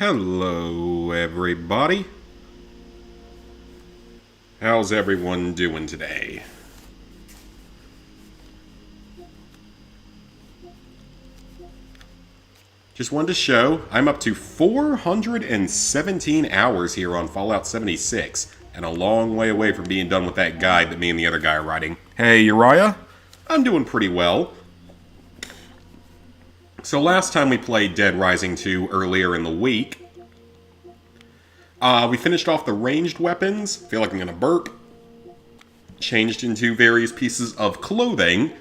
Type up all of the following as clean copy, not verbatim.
Hello, everybody. How's everyone doing today? Just wanted to show I'm up to 417 hours here on Fallout 76, and a long way away from being done with that guide that me and the other guy are writing. Hey, Uriah. I'm doing pretty well. So last time we played Dead Rising 2 earlier in the week, we finished off the ranged weapons. Feel like I'm gonna burp. Changed into various pieces of clothing.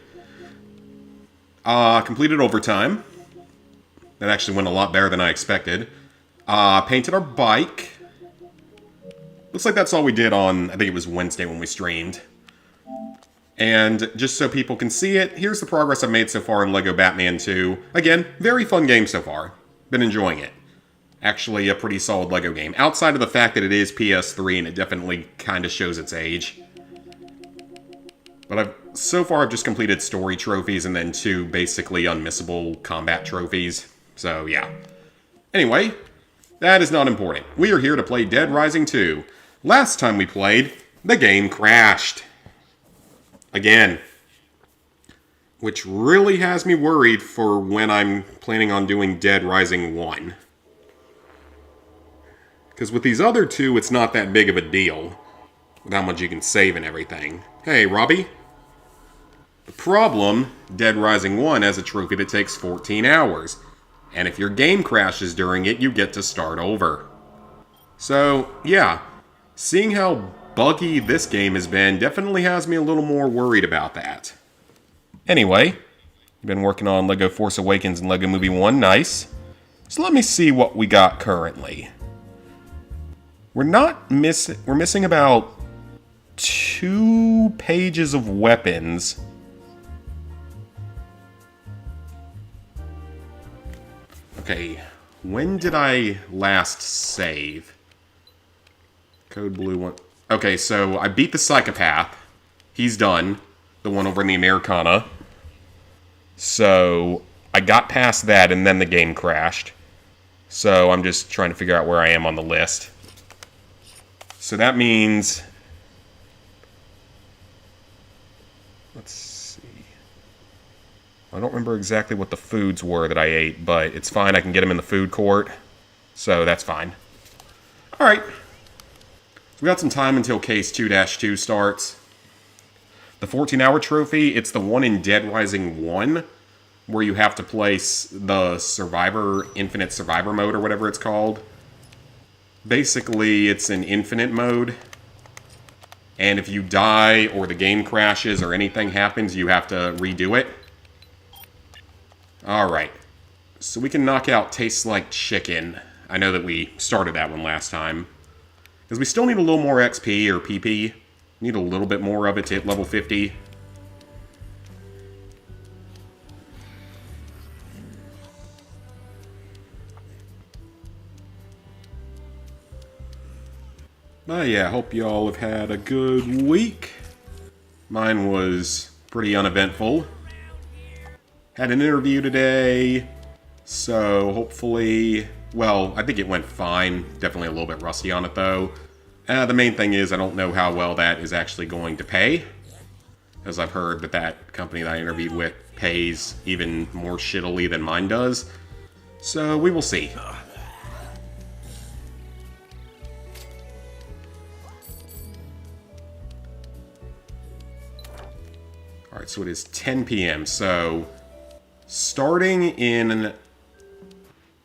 Completed overtime. That actually went a lot better than I expected. Painted our bike. Looks like that's all we did on, I think it was Wednesday when we streamed. And just so people can see it, here's the progress I've made so far in LEGO Batman 2. Again, very fun game so far. Been enjoying it. Actually, a pretty solid LEGO game. Outside of the fact that it is PS3 and it definitely kind of shows its age. But so far I've just completed story trophies and then 2 basically unmissable combat trophies. So, yeah. Anyway, that is not important. We are here to play Dead Rising 2. Last time we played, the game crashed. Again. Which really has me worried for when I'm planning on doing Dead Rising 1. Because with these other 2, it's not that big of a deal. With how much you can save and everything. Hey, Robbie. The problem, Dead Rising 1 has a trophy that takes 14 hours. And if your game crashes during it, you get to start over. So, yeah. Seeing how buggy this game has been definitely has me a little more worried about that. Anyway, I've been working on LEGO Force Awakens and LEGO Movie 1, nice. So let me see what we got currently. We're missing about 2 pages of weapons. Okay, when did I last save? Code Blue 1. Okay, so I beat the Psychopath. He's done. The one over in the Americana. So, I got past that and then the game crashed. So, I'm just trying to figure out where I am on the list. So that means... Let's see. I don't remember exactly what the foods were that I ate, but it's fine. I can get them in the food court. So that's fine. Alright. We got some time until case 2-2 starts. The 14-hour trophy, it's the one in Dead Rising 1, where you have to place the Survivor, Infinite Survivor mode, or whatever it's called. Basically, it's an infinite mode. And if you die, or the game crashes, or anything happens, you have to redo it. Alright. So we can knock out Tastes Like Chicken. I know that we started that one last time. Because we still need a little more XP, or PP. Need a little bit more of it to hit level 50. But yeah, hope y'all have had a good week. Mine was pretty uneventful. Had an interview today, so hopefully, well, I think it went fine. Definitely a little bit rusty on it, though. The main thing is I don't know how well that is actually going to pay, as I've heard that that company that I interviewed with pays even more shittily than mine does. So we will see. Alright, so it is 10 p.m., so starting in,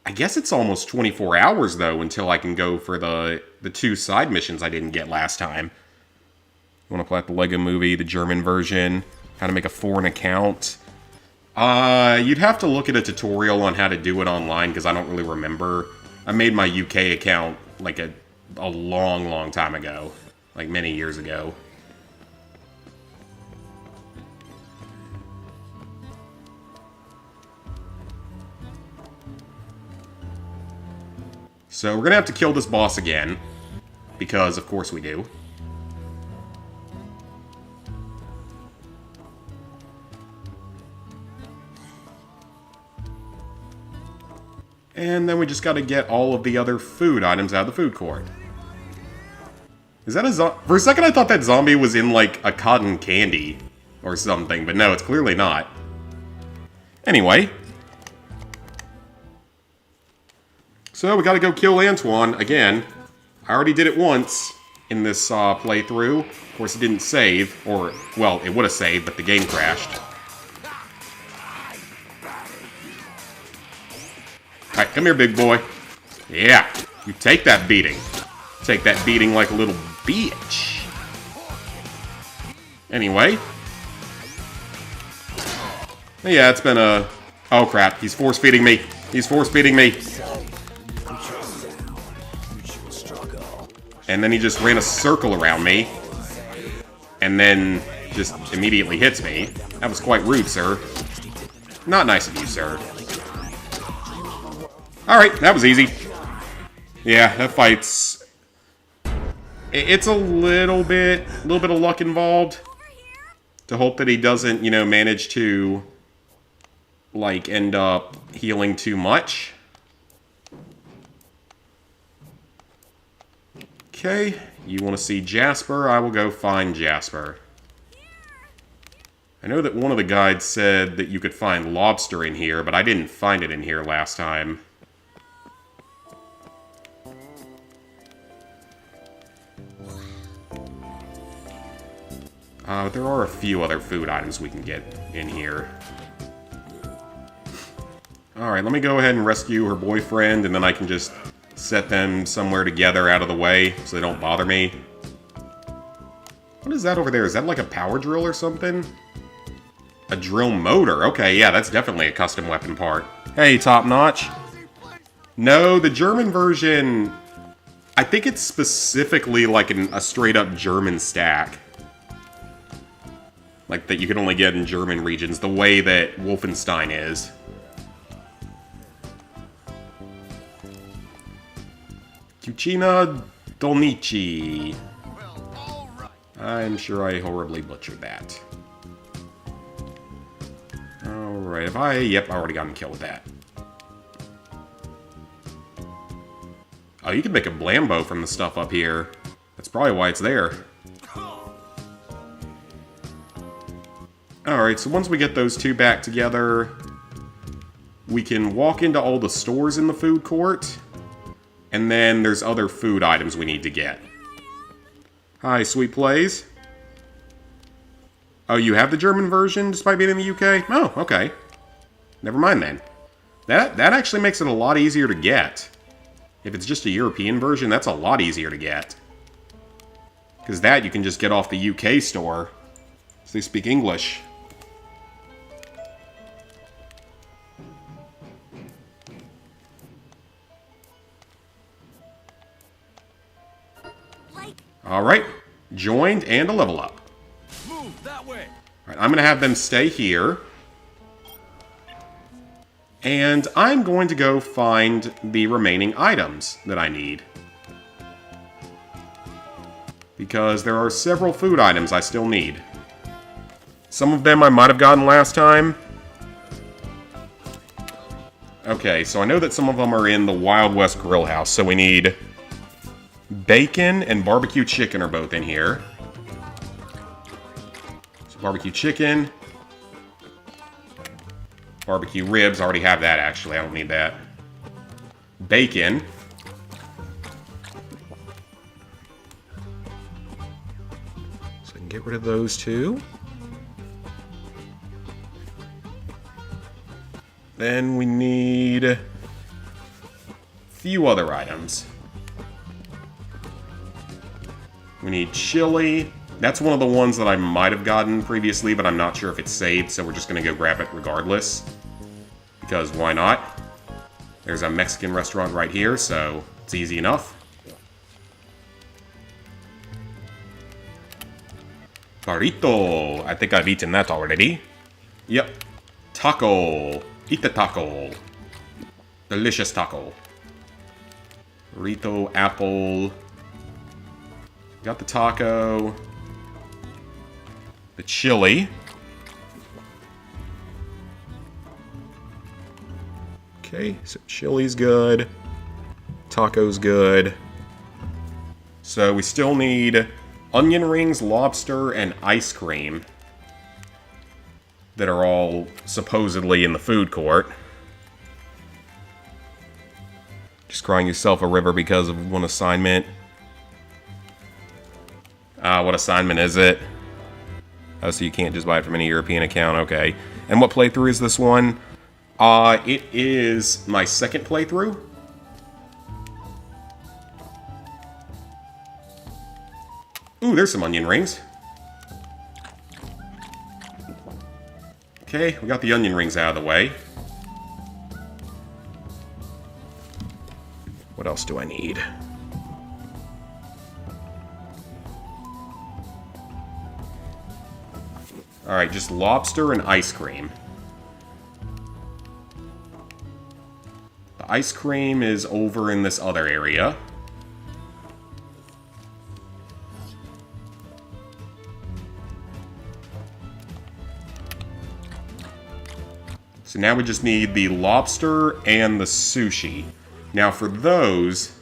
I guess it's almost 24 hours, though, until I can go for the 2 side missions I didn't get last time. You want to play the LEGO Movie, the German version, how to make a foreign account. You'd have to look at a tutorial on how to do it online, because I don't really remember. I made my UK account, like, a long, long time ago. Like, many years ago. So we're going to have to kill this boss again, because of course we do. And then we just gotta get all of the other food items out of the food court. Is that a zombie? For a second I thought that zombie was in like a cotton candy or something, but no, it's clearly not. Anyway. So we gotta go kill Antoine again. I already did it once in this playthrough. Of course it didn't save, or, well, it would have saved, but the game crashed. Alright, come here, big boy. Yeah, you take that beating. Take that beating like a little bitch. Anyway. Yeah, it's been a... Oh, crap. He's force-feeding me. He's force-feeding me. And then he just ran a circle around me. And then just immediately hits me. That was quite rude, sir. Not nice of you, sir. Alright, that was easy. Yeah, that fight's... It's a little bit of luck involved. To hope that he doesn't, you know, manage to, like, end up healing too much. Okay, you want to see Jasper? I will go find Jasper. I know that one of the guides said that you could find lobster in here, but I didn't find it in here last time. There are a few other food items we can get in here. Alright, let me go ahead and rescue her boyfriend, and then I can just set them somewhere together out of the way so they don't bother me. What is that over there? Is that like a power drill or something? A drill motor. Okay, yeah, that's definitely a custom weapon part. Hey, Top Notch. No, the German version... I think it's specifically like a straight-up German stack. Like, that you can only get in German regions, the way that Wolfenstein is. Cucina Dolnici. I'm sure I horribly butchered that. Alright, have I... Yep, I already got him killed with that. Oh, you can make a Blambo from the stuff up here. That's probably why it's there. Alright, so once we get those two back together, we can walk into all the stores in the food court, and then there's other food items we need to get. Hi, Sweet Plays. Oh, you have the German version despite being in the UK? Oh, okay. Never mind then. That actually makes it a lot easier to get. If it's just a European version, that's a lot easier to get. Because that you can just get off the UK store. So they speak English. Alright, joined and a level up. Move that way. Alright, I'm going to have them stay here. And I'm going to go find the remaining items that I need. Because there are several food items I still need. Some of them I might have gotten last time. Okay, so I know that some of them are in the Wild West Grill House, so we need... Bacon and barbecue chicken are both in here. So barbecue chicken. Barbecue ribs, I already have that actually, I don't need that. Bacon. So I can get rid of those two. Then we need a few other items. We need chili. That's one of the ones that I might have gotten previously, but I'm not sure if it's saved, so we're just going to go grab it regardless. Because why not? There's a Mexican restaurant right here, so it's easy enough. Burrito. I think I've eaten that already. Yep. Taco. Eat the taco. Delicious taco. Burrito, apple... Got the taco, the chili. Okay, so chili's good. Taco's good. So we still need onion rings, lobster, and ice cream that are all supposedly in the food court. Just crying yourself a river because of one assignment. What assignment is it? Oh, so you can't just buy it from any European account, okay. And what playthrough is this one? It is my second playthrough. Ooh, there's some onion rings. Okay, we got the onion rings out of the way. What else do I need? Alright, just lobster and ice cream. The ice cream is over in this other area. So now we just need the lobster and the sushi. Now for those...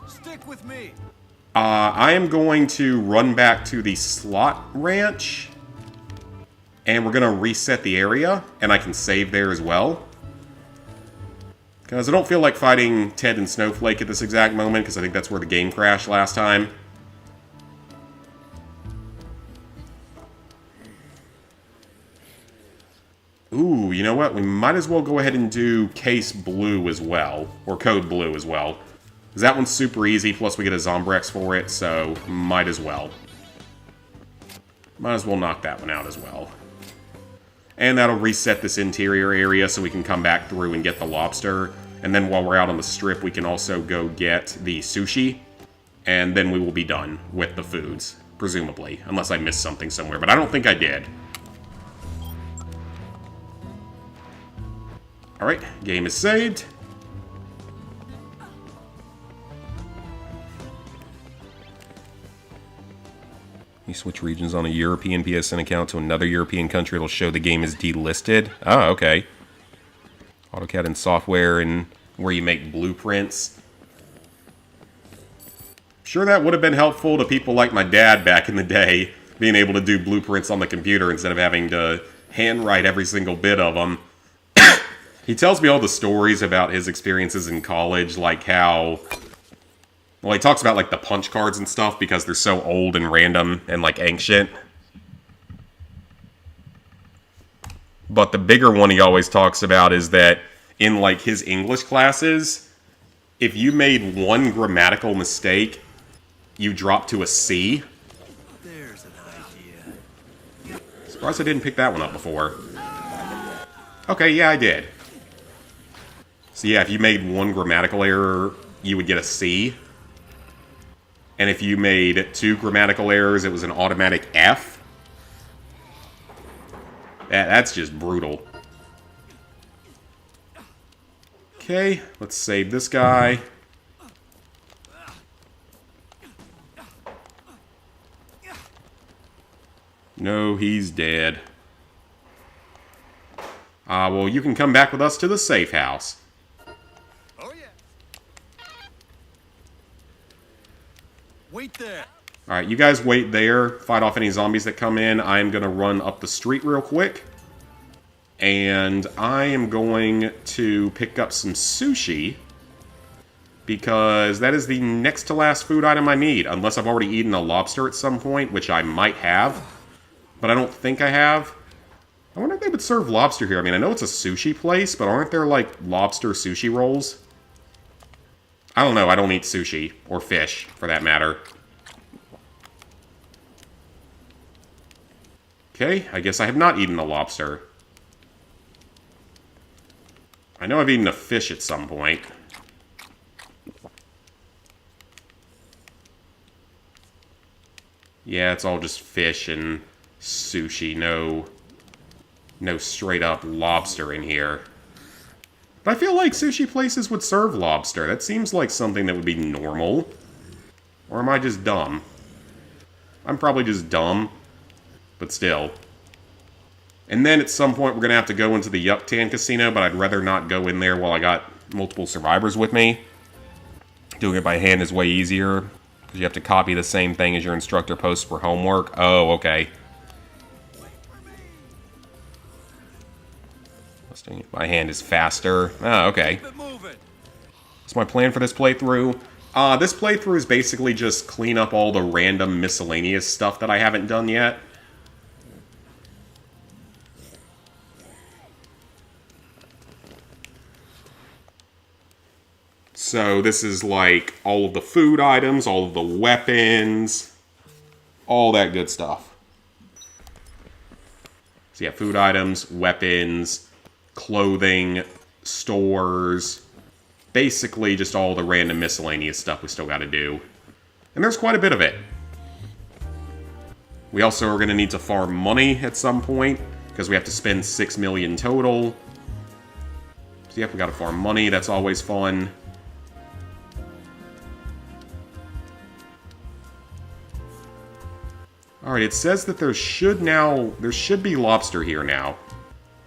Stick with me. I am going to run back to the slot ranch. And we're going to reset the area. And I can save there as well. Because I don't feel like fighting Ted and Snowflake at this exact moment. Because I think that's where the game crashed last time. Ooh, you know what? We might as well go ahead and do Case Blue as well. Or Code Blue as well. Because that one's super easy, plus we get a Zombrex for it, so might as well. Might as well knock that one out as well. And that'll reset this interior area so we can come back through and get the lobster. And then while we're out on the strip, we can also go get the sushi. And then we will be done with the foods, presumably. Unless I missed something somewhere, but I don't think I did. Alright, game is saved. You switch regions on a European PSN account to another European country, it'll show the game is delisted. Oh, okay. AutoCAD and software and where you make blueprints. Sure, that would have been helpful to people like my dad back in the day, being able to do blueprints on the computer instead of having to handwrite every single bit of them. He tells me all the stories about his experiences in college, like how... Well, he talks about, like, the punch cards and stuff because they're so old and random and, like, ancient. But the bigger one he always talks about is that in, like, his English classes, if you made one grammatical mistake, you drop to a C. There's an idea. Surprised I didn't pick that one up before. Okay, yeah, I did. So yeah, if you made one grammatical error, you would get a C. And if you made 2 grammatical errors, it was an automatic F. That's just brutal. Okay, let's save this guy. No, he's dead. Well, you can come back with us to the safe house. Oh yeah. Wait there. Alright, you guys wait there. Fight off any zombies that come in. I am going to run up the street real quick. And I am going to pick up some sushi. Because that is the next to last food item I need. Unless I've already eaten a lobster at some point, which I might have. But I don't think I have. I wonder if they would serve lobster here. I mean, I know it's a sushi place, but aren't there, like, lobster sushi rolls? I don't know. I don't eat sushi. Or fish, for that matter. Okay, I guess I have not eaten a lobster. I know I've eaten a fish at some point. Yeah, it's all just fish and sushi. No straight up lobster in here. But I feel like sushi places would serve lobster. That seems like something that would be normal. Or am I just dumb? I'm probably just dumb. But still. And then at some point we're going to have to go into the Yucatan Casino, but I'd rather not go in there while I got multiple survivors with me. Doing it by hand is way easier, because you have to copy the same thing as your instructor posts for homework. Oh, okay. Doing it by hand is faster. Oh, okay. That's my plan for this playthrough. This playthrough is basically just clean up all the random miscellaneous stuff that I haven't done yet. So this is like all of the food items, all of the weapons, all that good stuff. So yeah, food items, weapons, clothing, stores, basically just all the random miscellaneous stuff we still got to do. And there's quite a bit of it. We also are going to need to farm money at some point, because we have to spend 6 million total. So yep, we got to farm money, that's always fun. Alright, it says that there should be lobster here now.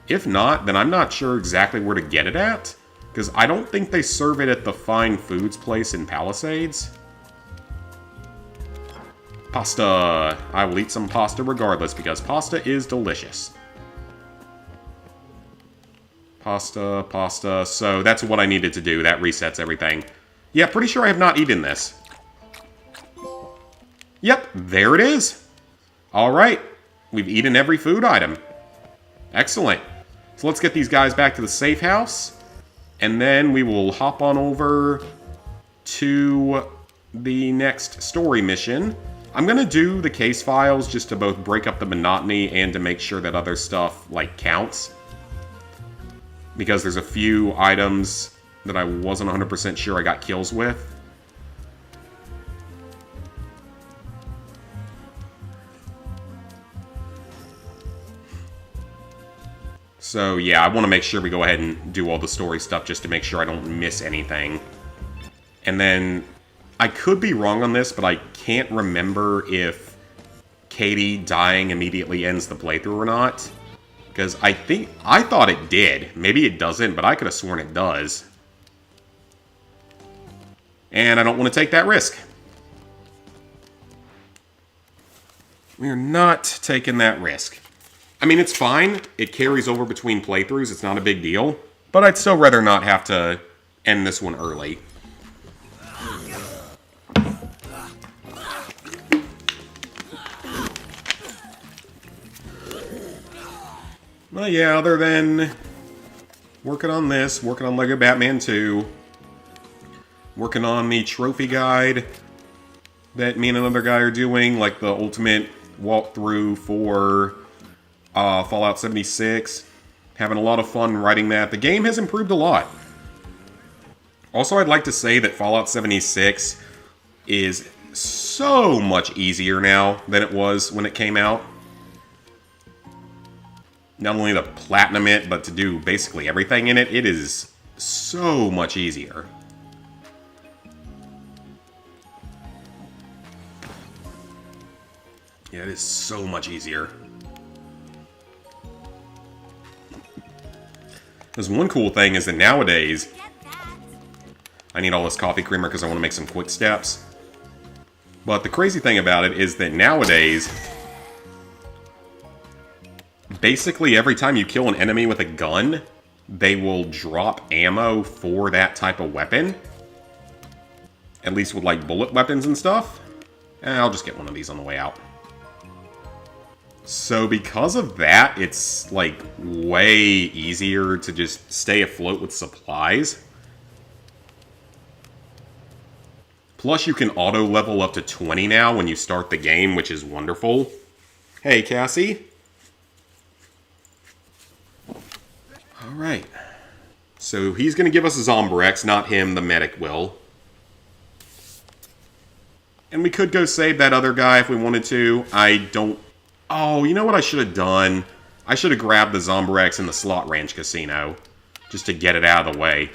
If not, then I'm not sure exactly where to get it at, because I don't think they serve it at the fine foods place in Palisades. Pasta. I will eat some pasta regardless, because pasta is delicious. Pasta, pasta. So that's what I needed to do. That resets everything. Yeah, pretty sure I have not eaten this. Yep, there it is. Alright, we've eaten every food item. Excellent. So let's get these guys back to the safe house, and then we will hop on over to the next story mission. I'm going to do the case files just to both break up the monotony and to make sure that other stuff, like, counts. Because there's a few items that I wasn't 100% sure I got kills with. So yeah, I want to make sure we go ahead and do all the story stuff just to make sure I don't miss anything. And then, I could be wrong on this, but I can't remember if Katie dying immediately ends the playthrough or not. Because I thought it did. Maybe it doesn't, but I could have sworn it does. And I don't want to take that risk. We are not taking that risk. I mean, it's fine. It carries over between playthroughs. It's not a big deal. But I'd still rather not have to end this one early. Well, yeah, other than working on this, working on LEGO Batman 2, working on the trophy guide that me and another guy are doing, like the ultimate walkthrough for Fallout 76. Having a lot of fun writing that. The game has improved a lot. Also, I'd like to say that Fallout 76 is so much easier now than it was when it came out. Not only to platinum it, but to do basically everything in it, it is so much easier. Yeah, it is so much easier. There's one cool thing is that nowadays, I need all this coffee creamer because I want to make some quick steps. But the crazy thing about it is that nowadays, basically every time you kill an enemy with a gun, they will drop ammo for that type of weapon. At least with like bullet weapons and stuff. I'll just get one of these on the way out. So because of that, it's like way easier to just stay afloat with supplies. Plus you can auto level up to 20 now when you start the game, which is wonderful. Hey, Cassie. Alright. So he's going to give us a Zombrex, not him, the medic will. And we could go save that other guy if we wanted to. Oh, you know what I should have done? I should have grabbed the Zombrex in the Slot Ranch Casino. Just to get it out of the way.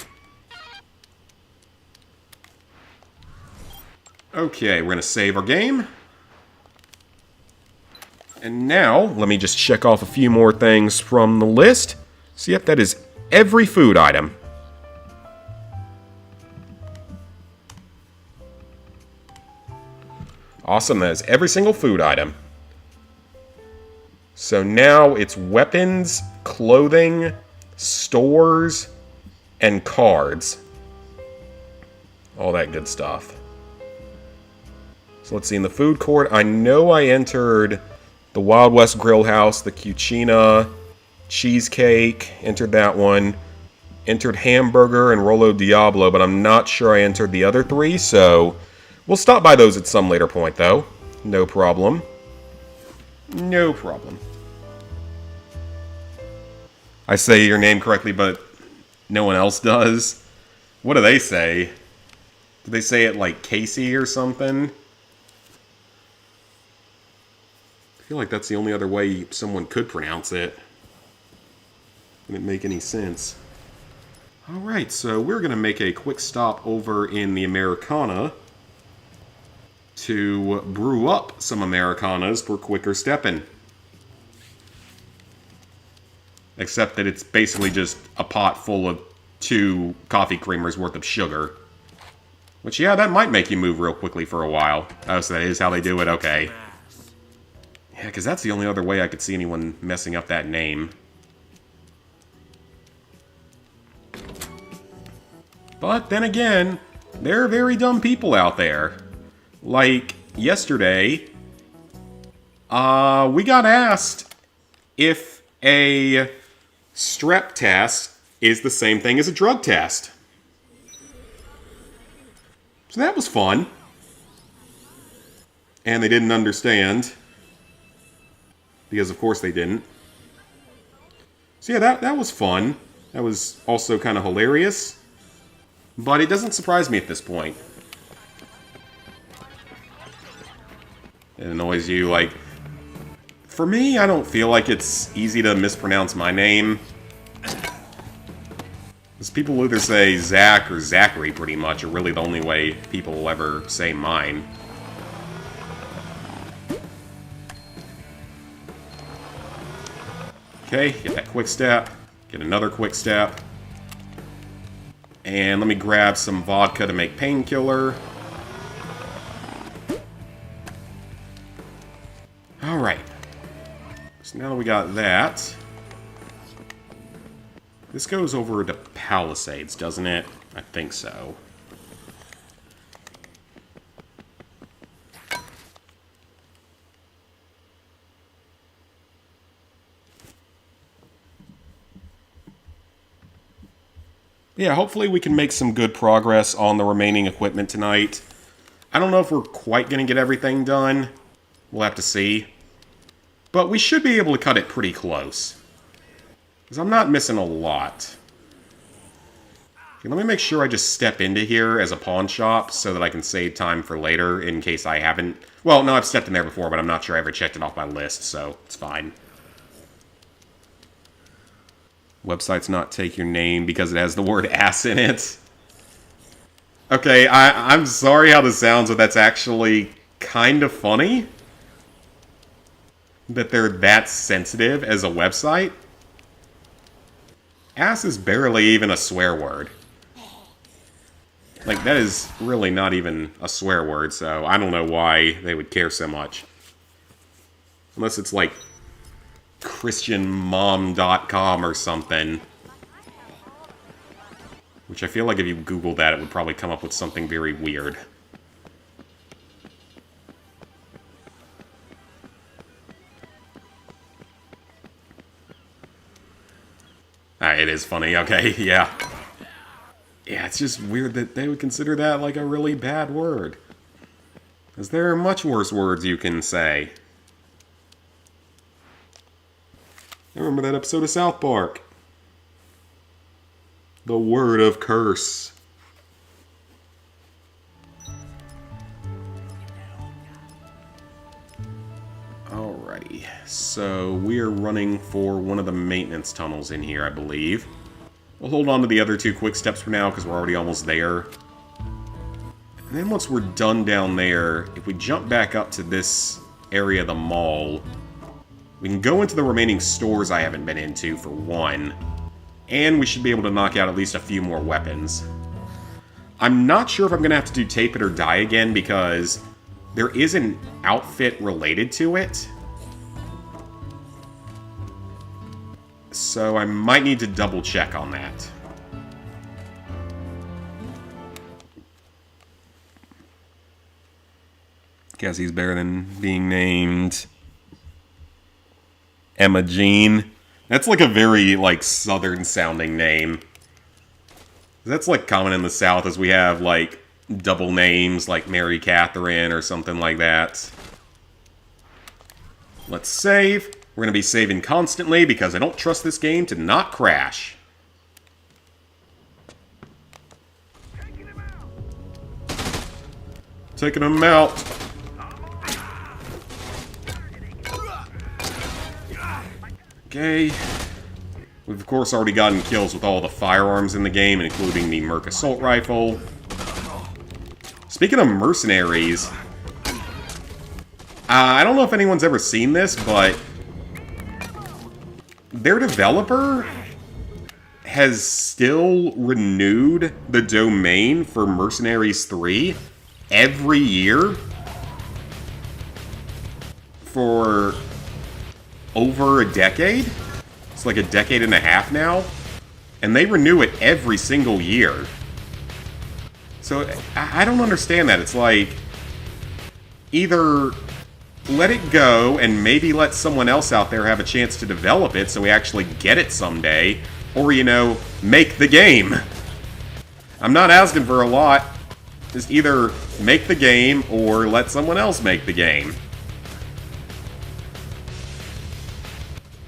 Okay, we're going to save our game. And now, let me just check off a few more things from the list. So yep, that is every food item. Awesome, that is every single food item. So now it's weapons, clothing, stores, and cards. All that good stuff. So let's see, in the food court, I know I entered the Wild West Grill House, the Cucina, cheesecake, entered that one. Entered hamburger and Rolo Diablo, but I'm not sure I entered the other three, so we'll stop by those at some later point, though. No problem. No problem. I say your name correctly, but no one else does. What do they say? Do they say it like Casey or something? I feel like that's the only other way someone could pronounce it. Wouldn't make any sense. Alright, so we're going to make a quick stop over in the Americana to brew up some Americanas for quicker stepping. Except that it's basically just a pot full of 2 coffee creamers worth of sugar. Which, yeah, that might make you move real quickly for a while. Oh, so that is how they do it? Okay. Yeah, because that's the only other way I could see anyone messing up that name. But then again, there are very dumb people out there. Like, yesterday, we got asked if a strep test is the same thing as a drug test. So that was fun. And they didn't understand. Because of course they didn't. So yeah, that was fun. That was also kind of hilarious. But it doesn't surprise me at this point. It annoys you, like... For me, I don't feel like it's easy to mispronounce my name. Because people either say Zach or Zachary, pretty much, are really the only way people will ever say mine. Okay, get that quick step. Get another quick step. And let me grab some vodka to make painkiller. Alright. So now we got that. This goes over to Palisades, doesn't it? I think so. Yeah, hopefully we can make some good progress on the remaining equipment tonight. I don't know if we're quite going to get everything done. We'll have to see. But we should be able to cut it pretty close. Because I'm not missing a lot. Okay, let me make sure I just step into here as a pawn shop so that I can save time for later in case I haven't... Well, no, I've stepped in there before, but I'm not sure I ever checked it off my list, so it's fine. Website's not take your name because it has the word ass in it. Okay, I'm sorry how this sounds, but that's actually kind of funny. That they're that sensitive as a website. Ass is barely even a swear word. Like, that is really not even a swear word, so I don't know why they would care so much. Unless it's like ChristianMom.com or something. Which I feel like if you Google that, it would probably come up with something very weird. It is funny, okay, yeah. Yeah, it's just weird that they would consider that like a really bad word. Because there are much worse words you can say. I remember that episode of South Park. The word of curse. Alrighty, so we're running for one of the maintenance tunnels in here, I believe. We'll hold on to the other 2 quick steps for now because we're already almost there. And then once we're done down there, if we jump back up to this area of the mall, We can go into the remaining stores I haven't been into, for one. And we should be able to knock out at least a few more weapons. I'm not sure if I'm going to have to do Tape It or Die again, because there is an outfit related to it. So I might need to double check on that. Guess he's better than being named Emma Jean. That's like a very, like, southern-sounding name. That's, like, common in the South, as we have, like, double names, like Mary Catherine or something like that. Let's save. We're going to be saving constantly, because I don't trust this game to not crash. Taking him out. Okay. We've, of course, already gotten kills with all the firearms in the game, including the Merc Assault Rifle. Speaking of mercenaries, I don't know if anyone's ever seen this, but their developer has still renewed the domain for Mercenaries 3 every year for over a decade. It's like a decade and a half now. And they renew it every single year. So I don't understand that. It's like, either let it go and maybe let someone else out there have a chance to develop it so we actually get it someday, or, you know, make the game. I'm not asking for a lot. Just either make the game or let someone else make the game.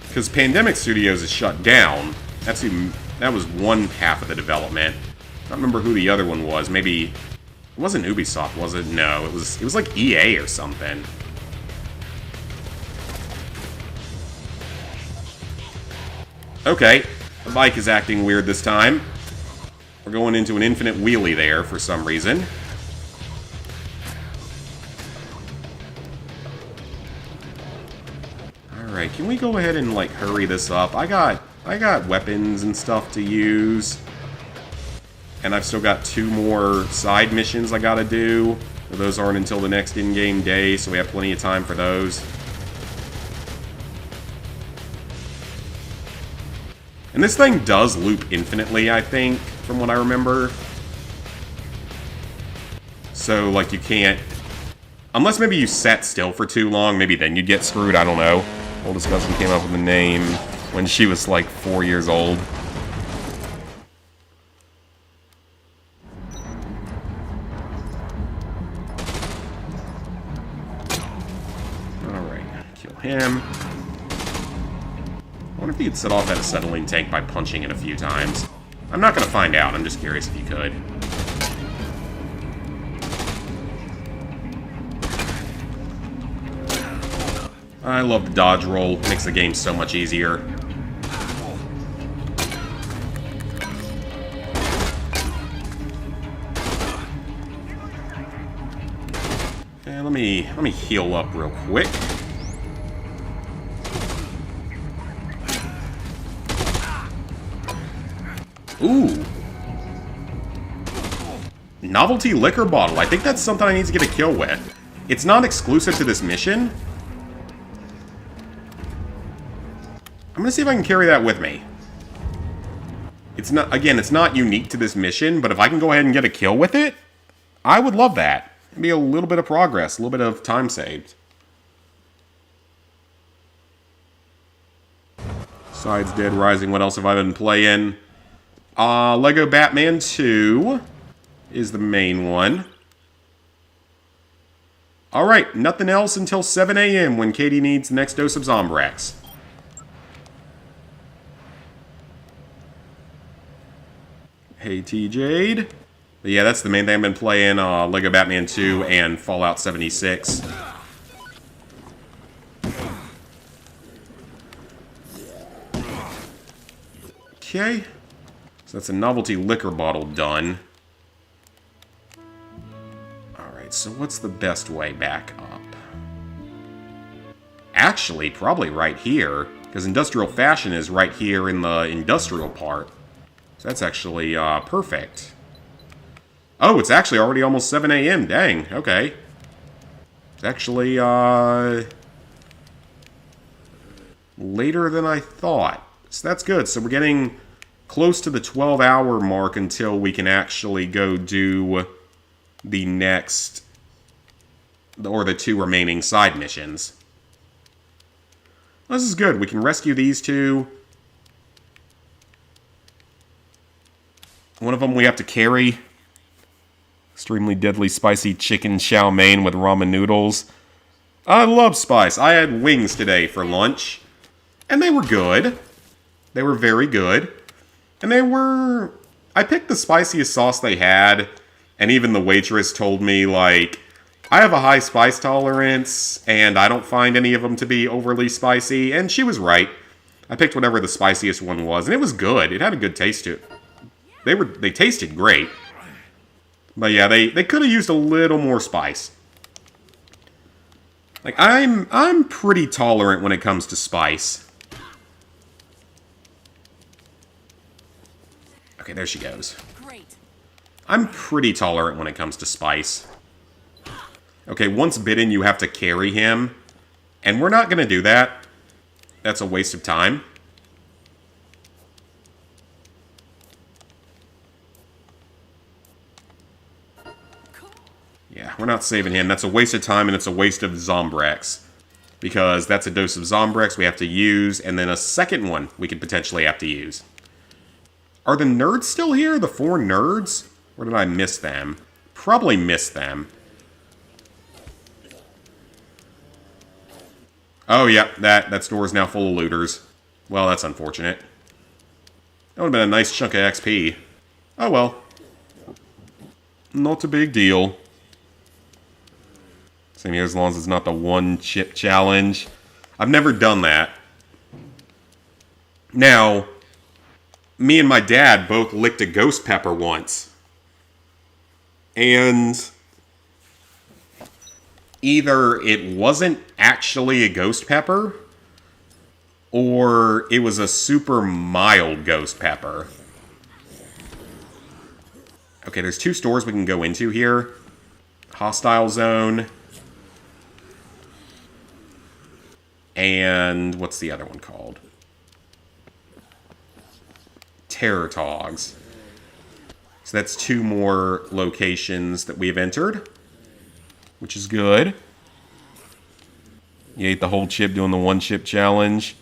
Because Pandemic Studios is shut down. That was one half of the development. I don't remember who the other one was. Maybe it wasn't Ubisoft, was it? No, it was like EA or something. Okay, the bike is acting weird this time. We're going into an infinite wheelie there for some reason. Alright, can we go ahead and, like, hurry this up? I got weapons and stuff to use. And I've still got 2 more side missions I gotta do. Those aren't until the next in-game day, so we have plenty of time for those. And this thing does loop infinitely, I think, from what I remember. So, like, you can't... Unless maybe you sat still for too long, maybe then you'd get screwed, I don't know. Oldest cousin came up with the name when she was, like, 4 years old. Alright, kill him. I wonder if you could set off that acetylene tank by punching it a few times. I'm not gonna find out, I'm just curious if you could. I love the dodge roll, makes the game so much easier. Okay, let me heal up real quick. Ooh. Novelty liquor bottle. I think that's something I need to get a kill with. It's not exclusive to this mission. I'm gonna see if I can carry that with me. It's not, again, it's not unique to this mission, but if I can go ahead and get a kill with it, I would love that. It'd be a little bit of progress, a little bit of time saved. Besides Dead Rising, what else have I been playing? Lego Batman 2 is the main one. Alright, nothing else until 7 a.m. when Katie needs the next dose of Zombrex. Hey T-Jade. But yeah, that's the main thing I've been playing, Lego Batman 2 and Fallout 76. Okay. So that's a novelty liquor bottle done. Alright, so what's the best way back up? actually probably right here, because industrial fashion is right here in the industrial part. So that's actually perfect. Oh, it's actually already almost 7 a.m. Dang, okay. It's actually later than I thought. So that's good. So we're getting close to the 12-hour mark until we can actually go do the next, or the 2 remaining side missions. This is good. We can rescue these 2. One of them we have to carry. Extremely deadly spicy chicken chow mein with ramen noodles. I love spice. I had wings today for lunch. And they were good. They were very good. And they were... I picked the spiciest sauce they had. And even the waitress told me, like, I have a high spice tolerance, and I don't find any of them to be overly spicy. And she was right. I picked whatever the spiciest one was, and it was good. It had a good taste to it. They tasted great. But yeah, they could have used a little more spice. Like, I'm pretty tolerant when it comes to spice. Okay, there she goes. Great. I'm pretty tolerant when it comes to spice. Okay, once bitten, you have to carry him. And we're not going to do that. That's a waste of time. Yeah, we're not saving him. That's a waste of time, and it's a waste of Zombrex. Because that's a dose of Zombrex we have to use, and then a second one we could potentially have to use. Are the nerds still here? The 4 nerds? Or did I miss them? Probably missed them. Oh, yeah, that store is now full of looters. Well, that's unfortunate. That would have been a nice chunk of XP. Oh, well. Not a big deal. Same here, as long as it's not the 1 chip challenge. I've never done that. Now, me and my dad both licked a ghost pepper once. And either it wasn't actually a ghost pepper, or it was a super mild ghost pepper. Okay, there's 2 stores we can go into here. Hostile Zone. And what's the other one called? Terror Togs. So that's 2 more locations that we've entered, which is good. You ate the whole chip doing the 1 chip challenge.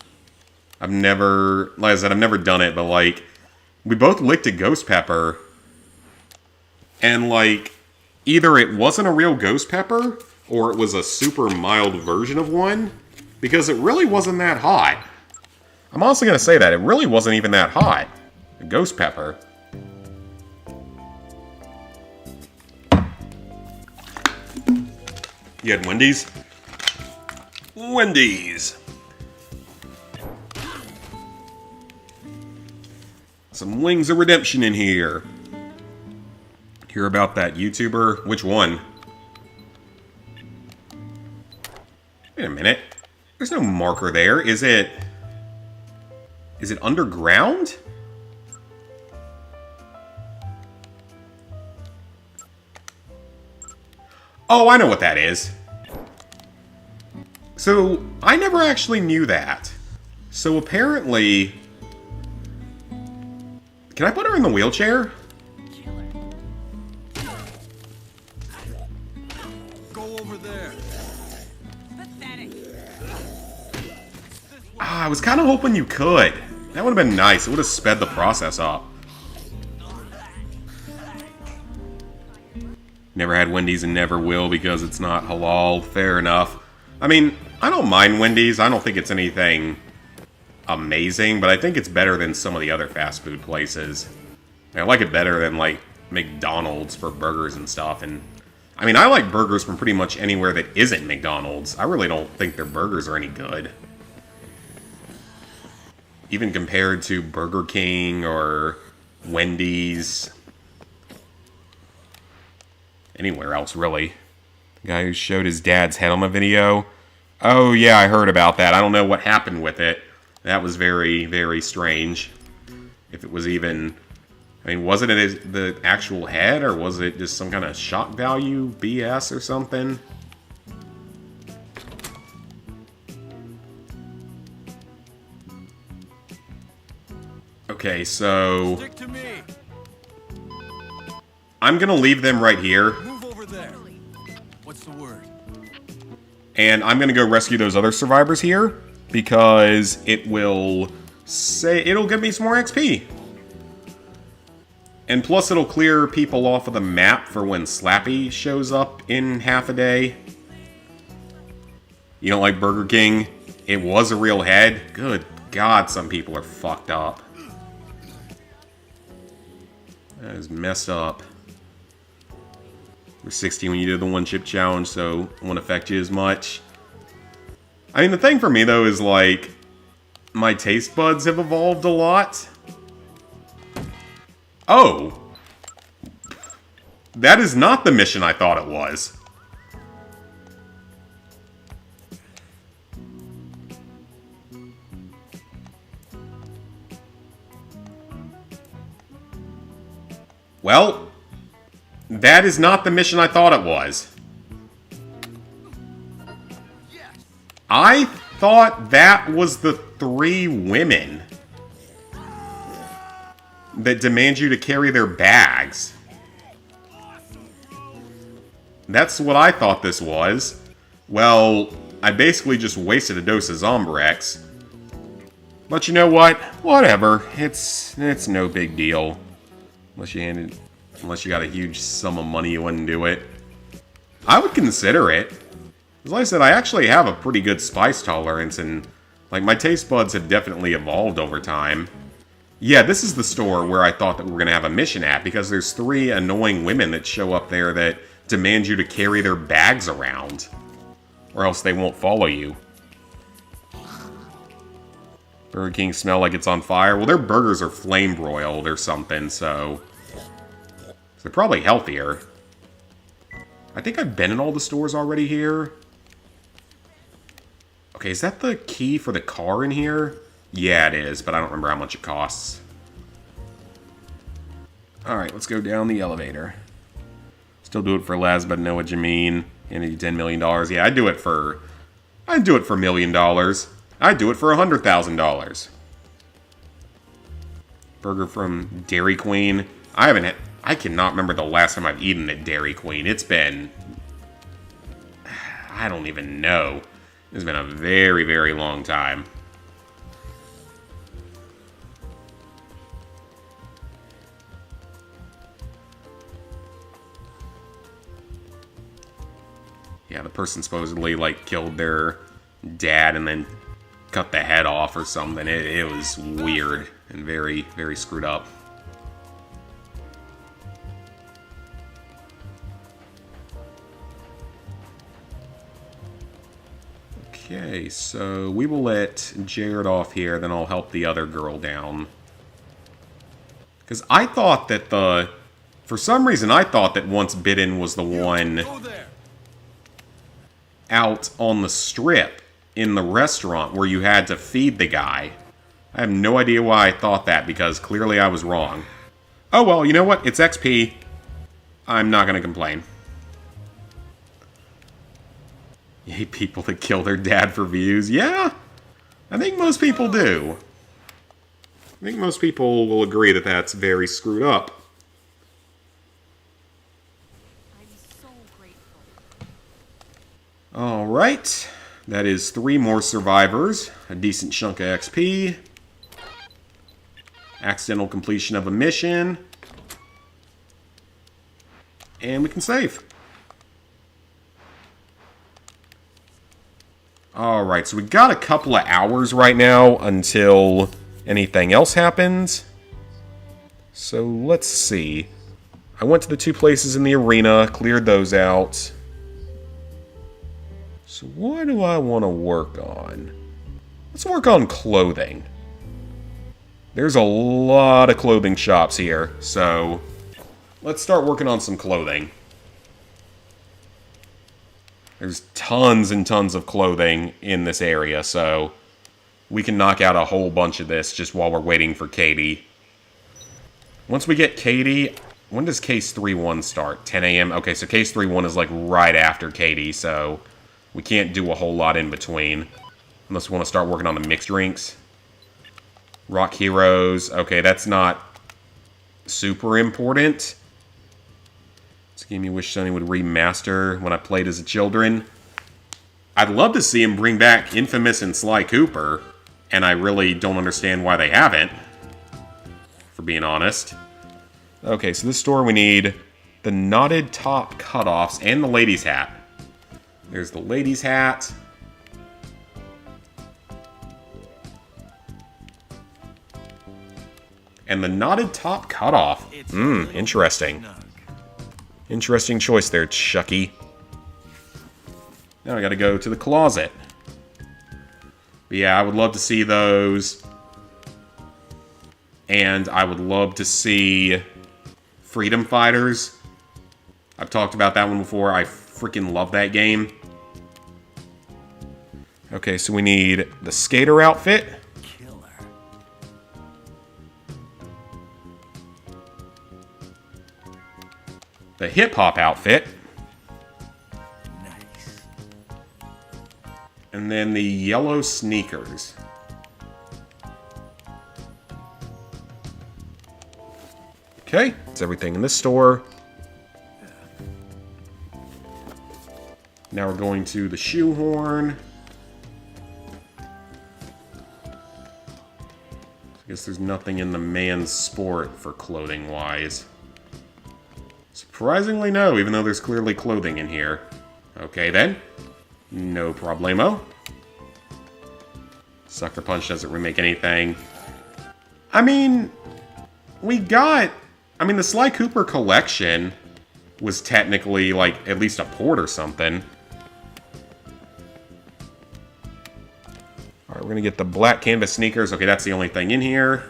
I've never, like I said, I've never done it, but like, we both licked a ghost pepper, and like, either it wasn't a real ghost pepper, or it was a super mild version of one, because it really wasn't that hot. I'm honestly going to say that. It really wasn't even that hot. A ghost pepper. You had Wendy's? Wendy's! Some Wings of Redemption in here. Hear about that YouTuber? Which one? Wait a minute. There's no marker there. Is it underground? Oh, I know what that is. So, I never actually knew that. So apparently... Can I put her in the wheelchair? Go over there. Pathetic. Ah, I was kind of hoping you could. That would have been nice. It would have sped the process up. Never had Wendy's and never will because it's not halal. Fair enough. I mean, I don't mind Wendy's. I don't think it's anything amazing, but I think it's better than some of the other fast food places. I like it better than, like, McDonald's for burgers and stuff. And I mean, I like burgers from pretty much anywhere that isn't McDonald's. I really don't think their burgers are any good. Even compared to Burger King or Wendy's. Anywhere else, really. The guy who showed his dad's head on the video. Oh, yeah, I heard about that. I don't know what happened with it. That was very, very strange. If it was even... I mean, was it the actual head, or was it just some kind of shock value BS or something? Okay, so... Stick to me. I'm gonna leave them right here, Move over there. What's the word? and I'm gonna go rescue those other survivors here, because it will say... It'll give me some more XP. And plus it'll clear people off of the map for when Slappy shows up in half a day. You don't like Burger King? It was a real head? Good God, some people are fucked up. That is messed up. You're 16 when you did the one chip challenge, so it won't affect you as much. I mean, the thing for me, though, is, like, my taste buds have evolved a lot. Oh. That is not the mission I thought it was. Well, that is not the mission I thought it was. I thought that was the 3 women that demand you to carry their bags. That's what I thought this was. Well, I basically just wasted a dose of Zombrex. But you know what? Whatever. It's no big deal. Unless you got a huge sum of money, you wouldn't do it. I would consider it. As I said, I actually have a pretty good spice tolerance, and like my taste buds have definitely evolved over time. Yeah, this is the store where I thought that we were going to have a mission at, because there's 3 annoying women that show up there that demand you to carry their bags around. Or else they won't follow you. Burger King smell like it's on fire. Well, their burgers are flame broiled or something, so they're probably healthier. I think I've been in all the stores already here. Okay, is that the key for the car in here? Yeah, it is, but I don't remember how much it costs. Alright, let's go down the elevator. Still do it for less, but know what you mean. And $10 million. Yeah, I'd do it for $1 million. I'd do it for $100,000. Burger from Dairy Queen. I cannot remember the last time I've eaten at Dairy Queen. It's been... I don't even know. It's been a very, very long time. Yeah, the person supposedly, like, killed their dad and then cut the head off or something. It was weird and very, very screwed up. Okay, so we will let Jared off here, then I'll help the other girl down. Because I thought that for some reason I thought that Once Bitten was the one out on the strip in the restaurant where you had to feed the guy. I have no idea why I thought that, because clearly I was wrong. Oh well, you know what? It's XP. I'm not going to complain. You hate people that kill their dad for views? Yeah, I think most people do. I think most people will agree that that's very screwed up. I'm so grateful. Alright, that is 3 more survivors, a decent chunk of XP, accidental completion of a mission, and we can save. Alright, so we got a couple of hours right now until anything else happens. So let's see. I went to the 2 places in the arena, cleared those out. So what do I want to work on? Let's work on clothing. There's a lot of clothing shops here, so let's start working on some clothing. There's tons and tons of clothing in this area, so we can knock out a whole bunch of this just while we're waiting for Katie. Once we get Katie, when does case 3-1 start? 10 a.m.? Okay, so case 3-1 is like right after Katie, so we can't do a whole lot in between. Unless we want to start working on the mixed drinks. Rock Heroes. Okay, that's not super important. It's a game you wish Sony would remaster when I played as a children. I'd love to see him bring back Infamous and Sly Cooper, and I really don't understand why they haven't, for being honest. Okay, so this store we need the knotted top cutoffs and the lady's hat. There's the lady's hat. And the knotted top cutoff. Interesting. Interesting choice there, Chucky. Now I gotta go to the closet. But yeah, I would love to see those. And I would love to see Freedom Fighters. I've talked about that one before. I freaking love that game. Okay, so we need the skater outfit. The hip-hop outfit. Nice. And then the yellow sneakers. Okay, that's everything in this store. Now we're going to the shoehorn. I guess there's nothing in the man's sport for clothing-wise. Surprisingly, no, even though there's clearly clothing in here. Okay, then. No problemo. Sucker Punch doesn't remake anything. I mean, we got... I mean, the Sly Cooper collection was technically, like, at least a port or something. Alright, we're gonna get the black canvas sneakers. Okay, that's the only thing in here.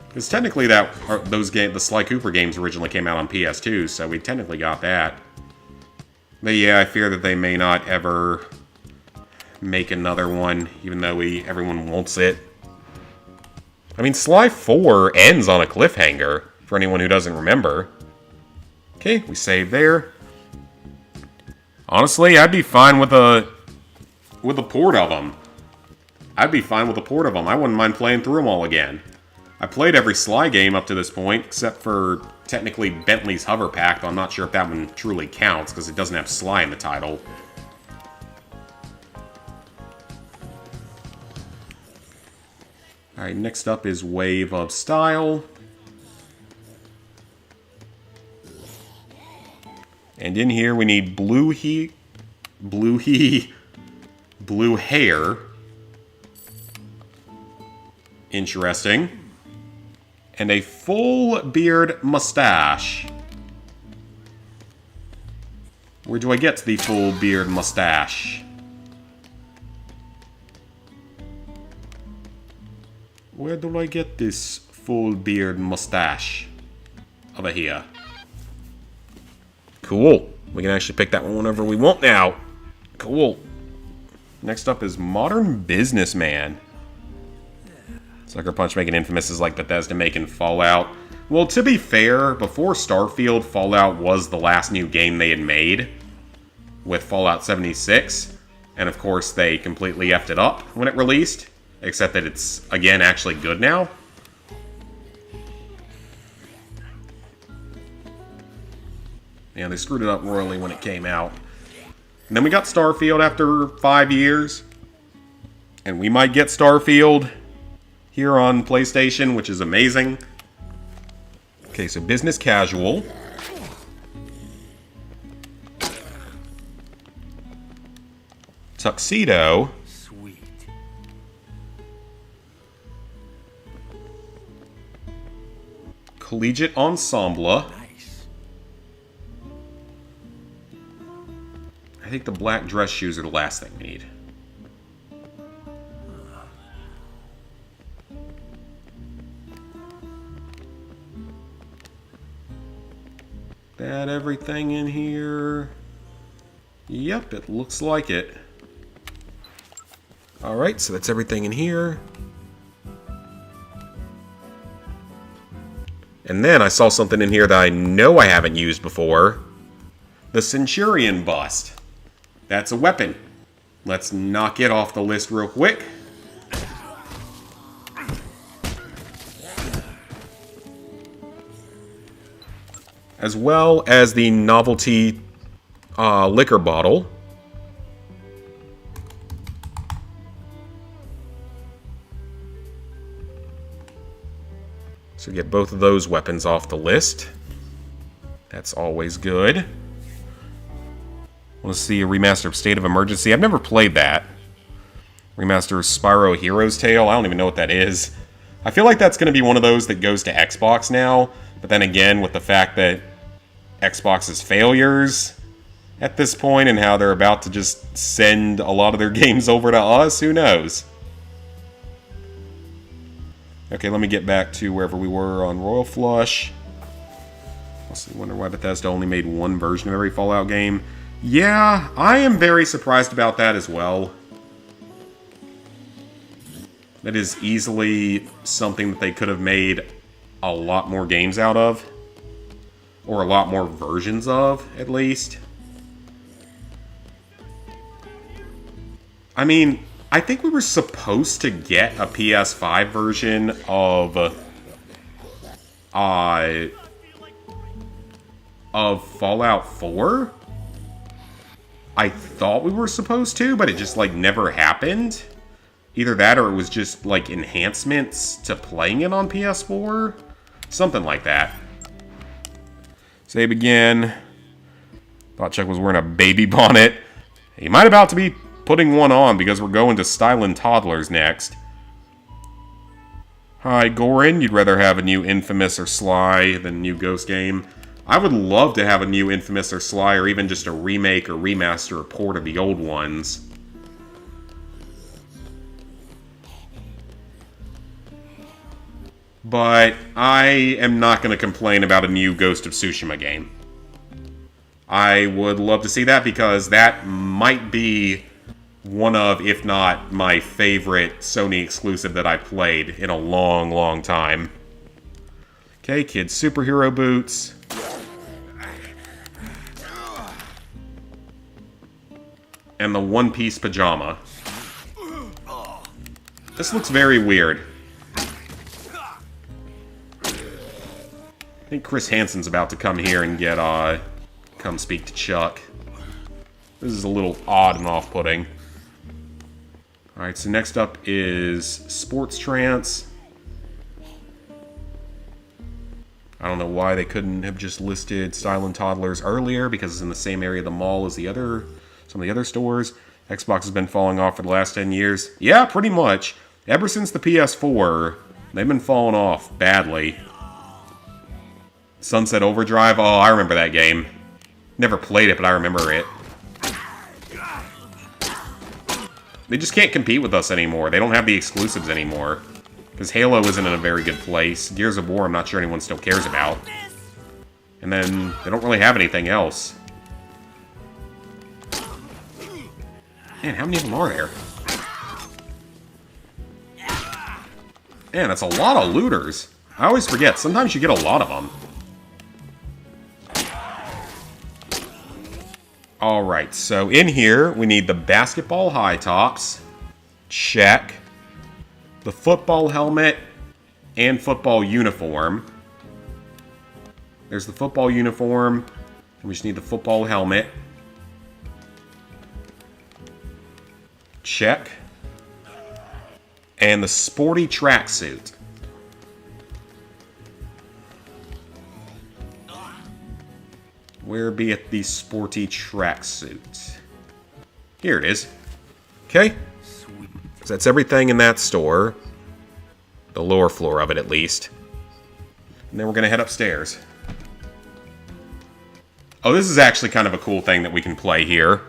Because technically the Sly Cooper games originally came out on PS2, so we technically got that. But yeah, I fear that they may not ever make another one, even though everyone wants it. I mean, Sly 4 ends on a cliffhanger, for anyone who doesn't remember. Okay, we save there. Honestly, I'd be fine with a port of them. I'd be fine with a port of them. I wouldn't mind playing through them all again. I played every Sly game up to this point, except for technically Bentley's Hover Pack, though I'm not sure if that one truly counts, because it doesn't have Sly in the title. Alright, next up is Wave of Style. And in here we need blue hair. Interesting. And a full beard mustache. Where do I get the full beard mustache? Where do I get this full beard mustache? Over here. Cool. We can actually pick that one whenever we want now. Cool. Next up is Modern Businessman. Sucker Punch making Infamous is like Bethesda making Fallout. Well, to be fair, before Starfield, Fallout was the last new game they had made with Fallout 76. And of course, they completely effed it up when it released. Except that it's, again, actually good now. Yeah, they screwed it up royally when it came out. And then we got Starfield after 5 years. And we might get Starfield here on PlayStation, which is amazing. Okay, so business casual. Tuxedo. Sweet. Collegiate ensemble. Nice. I think the black dress shoes are the last thing we need. that everything in here? Yep, it looks like it. Alright, so that's everything in here. And then I saw something in here that I know I haven't used before. The Centurion Bust. That's a weapon. Let's knock it off the list real quick. As well as the novelty liquor bottle. So get both of those weapons off the list. That's always good. Want to see a remaster of State of Emergency? I've never played that. Remaster of Spyro Hero's Tale? I don't even know what that is. I feel like that's going to be one of those that goes to Xbox now. But then again, with the fact that Xbox's failures at this point and how they're about to just send a lot of their games over to us, who knows? Okay, let me get back to wherever we were on Royal Flush. I wonder why Bethesda only made one version of every Fallout game. Yeah, I am very surprised about that as well. That is easily something that they could have made a lot more games out of. Or a lot more versions of, at least. I mean, I think we were supposed to get a PS5 version of Fallout 4. I thought we were supposed to, but it just, like, never happened. Either that or it was just, like, enhancements to playing it on PS4. Something like that. Save again. Thought Chuck was wearing a baby bonnet. He might about to be putting one on because we're going to Stylin' Toddlers next. Hi, Goran. You'd rather have a new Infamous or Sly than a new Ghost game? I would love to have a new Infamous or Sly, or even just a remake or remaster or port of the old ones. But I am not going to complain about a new Ghost of Tsushima game. I would love to see that because that might be one of, if not my favorite Sony exclusive that I played in a long, long time. Okay, kids' superhero boots. And the one-piece pajama. This looks very weird. I think Chris Hansen's about to come here and come speak to Chuck. This is a little odd and off-putting. Alright, so next up is Sports Trance. I don't know why they couldn't have just listed Stylin' Toddlers earlier, because it's in the same area of the mall as some of the other stores. Xbox has been falling off for the last 10 years. Yeah, pretty much. Ever since the PS4, they've been falling off badly. Sunset Overdrive, oh, I remember that game. Never played it, but I remember it. They just can't compete with us anymore. They don't have the exclusives anymore. Because Halo isn't in a very good place. Gears of War, I'm not sure anyone still cares about. And then, they don't really have anything else. Man, how many of them are there? Man, that's a lot of looters. I always forget, sometimes you get a lot of them. Alright, so in here, we need the basketball high tops. Check. The football helmet and football uniform. There's the football uniform. And we just need the football helmet. Check. And the sporty tracksuit. Where be it the sporty tracksuit? Here it is. Okay. So that's everything in that store. The lower floor of it, at least. And then we're going to head upstairs. Oh, this is actually kind of a cool thing that we can play here.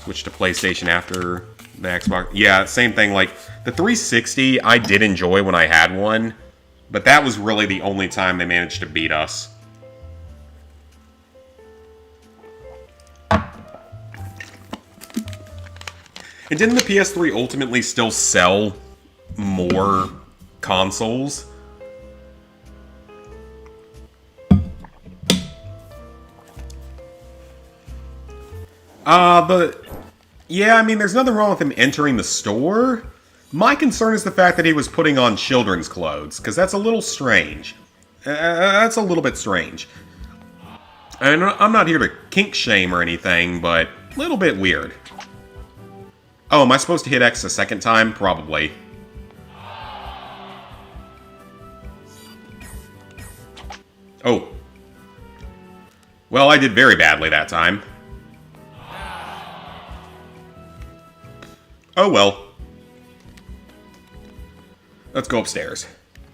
Switch to PlayStation after the Xbox. Yeah, same thing. Like, the 360, I did enjoy when I had one. But that was really the only time they managed to beat us. And didn't the PS3 ultimately still sell more consoles? But yeah, I mean, there's nothing wrong with him entering the store. My concern is the fact that he was putting on children's clothes, because that's a little strange. That's a little bit strange. And I'm not here to kink shame or anything, but a little bit weird. Oh, am I supposed to hit X a second time? Probably. Oh. Well, I did very badly that time. Oh well. Let's go upstairs.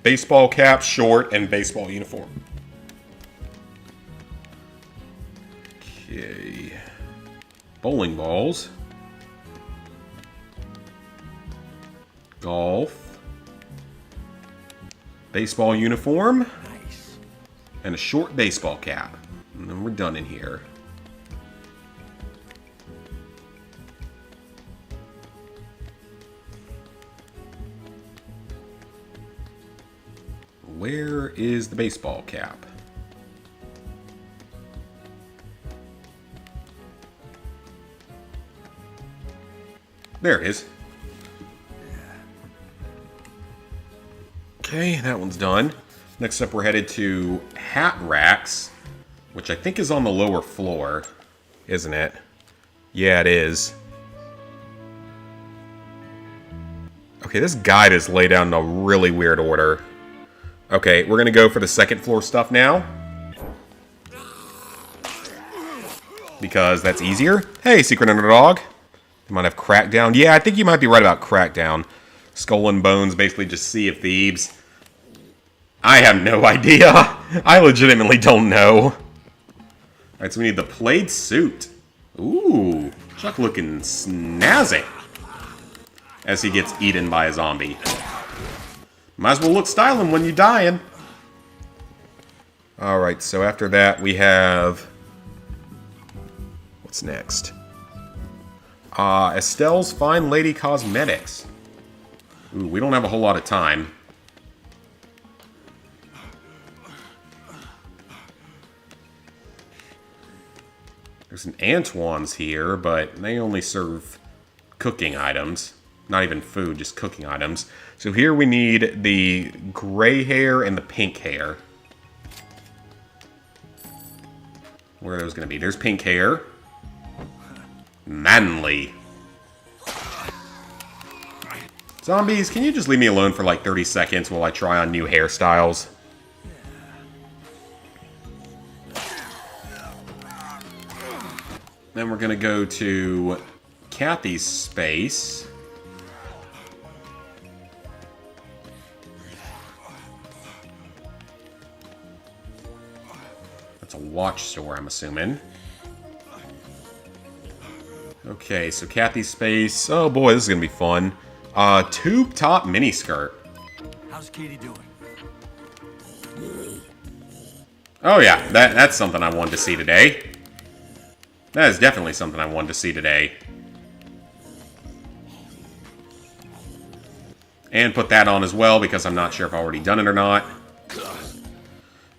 Baseball cap, short, and baseball uniform. Okay. Bowling balls. Golf. Baseball uniform. Nice. And a short baseball cap. And then we're done in here. Where is the baseball cap? There it is. Okay, that one's done. Next up, we're headed to hat racks, which I think is on the lower floor, isn't it? Yeah, it is. Okay, this guide is laid out in a really weird order. Okay, we're gonna go for the second floor stuff now. Because that's easier. Hey, Secret Underdog. You might have Crackdown. Yeah, I think you might be right about Crackdown. Skull and Bones, basically just Sea of Thieves. I have no idea. I legitimately don't know. Alright, so we need the plaid suit. Ooh, Chuck looking snazzy. As he gets eaten by a zombie. Might as well look styling when you're dying. Alright, so after that we have... What's next? Estelle's Fine Lady Cosmetics. Ooh, we don't have a whole lot of time. There's an Antoine's here, but they only serve cooking items. Not even food, just cooking items. So here we need the gray hair and the pink hair. Where are those going to be? There's pink hair. Manly. Zombies, can you just leave me alone for like 30 seconds while I try on new hairstyles? Then we're going to go to Kathy's space. That's a watch store, I'm assuming. Okay, so Kathy's space. Oh boy, this is going to be fun. Tube top miniskirt. How's Katie doing? Oh yeah, that's something I wanted to see today. That is definitely something I wanted to see today. And put that on as well, because I'm not sure if I've already done it or not.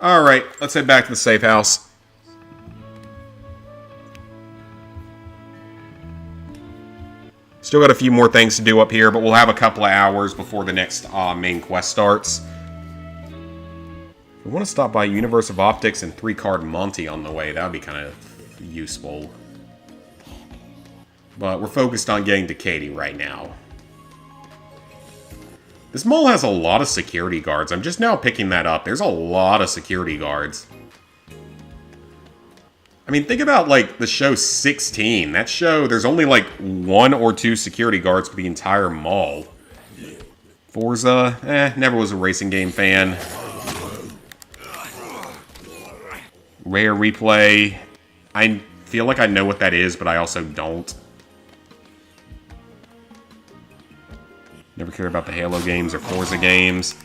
Alright, let's head back to the safe house. Still got a few more things to do up here, but we'll have a couple of hours before the next main quest starts. We want to stop by Universe of Optics and 3-Card Monty on the way. That would be kind of useful. But we're focused on getting to Katie right now. This mall has a lot of security guards. I'm just now picking that up. There's a lot of security guards. I mean, think about, like, the show 16. That show, there's only, like, 1 or 2 security guards for the entire mall. Forza, never was a racing game fan. Rare Replay. I feel like I know what that is, but I also don't. Never cared about the Halo games or Forza games.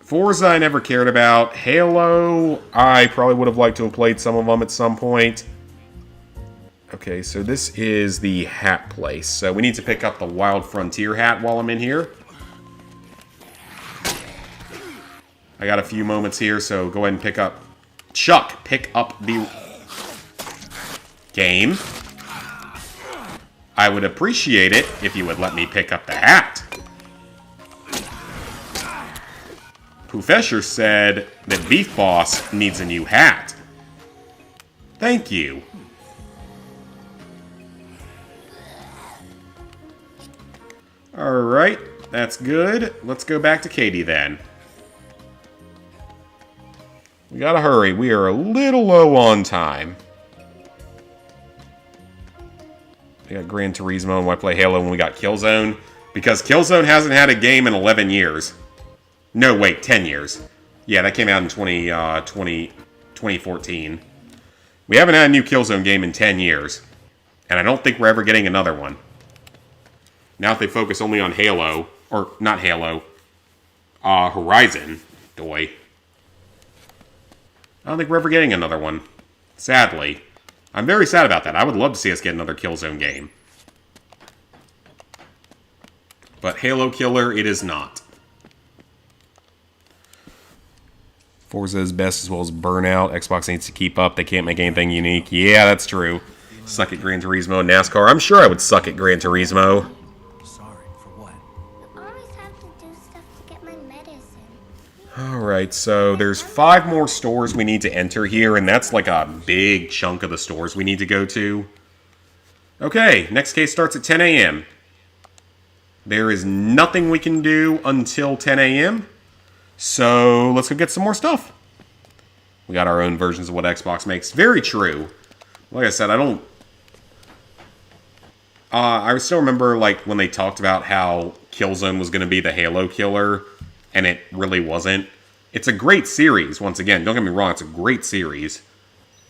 Forza I never cared about. Halo, I probably would have liked to have played some of them at some point. Okay, so this is the hat place. So we need to pick up the Wild Frontier hat while I'm in here. I got a few moments here, so go ahead and pick up... Chuck, pick up the... game. I would appreciate it if you would let me pick up the hat. Professor said that Beef Boss needs a new hat. Thank you. Alright, that's good. Let's go back to Katie then. We gotta hurry. We are a little low on time. We got Gran Turismo and why play Halo when we got Killzone? Because Killzone hasn't had a game in 11 years. No, wait, 10 years. Yeah, that came out in 2014. We haven't had a new Killzone game in 10 years. And I don't think we're ever getting another one. Now if they focus only on Halo, or not Halo, Horizon, doy. I don't think we're ever getting another one. Sadly. I'm very sad about that. I would love to see us get another Killzone game. But Halo Killer, it is not. Forza is best as well as Burnout. Xbox needs to keep up. They can't make anything unique. Yeah, that's true. Suck at Gran Turismo and NASCAR. I'm sure I would suck at Gran Turismo. Sorry, for what? You always have to do stuff to get my medicine. Alright, so there's 5 more stores we need to enter here, and that's like a big chunk of the stores we need to go to. Okay, next case starts at 10 a.m. There is nothing we can do until 10 a.m., so let's go get some more stuff. We got our own versions of what Xbox makes. Very true. Like I said, I don't... I still remember like when they talked about how Killzone was going to be the Halo killer, and it really wasn't. It's a great series, once again. Don't get me wrong, it's a great series.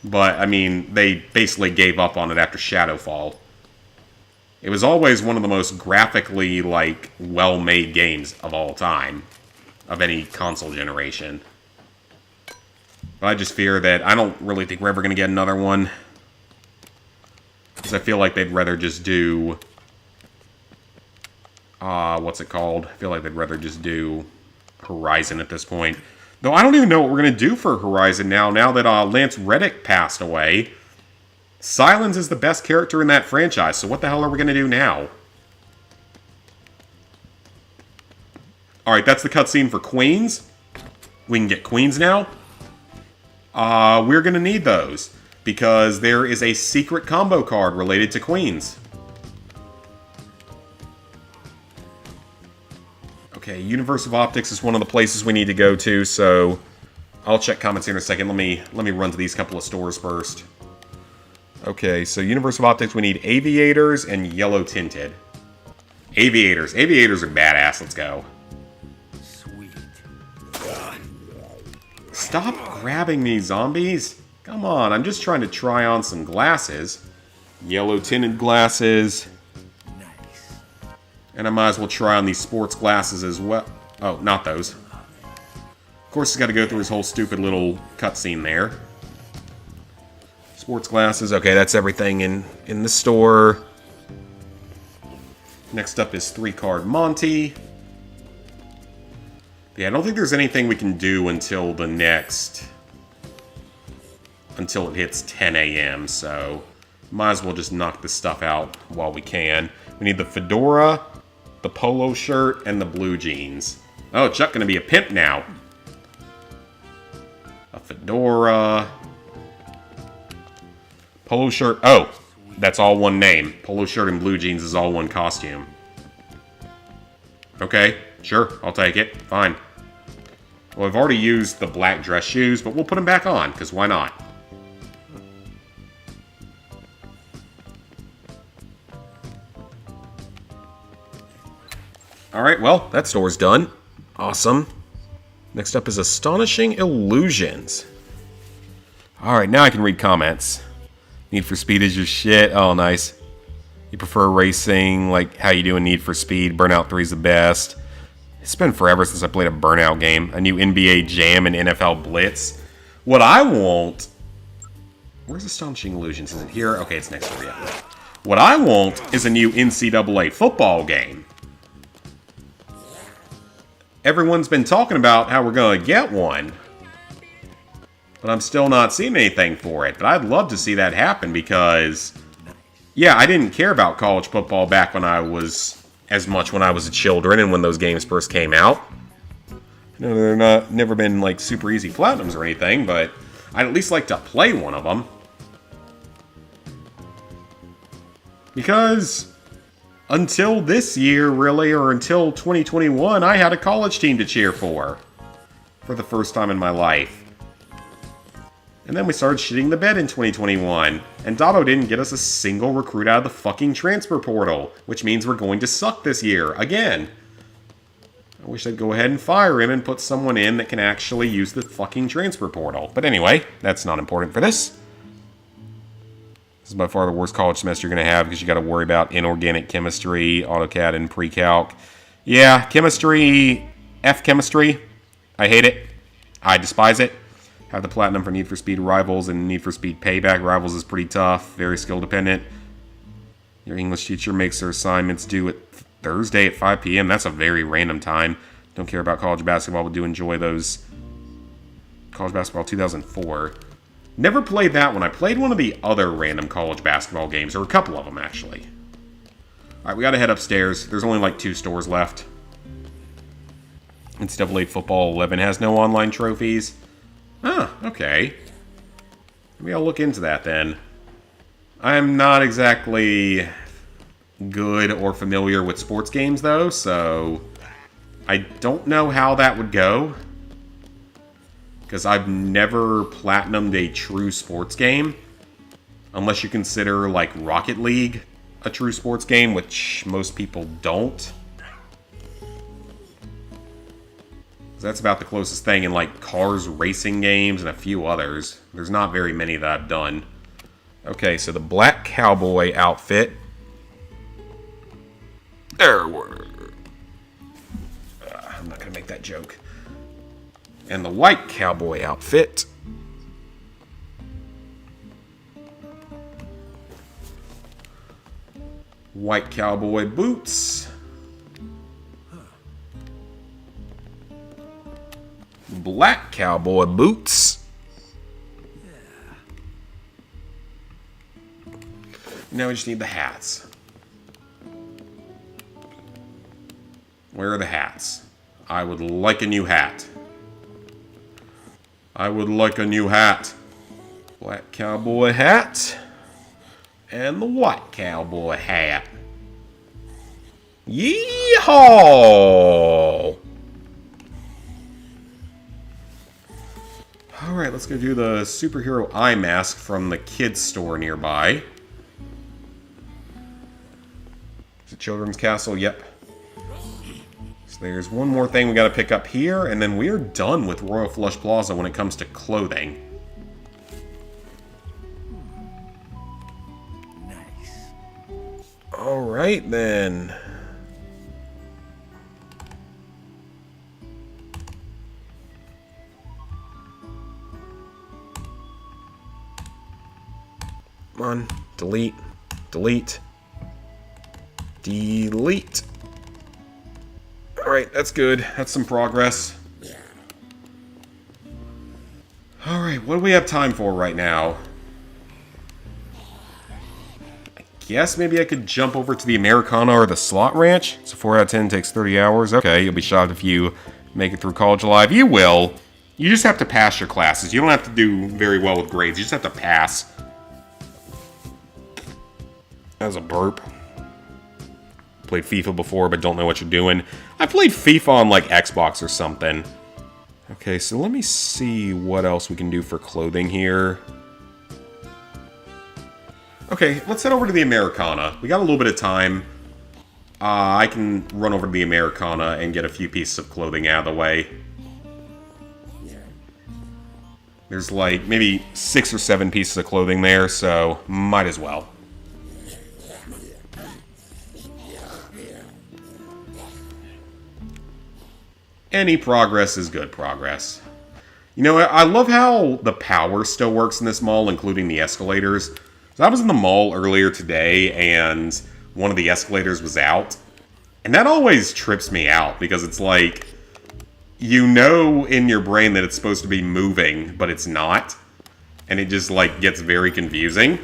But, I mean, they basically gave up on it after Shadowfall. It was always one of the most graphically, like, well-made games of all time. Of any console generation. But I just fear that I don't really think we're ever going to get another one. Because I feel like they'd rather just do... what's it called? I feel like they'd rather just do Horizon at this point. Though I don't even know what we're going to do for Horizon now that Lance Reddick passed away. Silence is the best character in that franchise, so what the hell are we going to do now? Alright, that's the cutscene for Queens. We can get Queens now. We're going to need those, because there is a secret combo card related to Queens. Okay, Universe of Optics is one of the places we need to go to, so I'll check comments here in a second. Let me run to these couple of stores first. Okay, so Universe of Optics, we need Aviators and Yellow Tinted. Aviators. Aviators are badass. Let's go. Sweet. Stop grabbing me, zombies. Come on, I'm just trying to try on some glasses. Yellow tinted glasses. Nice. And I might as well try on these sports glasses as well. Oh, not those. Of course, he's got to go through his whole stupid little cutscene there. Sports glasses. Okay, that's everything in the store. Next up is 3-card Monty. Yeah, I don't think there's anything we can do until the next... until it hits 10 a.m., so... might as well just knock this stuff out while we can. We need the fedora, the polo shirt, and the blue jeans. Oh, Chuck gonna be a pimp now. A fedora... polo shirt... oh! That's all one name. Polo shirt and blue jeans is all one costume. Okay, sure, I'll take it. Fine. Well, I've already used the black dress shoes, but we'll put them back on, because why not? Alright, well, that store's done. Awesome. Next up is Astonishing Illusions. Alright, now I can read comments. Need for Speed is your shit. Oh, nice. You prefer racing, like how you do in Need for Speed. Burnout 3 is the best. It's been forever since I played a Burnout game. A new NBA Jam and NFL Blitz. What I want Where's Astonishing Illusions? Is it here? Okay, it's next to you. What I want is a new NCAA football game. Everyone's been talking about how we're going to get one. But I'm still not seeing anything for it. But I'd love to see that happen because... yeah, I didn't care about college football back when I was... as much when I was a children and when those games first came out. No, they're never been like super easy platinums or anything, but I'd at least like to play one of them. Because until this year, really, or until 2021, I had a college team to cheer for the first time in my life. And then we started shitting the bed in 2021, and Dotto didn't get us a single recruit out of the fucking transfer portal, which means we're going to suck this year, again. I wish they'd go ahead and fire him and put someone in that can actually use the fucking transfer portal. But anyway, that's not important for this. This is by far the worst college semester you're going to have because you got to worry about inorganic chemistry, AutoCAD, and pre-calc. Yeah, chemistry, F chemistry. I hate it. I despise it. Have the platinum for Need for Speed Rivals and Need for Speed Payback. Rivals is pretty tough, very skill dependent. Your English teacher makes their assignments due at Thursday at 5 p.m. That's a very random time. Don't care about college basketball, but do enjoy those. College Basketball 2004. Never played that one. I played one of the other random college basketball games, or a couple of them, actually. Alright, we gotta head upstairs. There's only like 2 stores left. NCAA Football 11 has no online trophies. Huh, okay. Maybe I'll look into that then. I'm not exactly good or familiar with sports games, though, so I don't know how that would go. Because I've never platinumed a true sports game. Unless you consider, like, Rocket League a true sports game, which most people don't. That's about the closest thing in, like, cars racing games and a few others. There's not very many that I've done. Okay, so the black cowboy outfit. I'm not going to make that joke. And the white cowboy outfit. White cowboy boots. Black cowboy boots. Now we just need the hats. Where are the hats? I would like a new hat. I would like a new hat. Black cowboy hat. And the white cowboy hat. Yeehaw! Alright, let's go do the superhero eye mask from the kids store nearby. Is it Children's Castle? Yep. So there's one more thing we gotta pick up here, and then we're done with Royal Flush Plaza when it comes to clothing. Nice. Alright then. Come on, delete, delete, delete. Alright, that's good. That's some progress. Alright, what do we have time for right now? I guess maybe I could jump over to the Americana or the Slot Ranch. So 4 out of 10 takes 30 hours. Okay, you'll be shocked if you make it through college alive. You will. You just have to pass your classes. You don't have to do very well with grades. You just have to pass. That was a burp. Played FIFA before, but don't know what you're doing. I played FIFA on, like, Xbox or something. Okay, so let me see what else we can do for clothing here. Okay, let's head over to the Americana. We got a little bit of time. I can run over to the Americana and get a few pieces of clothing out of the way. There's, like, maybe 6 or 7 pieces of clothing there, so might as well. Any progress is good progress. You know, I love how the power still works in this mall, including the escalators. So I was in the mall earlier today, and one of the escalators was out. And that always trips me out, because it's like, you know in your brain that it's supposed to be moving, but it's not. And it just, like, gets very confusing.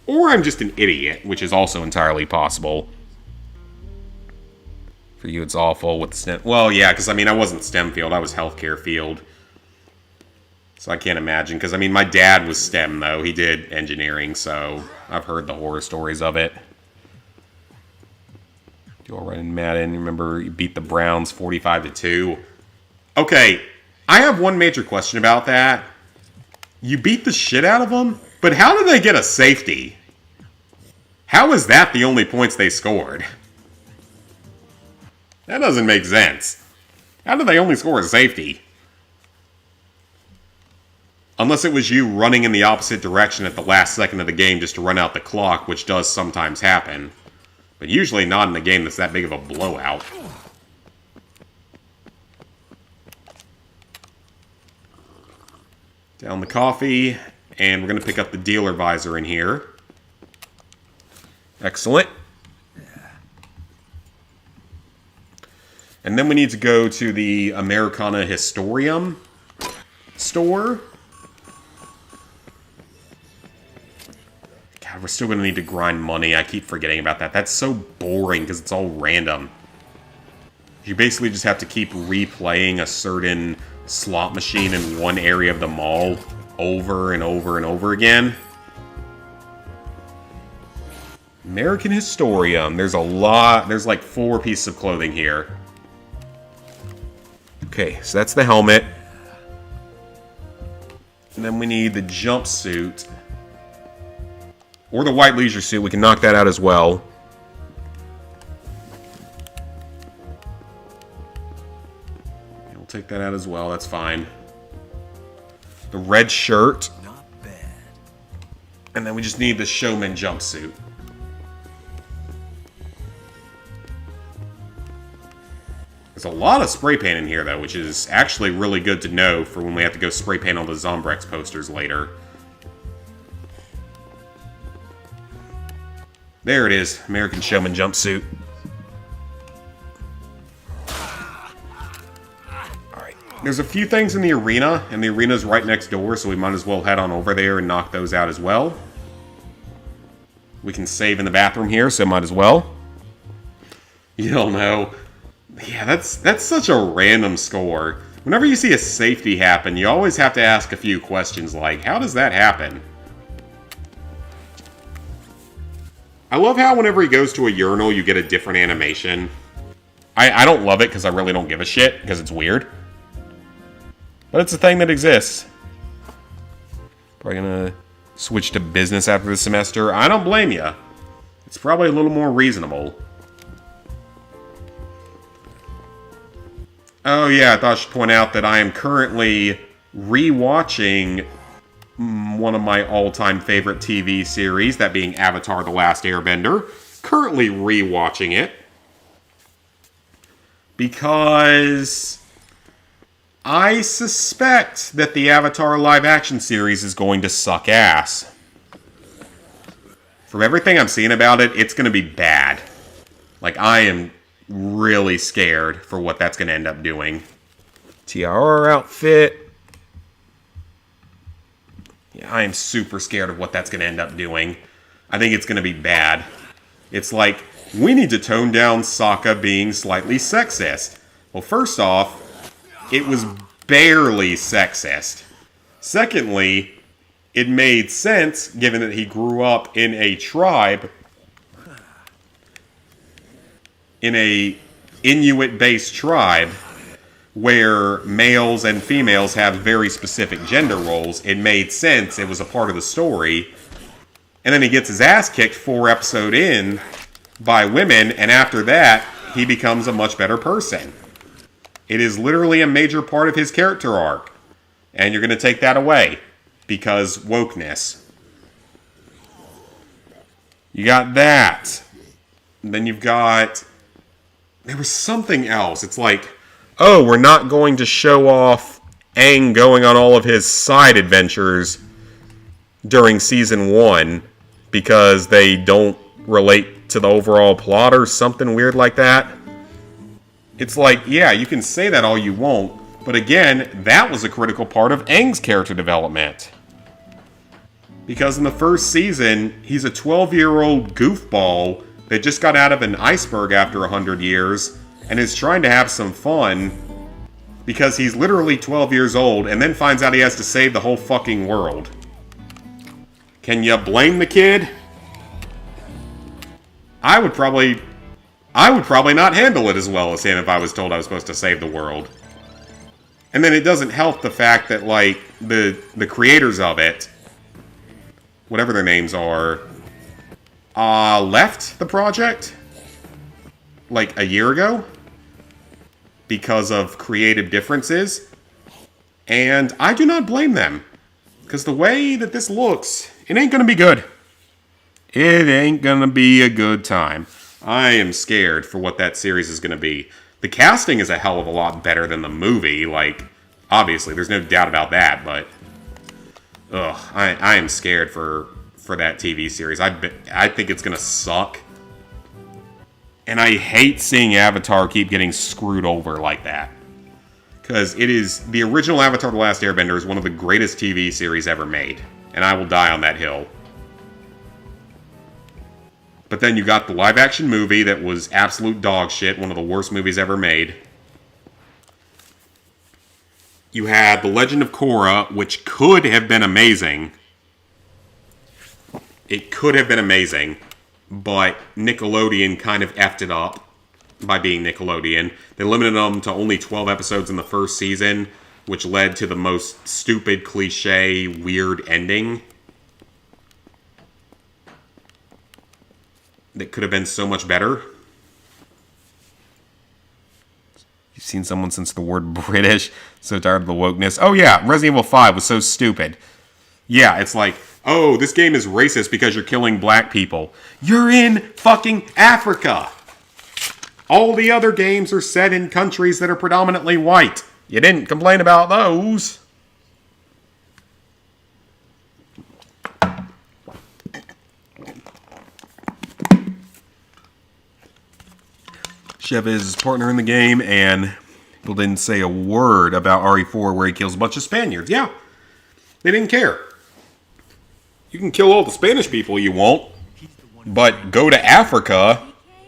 Or I'm just an idiot, which is also entirely possible. For you, it's awful with the STEM... Well, yeah, because, I mean, I wasn't STEM field. I was healthcare field. So I can't imagine. Because, I mean, my dad was STEM, though. He did engineering, so I've heard the horror stories of it. You all right in Madden. Remember, you beat the Browns 45-2. Okay, I have one major question about that. You beat the shit out of them, but how did they get a safety? How is that the only points they scored? That doesn't make sense. How did they only score a safety? Unless it was you running in the opposite direction at the last second of the game just to run out the clock, which does sometimes happen. But usually not in a game that's that big of a blowout. Down the coffee, and we're going to pick up the dealer visor in here. Excellent. And then we need to go to the Americana Historium store. God, we're still going to need to grind money. I keep forgetting about that. That's so boring because it's all random. You basically just have to keep replaying a certain slot machine in one area of the mall over and over and over again. American Historium. There's a lot. There's like 4 pieces of clothing here. Okay, so that's the helmet. And then we need the jumpsuit. Or the white leisure suit. We can knock that out as well. Take that out as well, that's fine. The red shirt. Not bad. And then we just need the showman jumpsuit. There's a lot of spray paint in here, though, which is actually really good to know for when we have to go spray paint on the Zombrex posters later. There it is, American Showman jumpsuit. There's a few things in the arena, and the arena's right next door, so we might as well head on over there and knock those out as well. We can save in the bathroom here, so might as well. You don't know. Yeah, that's such a random score. Whenever you see a safety happen, you always have to ask a few questions like, how does that happen? I love how whenever he goes to a urinal, you get a different animation. I don't love it because I really don't give a shit, because it's weird. But it's a thing that exists. Probably gonna switch to business after the semester. I don't blame you. It's probably a little more reasonable. Oh yeah, I thought I should point out that I am currently rewatching one of my all-time favorite TV series, that being Avatar: The Last Airbender. Currently rewatching it. Because I suspect that the Avatar live-action series is going to suck ass. From everything I'm seeing about it, it's going to be bad. Like, I am really scared for what that's going to end up doing. TRR outfit. Yeah, I am super scared of what that's going to end up doing. I think it's going to be bad. It's like, we need to tone down Sokka being slightly sexist. Well, first off, it was barely sexist. Secondly, it made sense given that he grew up in a tribe, in a Inuit-based tribe, where males and females have very specific gender roles. It made sense. It was a part of the story. And then he gets his ass kicked 4 episodes in by women, and after that, he becomes a much better person. It is literally a major part of his character arc. And you're going to take that away. Because wokeness. You got that. And then you've got... There was something else. It's like, oh, we're not going to show off Aang going on all of his side adventures during season 1 because they don't relate to the overall plot or something weird like that. It's like, yeah, you can say that all you want, but again, that was a critical part of Aang's character development. Because in the first season, he's a 12-year-old goofball that just got out of an iceberg after 100 years and is trying to have some fun because he's literally 12 years old and then finds out he has to save the whole fucking world. Can you blame the kid? I would probably not handle it as well as him if I was told I was supposed to save the world. And then it doesn't help the fact that, like, the creators of it, whatever their names are, left the project, like, a year ago because of creative differences. And I do not blame them. Because the way that this looks, it ain't gonna be good. It ain't gonna be a good time. I am scared for what that series is gonna be. The casting is a hell of a lot better than the movie, like, obviously, there's no doubt about that, but I am scared for that TV series. I think it's gonna suck. And I hate seeing Avatar keep getting screwed over like that. Because it is, the original Avatar The Last Airbender is one of the greatest TV series ever made. And I will die on that hill. But then you got the live-action movie that was absolute dog shit, one of the worst movies ever made. You had The Legend of Korra, which could have been amazing. It could have been amazing, but Nickelodeon kind of effed it up by being Nickelodeon. They limited them to only 12 episodes in the first season, which led to the most stupid, cliche, weird ending that could have been so much better. You've seen someone since the word British. So tired of the wokeness. Oh yeah, Resident Evil 5 was so stupid. Yeah, it's like, oh, this game is racist because you're killing black people. You're in fucking Africa. All the other games are set in countries that are predominantly white. You didn't complain about those. Chev is his partner in the game, and people didn't say a word about RE4 where he kills a bunch of Spaniards. Yeah, they didn't care. You can kill all the Spanish people you want, but go to Africa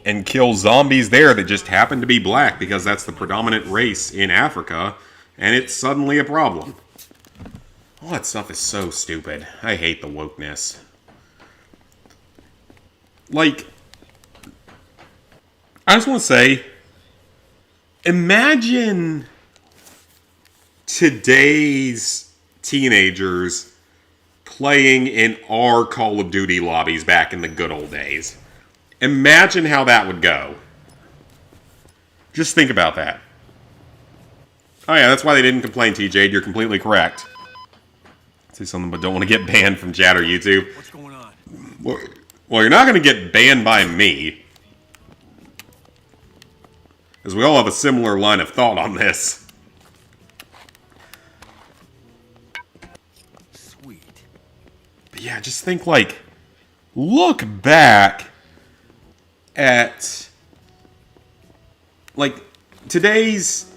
and kill zombies there that just happen to be black because that's the predominant race in Africa, and it's suddenly a problem. All that stuff is so stupid. I hate the wokeness. Like, I just want to say, imagine today's teenagers playing in our Call of Duty lobbies back in the good old days. Imagine how that would go. Just think about that. Oh yeah, that's why they didn't complain, TJ. You're completely correct. Say something, but don't want to get banned from chat or YouTube. What's going on? Well, you're not going to get banned by me. Because we all have a similar line of thought on this. Sweet. But yeah, just think, like, look back at, like, today's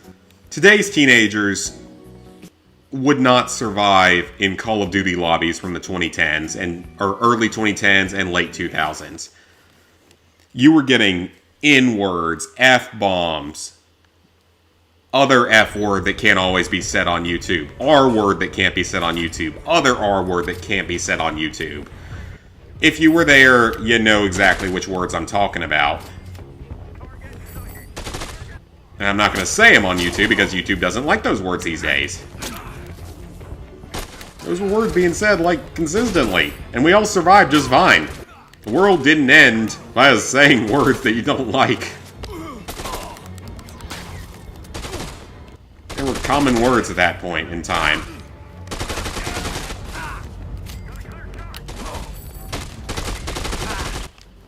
teenagers would not survive in Call of Duty lobbies from the 2010s or early 2010s and late 2000s. You were getting N-words, F-bombs, other F-word that can't always be said on YouTube, R-word that can't be said on YouTube, other R-word that can't be said on YouTube. If you were there, you know exactly which words I'm talking about. And I'm not going to say them on YouTube because YouTube doesn't like those words these days. Those were words being said, like, consistently, and we all survived just fine. The world didn't end by us saying words that you don't like. There were common words at that point in time.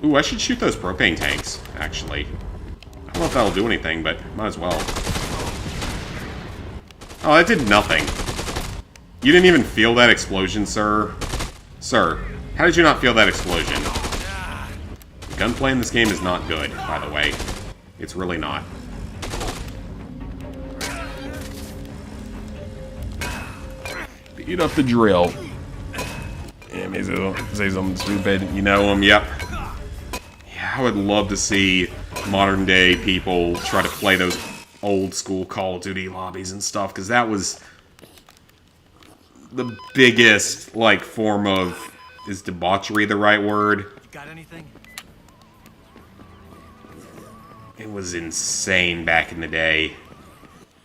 Ooh, I should shoot those propane tanks, actually. I don't know if that'll do anything, but might as well. Oh, that did nothing. You didn't even feel that explosion, sir? Sir, how did you not feel that explosion? Gunplay in this game is not good, by the way. It's really not. Beat up the drill. Yeah, maybe say something stupid. You know him, yep. Yeah, I would love to see modern day people try to play those old school Call of Duty lobbies and stuff, because that was the biggest, like, form of... Is debauchery the right word? Got anything? It was insane back in the day.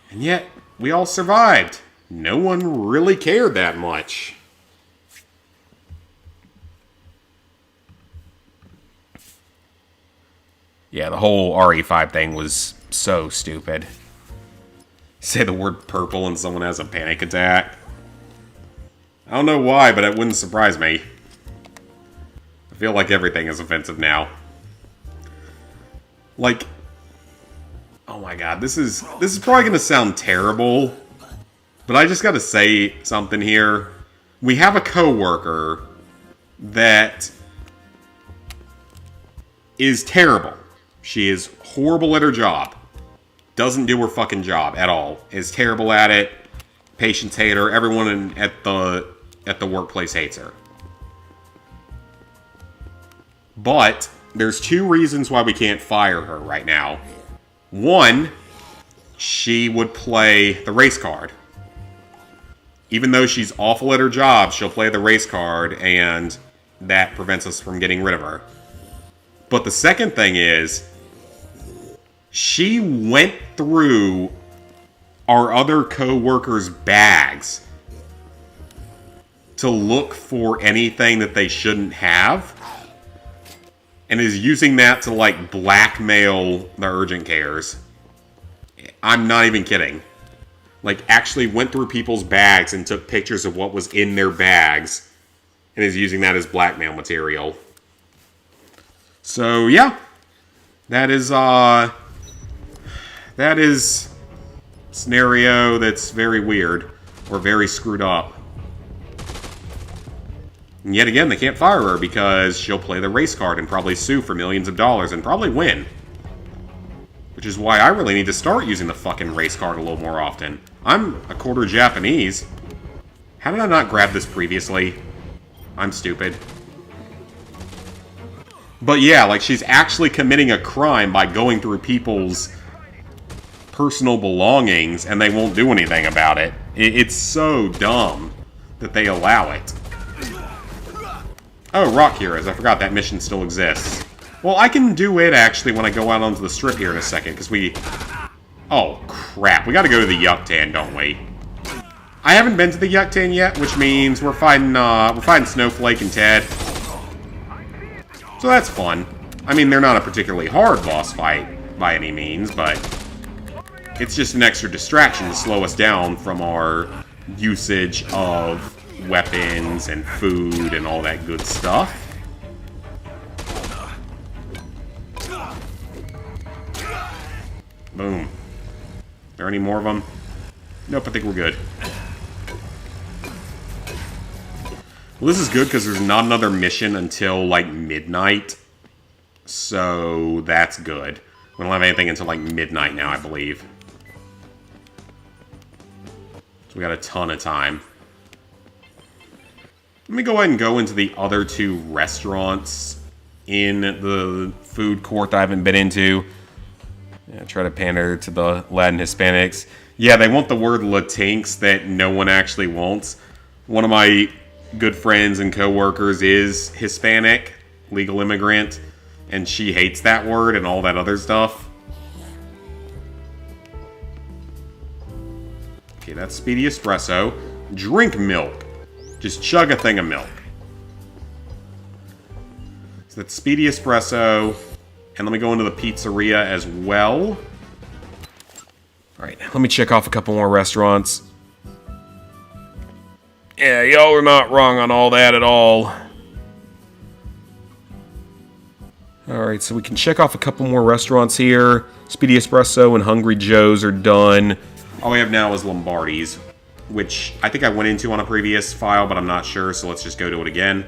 And yet, we all survived. No one really cared that much. Yeah, the whole RE5 thing was so stupid. Say the word purple and someone has a panic attack. I don't know why, but it wouldn't surprise me. I feel like everything is offensive now. Like... Oh my god, this is probably gonna sound terrible, but I just gotta say something here. We have a coworker that is terrible. She is horrible at her job. Doesn't do her fucking job at all. Is terrible at it. Patients hate her. Everyone at the workplace hates her. But there's two reasons why we can't fire her right now. One, she would play the race card. Even though she's awful at her job, she'll play the race card, and that prevents us from getting rid of her. But the second thing is, she went through our other co-workers' bags to look for anything that they shouldn't have, and is using that to, like, blackmail the urgent cares. I'm not even kidding. Like, actually went through people's bags and took pictures of what was in their bags, and is using that as blackmail material. So, yeah. That is a scenario that's very weird, or very screwed up. And yet again, they can't fire her because she'll play the race card and probably sue for millions of dollars and probably win. Which is why I really need to start using the fucking race card a little more often. I'm a quarter Japanese. How did I not grab this previously? I'm stupid. But yeah, like, she's actually committing a crime by going through people's personal belongings and they won't do anything about it. It's so dumb that they allow it. Oh, Rock Heroes. I forgot that mission still exists. Well, I can do it, actually, when I go out onto the strip here in a second, because we... Oh, crap. We gotta go to the Yuctan, don't we? I haven't been to the Yuctan yet, which means we're fighting Snowflake and Ted. So that's fun. I mean, they're not a particularly hard boss fight, by any means, but... It's just an extra distraction to slow us down from our usage of weapons and food and all that good stuff. Boom. Are there any more of them? Nope, I think we're good. Well, this is good because there's not another mission until, like, midnight. So, that's good. We don't have anything until, like, midnight now, I believe. So we got a ton of time. Let me go ahead and go into the other two restaurants in the food court that I haven't been into. Yeah, try to pander to the Latin Hispanics. Yeah, they want the word Latinx that no one actually wants. One of my good friends and co-workers is Hispanic, legal immigrant, and she hates that word and all that other stuff. Okay, that's Speedy Espresso. Drink milk. Just chug a thing of milk. So that's Speedy Espresso. And let me go into the pizzeria as well. Alright, let me check off a couple more restaurants. Yeah, y'all are not wrong on all that at all. Alright, so we can check off a couple more restaurants here. Speedy Espresso and Hungry Joe's are done. All we have now is Lombardi's, which I think I went into on a previous file, but I'm not sure, so let's just go to it again.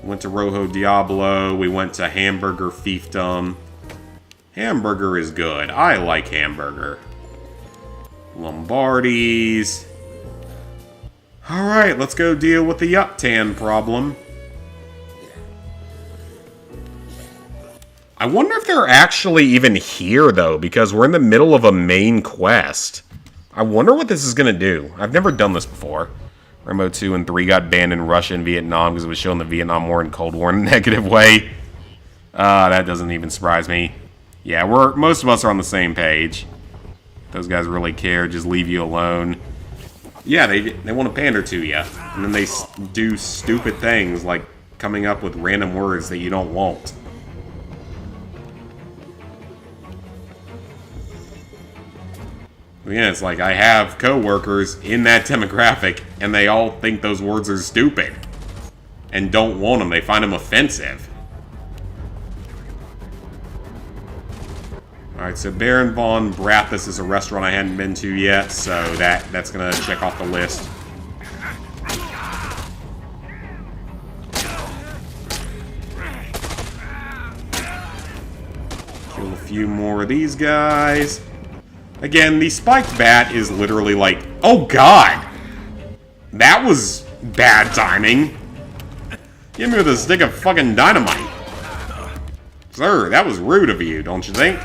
Went to Rojo Diablo, we went to Hamburger Fiefdom. Hamburger is good. I like Hamburger. Lombardi's. Alright, let's go deal with the Uptan problem. I wonder if they're actually even here, though, because we're in the middle of a main quest. I wonder what this is going to do. I've never done this before. Rainbow 2 and 3 got banned in Russia and Vietnam because it was showing the Vietnam War and Cold War in a negative way. That doesn't even surprise me. Yeah, most of us are on the same page. Those guys really care, just leave you alone. Yeah, they want to pander to you. And then they do stupid things like coming up with random words that you don't want. Yeah, it's like I have coworkers in that demographic, and they all think those words are stupid. And don't want them. They find them offensive. Alright, so Baron von Brathus is a restaurant I hadn't been to yet, so that's going to check off the list. Kill a few more of these guys. Again, the spiked bat is literally like, oh god! That was bad timing. Give me with a stick of fucking dynamite. Sir, that was rude of you, don't you think?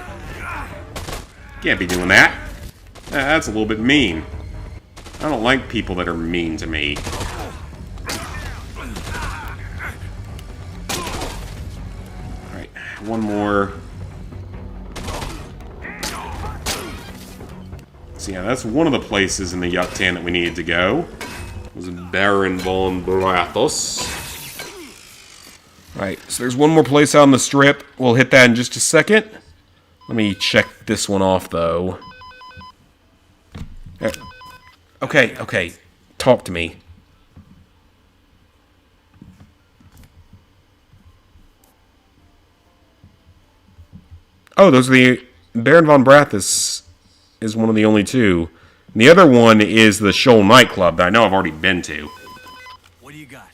Can't be doing that. That's a little bit mean. I don't like people that are mean to me. Alright, one more. So yeah, that's one of the places in the Yucatan that we needed to go. It was Baron von Brathos. Right, so there's one more place out on the strip. We'll hit that in just a second. Let me check this one off, though. Okay. Talk to me. Oh, those are the... Baron von Brathos is one of the only two. And the other one is the Shoal nightclub that I know I've already been to. What do you got?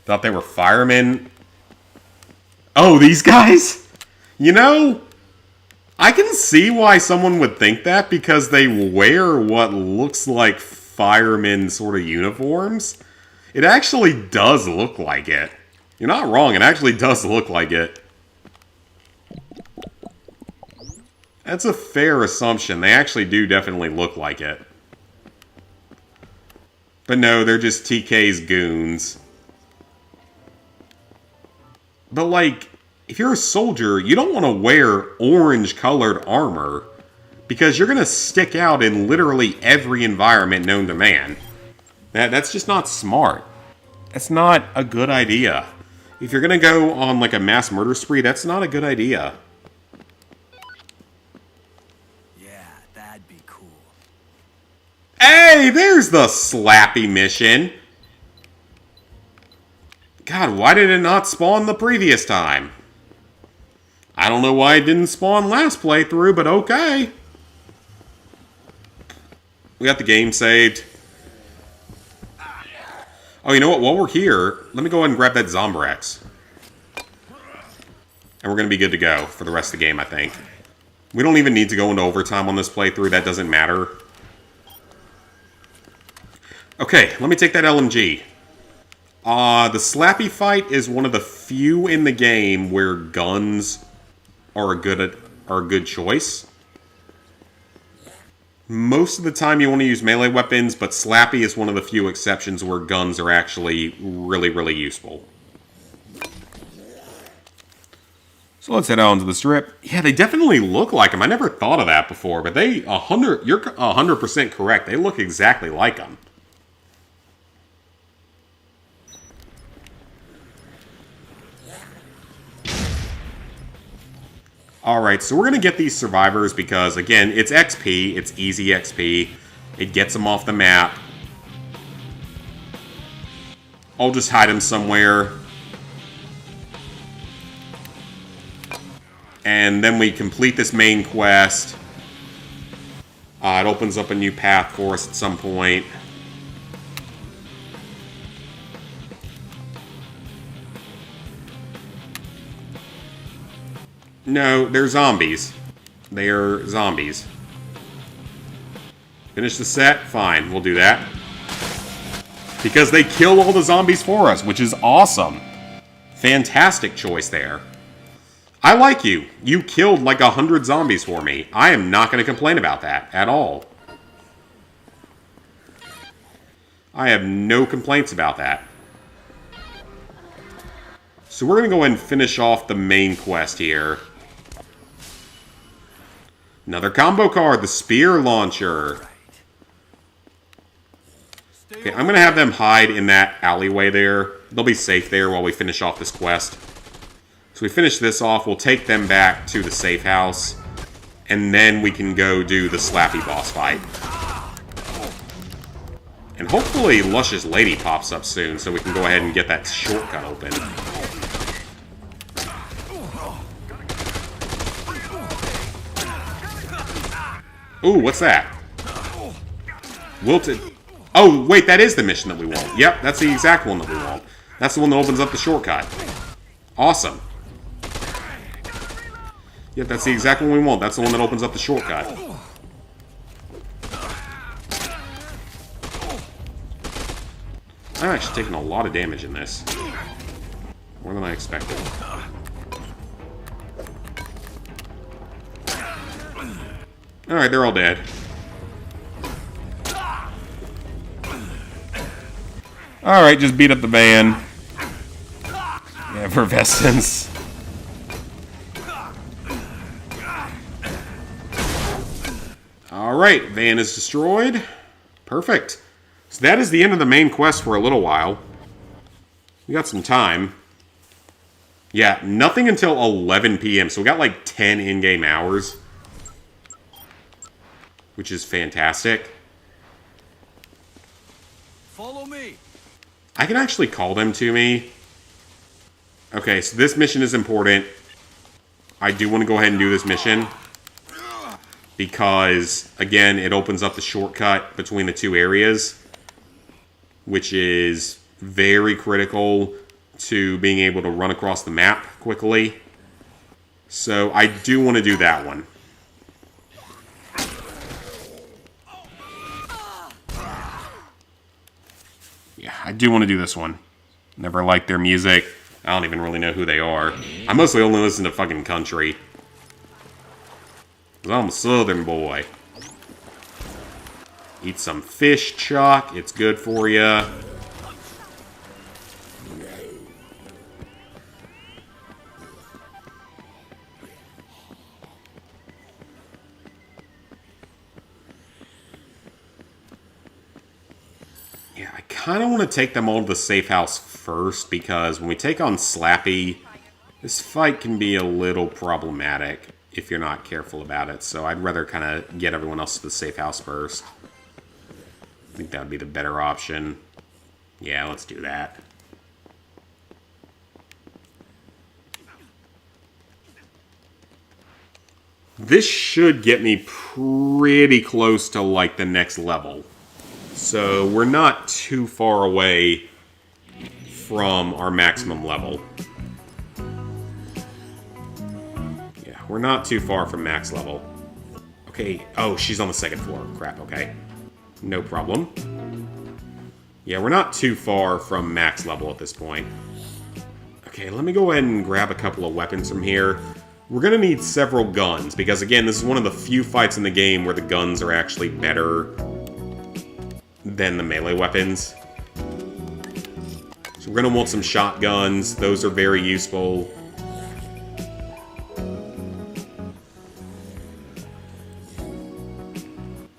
Thought they were firemen. Oh, these guys? You know, I can see why someone would think that because they wear what looks like firemen sort of uniforms. It actually does look like it. You're not wrong, it actually does look like it. That's a fair assumption. They actually do definitely look like it. But no, they're just TK's goons. But like, if you're a soldier, you don't want to wear orange-colored armor because you're going to stick out in literally every environment known to man. That's just not smart. That's not a good idea. If you're going to go on like a mass murder spree, that's not a good idea. Yeah, that'd be cool. Hey, there's the slappy mission. God, why did it not spawn the previous time? I don't know why it didn't spawn last playthrough, but okay. We got the game saved. Oh, you know what? While we're here, let me go ahead and grab that Zombrex. And we're going to be good to go for the rest of the game, I think. We don't even need to go into overtime on this playthrough. That doesn't matter. Okay, let me take that LMG. The Slappy fight is one of the few in the game where guns are a good choice. Most of the time you want to use melee weapons, but Slappy is one of the few exceptions where guns are actually really, really useful. So let's head on to the strip. Yeah, they definitely look like them. I never thought of that before, but you're 100% correct. They look exactly like them. Alright, so we're going to get these survivors because, again, it's XP. It's easy XP. It gets them off the map. I'll just hide them somewhere. And then we complete this main quest. It opens up a new path for us at some point. No, they're zombies. They are zombies. Finish the set? Fine, we'll do that. Because they kill all the zombies for us, which is awesome. Fantastic choice there. I like you. You killed like 100 zombies for me. I am not going to complain about that at all. I have no complaints about that. So we're going to go ahead and finish off the main quest here. Another combo card, the spear launcher. Okay, I'm going to have them hide in that alleyway there. They'll be safe there while we finish off this quest. So we finish this off, we'll take them back to the safe house, and then we can go do the Slappy boss fight. And hopefully Luscious Lady pops up soon, so we can go ahead and get that shortcut open. Ooh, what's that? Wilted. Oh, wait, that is the mission that we want. Yep, that's the exact one that we want. That's the one that opens up the shortcut. Awesome. Yep, that's the exact one we want. That's the one that opens up the shortcut. I'm actually taking a lot of damage in this. More than I expected. Alright, they're all dead. Alright, just beat up the van. Yeah, Effervescence. Alright, van is destroyed. Perfect. So that is the end of the main quest for a little while. We got some time. Yeah, nothing until 11 p.m. So we got like 10 in-game hours. Which is fantastic. Follow me. I can actually call them to me. Okay, so this mission is important. I do want to go ahead and do this mission. Because, again, it opens up the shortcut between the two areas. Which is very critical to being able to run across the map quickly. So I do want to do that one. Yeah, I do want to do this one. Never liked their music. I don't even really know who they are. I mostly only listen to fucking country. 'Cause I'm a southern boy. Eat some fish chalk. It's good for you. Yeah, I kind of want to take them all to the safe house first, because when we take on Slappy, this fight can be a little problematic if you're not careful about it. So I'd rather kind of get everyone else to the safe house first. I think that would be the better option. Yeah, let's do that. This should get me pretty close to, like, the next level. So we're not too far away from our maximum level. Yeah, we're not too far from max level. Okay, oh, she's on the second floor. Crap, okay. No problem. Yeah, we're not too far from max level at this point. Okay, let me go ahead and grab a couple of weapons from here. We're going to need several guns, because again, this is one of the few fights in the game where the guns are actually better than the melee weapons. So we're going to want some shotguns. Those are very useful.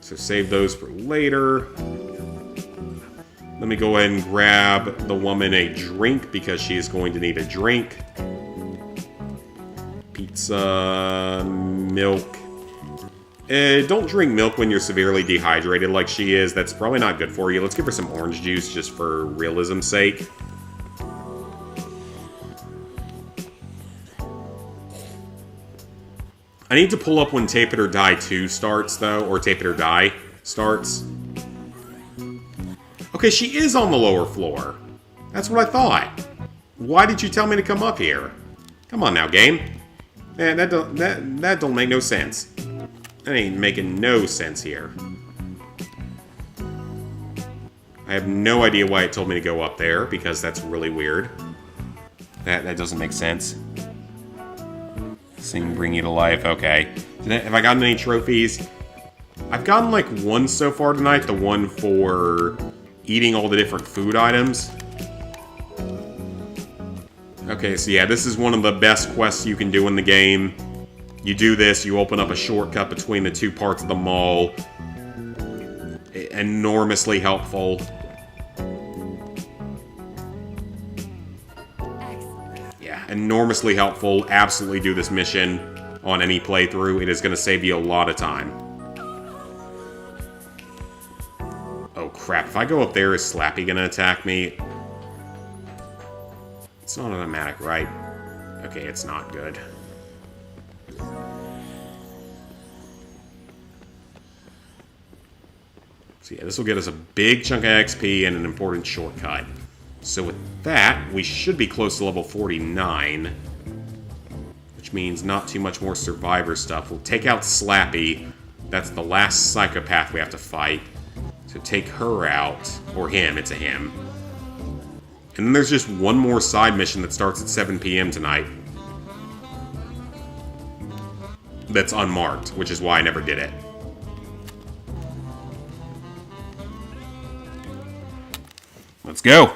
So save those for later. Let me go ahead and grab the woman a drink, because she is going to need a drink. Pizza, milk. Don't drink milk when you're severely dehydrated like she is. That's probably not good for you. Let's give her some orange juice just for realism's sake. I need to pull up when Tape It or Die 2 starts, though, or Tape It or Die starts. Okay, she is on the lower floor. That's what I thought. Why did you tell me to come up here? Come on now, game. Man, that don't make no sense. That ain't making no sense here. I have no idea why it told me to go up there, because that's really weird. That doesn't make sense. Sing, bring you to life. Okay. Have I gotten any trophies? I've gotten like one so far tonight. The one for eating all the different food items. Okay, so yeah, this is one of the best quests you can do in the game. You do this, you open up a shortcut between the two parts of the mall. Enormously helpful. Yeah, enormously helpful. Absolutely do this mission on any playthrough. It is going to save you a lot of time. Oh crap, if I go up there, is Slappy going to attack me? It's not automatic, right? Okay, it's not good. So yeah, this will get us a big chunk of XP and an important shortcut. So with that, we should be close to level 49. Which means not too much more survivor stuff. We'll take out Slappy. That's the last psychopath we have to fight. So take her out. Or him, it's a him. And then there's just one more side mission that starts at 7 p.m. tonight. That's unmarked, which is why I never did it. Let's go!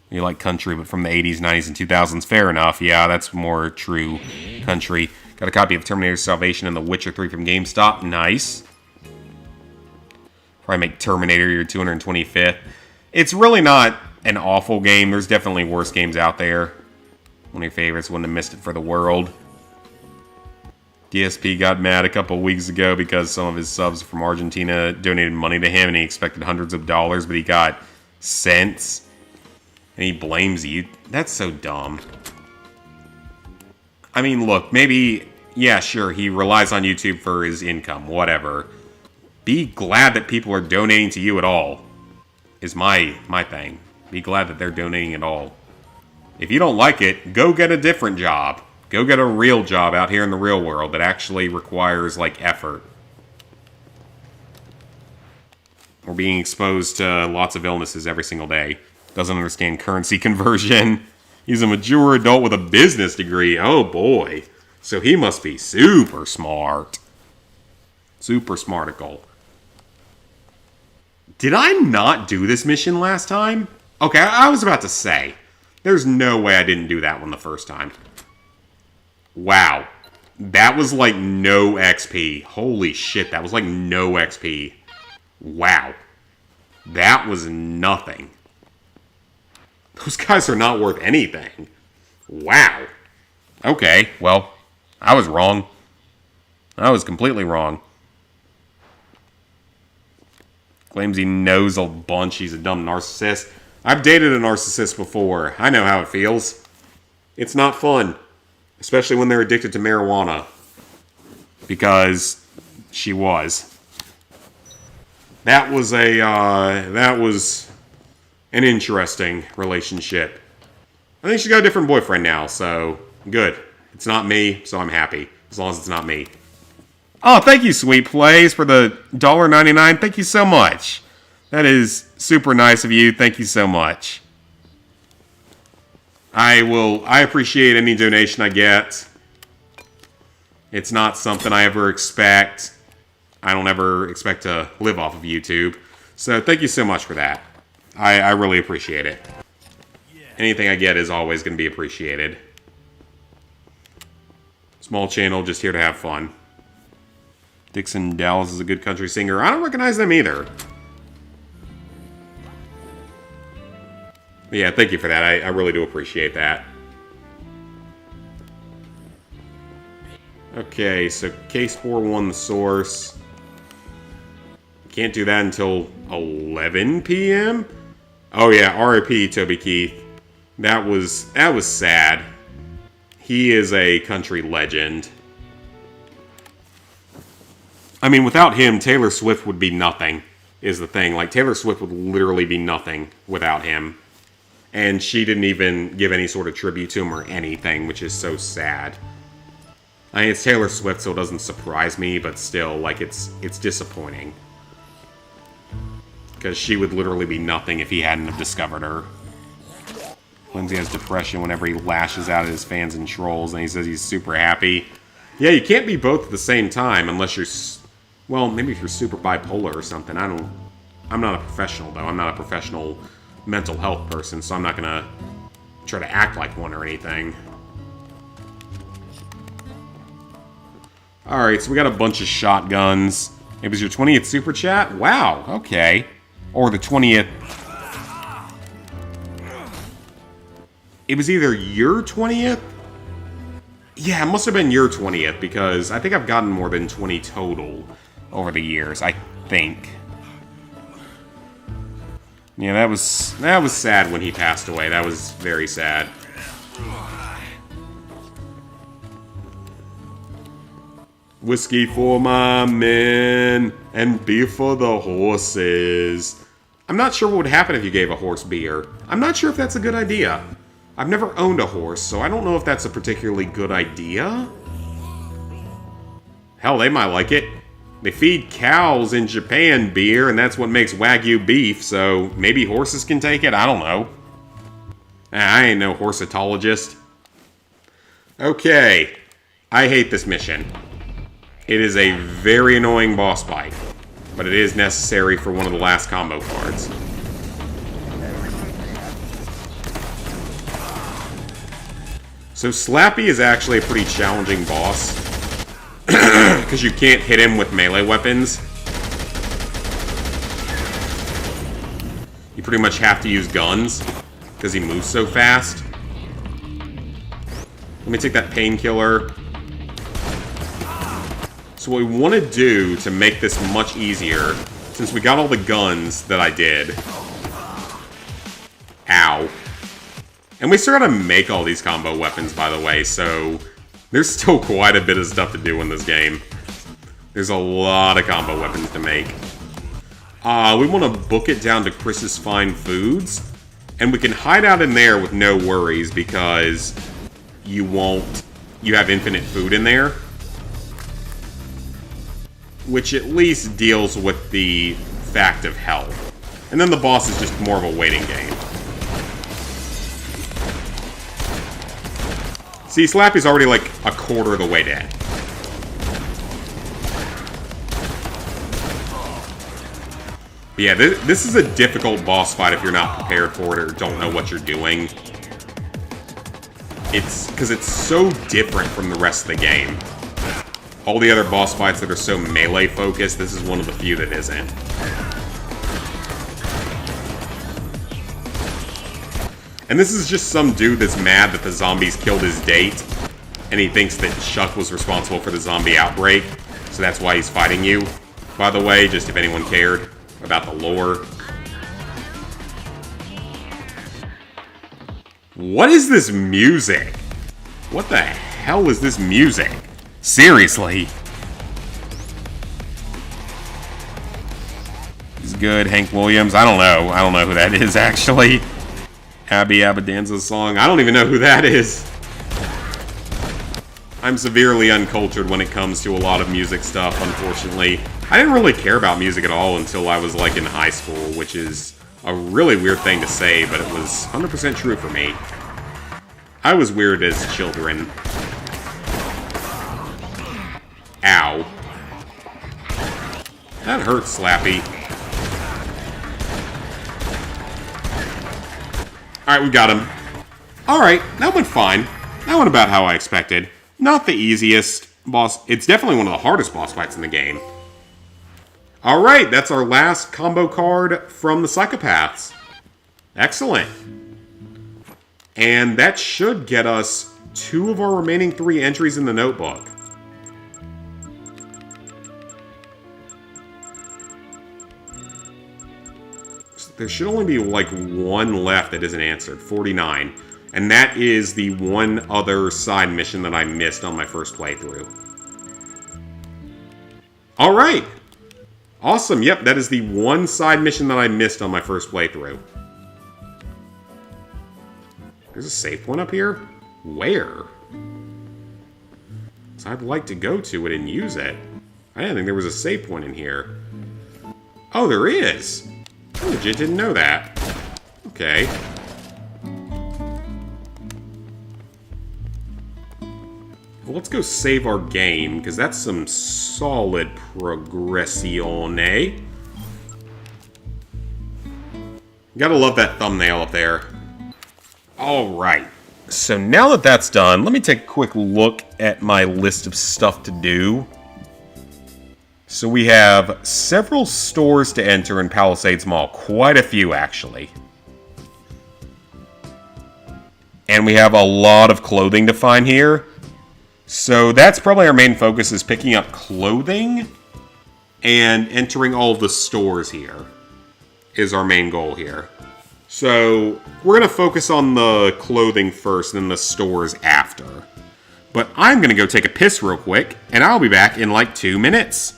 You like country, but from the 80s, 90s, and 2000s. Fair enough. Yeah, that's more true country. Got a copy of Terminator Salvation and The Witcher 3 from GameStop. Nice. Probably make Terminator your 225th. It's really not an awful game. There's definitely worse games out there. One of your favorites, wouldn't have missed it for the world. DSP got mad a couple weeks ago because some of his subs from Argentina donated money to him and he expected hundreds of dollars, but he got cents. And he blames you. That's so dumb. I mean, look, maybe, yeah, sure, he relies on YouTube for his income, whatever. Be glad that people are donating to you at all, is my thing. Be glad that they're donating at all. If you don't like it, go get a different job. Go get a real job out here in the real world that actually requires, like, effort. We're being exposed to lots of illnesses every single day. Doesn't understand currency conversion. He's a mature adult with a business degree. Oh, boy. So he must be super smart. Super smarticle. Did I not do this mission last time? Okay, I was about to say. There's no way I didn't do that one the first time. Wow. That was like no XP. Holy shit, that was like no XP. Wow. That was nothing. Those guys are not worth anything. Wow. Okay, well, I was wrong. I was completely wrong. Claims he knows a bunch. He's a dumb narcissist. I've dated a narcissist before. I know how it feels. It's not fun. Especially when they're addicted to marijuana. Because she was. That was an interesting relationship. I think she's got a different boyfriend now, so good. It's not me, so I'm happy. As long as it's not me. Oh, thank you, Sweet Plays, for the $1.99. Thank you so much. That is super nice of you. Thank you so much. I appreciate any donation I get. It's not something I ever expect. I don't ever expect to live off of YouTube. So thank you so much for that. I really appreciate it. Anything I get is always going to be appreciated. Small channel, just here to have fun. Dixon Dallas is a good country singer. I don't recognize them either. But yeah, thank you for that. I really do appreciate that. Okay, so Case 4 won the source. Can't do that until 11 p.m.? Oh yeah, R.I.P. Toby Keith. That was sad. He is a country legend. I mean, without him, Taylor Swift would be nothing, is the thing. Like, Taylor Swift would literally be nothing without him. And she didn't even give any sort of tribute to him or anything, which is so sad. I mean, it's Taylor Swift, so it doesn't surprise me, but still, like, it's disappointing. Because she would literally be nothing if he hadn't have discovered her. Lindsay has depression whenever he lashes out at his fans and trolls, and he says he's super happy. Yeah, you can't be both at the same time unless you're... Well, maybe if you're super bipolar or something. I'm not a professional, though. I'm not a professional mental health person, so I'm not gonna try to act like one or anything. Alright, so we got a bunch of shotguns. It was your 20th super chat? Wow, okay. Or the 20th... It was either your 20th? Yeah, it must have been your 20th, because I think I've gotten more than 20 total over the years, I think. Yeah, that was sad when he passed away. That was very sad. Whiskey for my men, and beer for the horses. I'm not sure what would happen if you gave a horse beer. I'm not sure if that's a good idea. I've never owned a horse, so I don't know if that's a particularly good idea. Hell, they might like it. They feed cows in Japan beer, and that's what makes Wagyu beef, so maybe horses can take it? I don't know. I ain't no horseatologist. Okay. I hate this mission. It is a very annoying boss fight, but it is necessary for one of the last combo cards. So Slappy is actually a pretty challenging boss. Because you can't hit him with melee weapons. You pretty much have to use guns, because he moves so fast. Let me take that painkiller. So what we want to do to make this much easier, since we got all the guns that I did... Ow. And we still gotta make all these combo weapons, by the way, so... There's still quite a bit of stuff to do in this game. There's a lot of combo weapons to make. We want to book it down to Chris's Fine Foods. And we can hide out in there with no worries because you have infinite food in there. Which at least deals with the fact of health. And then the boss is just more of a waiting game. See, Slappy's already like a quarter of the way dead. But yeah, this is a difficult boss fight if you're not prepared for it or don't know what you're doing. It's because it's so different from the rest of the game. All the other boss fights that are so melee focused, this is one of the few that isn't. And this is just some dude that's mad that the zombies killed his date, and he thinks that Chuck was responsible for the zombie outbreak, so that's why he's fighting you. By the way, just if anyone cared about the lore. What is this music? What the hell is this music? Seriously. He's good, Hank Williams. I don't know who that is, actually. Abby Abadanza's song. I don't even know who that is. I'm severely uncultured when it comes to a lot of music stuff, unfortunately. I didn't really care about music at all until I was, like, in high school, which is a really weird thing to say, but it was 100% true for me. I was weird as children. Ow. That hurts, Slappy. Alright, we got him. Alright, that went fine. That went about how I expected. Not the easiest boss. It's definitely one of the hardest boss fights in the game. Alright, that's our last combo card from the Psychopaths. Excellent. And that should get us 2 of our remaining 3 entries in the notebook. There should only be like 1 left that isn't answered. 49. And that is the one other side mission that I missed on my first playthrough. Alright! Awesome, yep, that is the one side mission that I missed on my first playthrough. There's a save point up here? Where? So I'd like to go to it and use it. I didn't think there was a save point in here. Oh, there is! I legit didn't know that. Okay. Well, let's go save our game, because that's some solid progressione. Gotta love that thumbnail up there. Alright. So now that that's done, let me take a quick look at my list of stuff to do. So we have several stores to enter in Palisades Mall. Quite a few, actually. And we have a lot of clothing to find here. So that's probably our main focus, is picking up clothing and entering all of the stores here is our main goal here. So we're going to focus on the clothing first and then the stores after. But I'm going to go take a piss real quick, and I'll be back in like 2 minutes.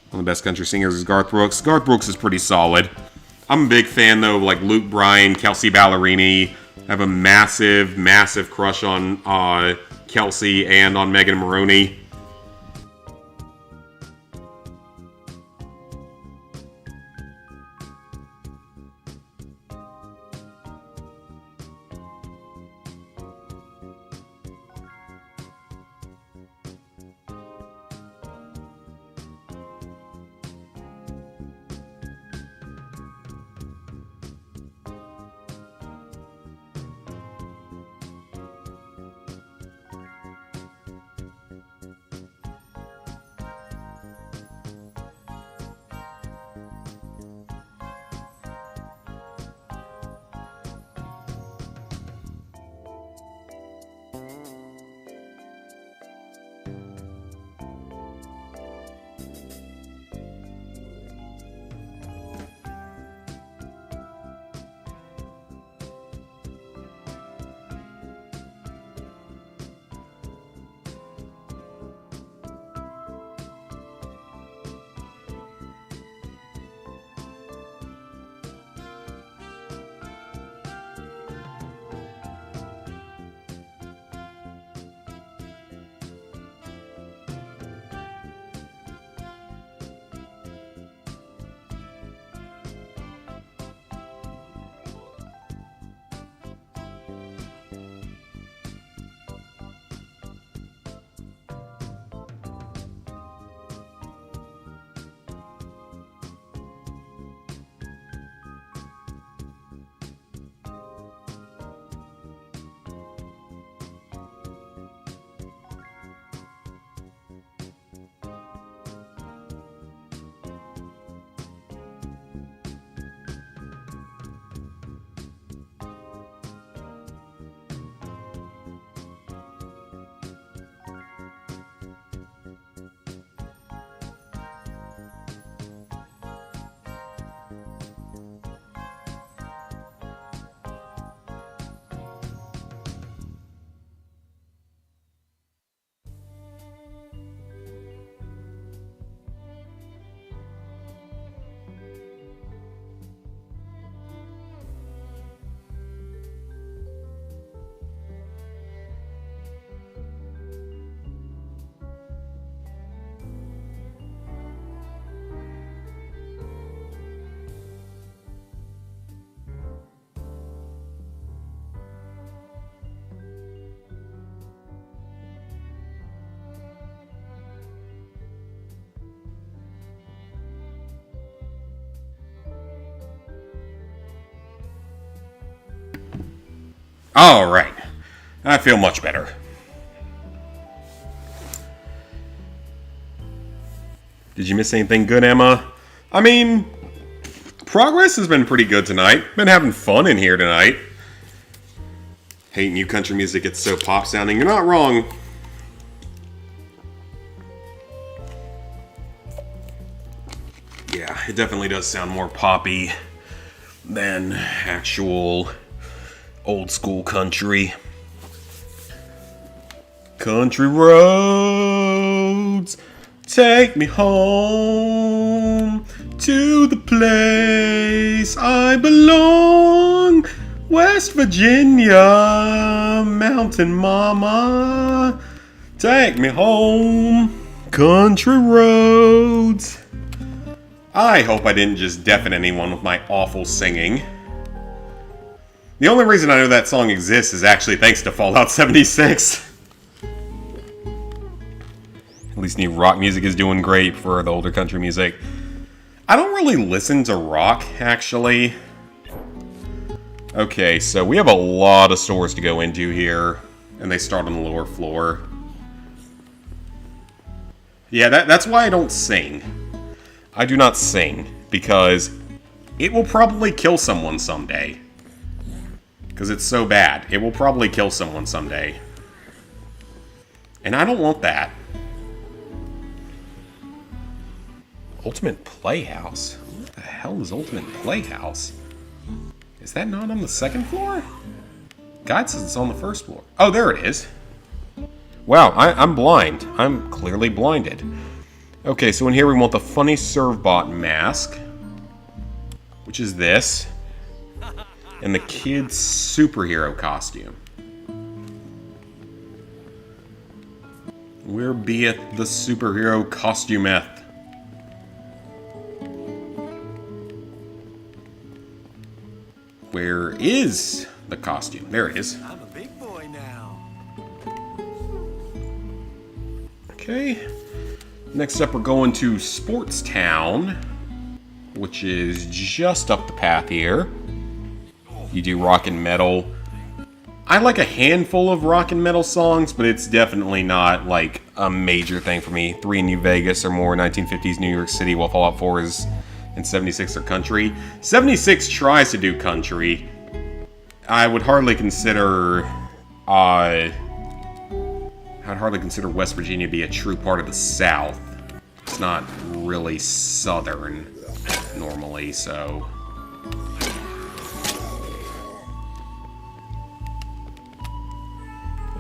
One of the best country singers is Garth Brooks. Garth Brooks is pretty solid. I'm a big fan, though, of like Luke Bryan, Kelsey Ballerini. I have a massive, massive crush on Kelsey and on Megan Maroney. Alright. I feel much better. Did you miss anything good, Emma? I mean, progress has been pretty good tonight. Been having fun in here tonight. Hate new country music, it's so pop sounding. You're not wrong. Yeah, it definitely does sound more poppy than actual Old school country. Country roads, take me home to the place I belong. West Virginia, mountain mama, take me home. Country roads. I hope I didn't just deafen anyone with my awful singing. The only reason I know that song exists is actually thanks to Fallout 76. At least new rock music is doing great for the older country music. I don't really listen to rock, actually. Okay, so we have a lot of stores to go into here, and they start on the lower floor. Yeah, that's why I don't sing. I do not sing, because it will probably kill someone someday. Because it's so bad. It will probably kill someone someday. And I don't want that. Ultimate Playhouse? What the hell is Ultimate Playhouse? Is that not on the second floor? Guide says it's on the first floor. Oh, there it is. Wow, I'm blind. I'm clearly blinded. Okay, so in here we want the Funny Servbot mask. Which is this. And the kid's superhero costume. Where beeth the superhero costumeth? Where is the costume? There it is. I'm a big boy now. Okay. Next up, we're going to Sports Town, which is just up the path here. You do rock and metal. I like a handful of rock and metal songs, but it's definitely not like a major thing for me. 3 in New Vegas or more, 1950s New York City, while Fallout 4 is and 76 are country. 76 tries to do country. I would hardly consider I'd hardly consider West Virginia to be a true part of the South. It's not really southern normally, so.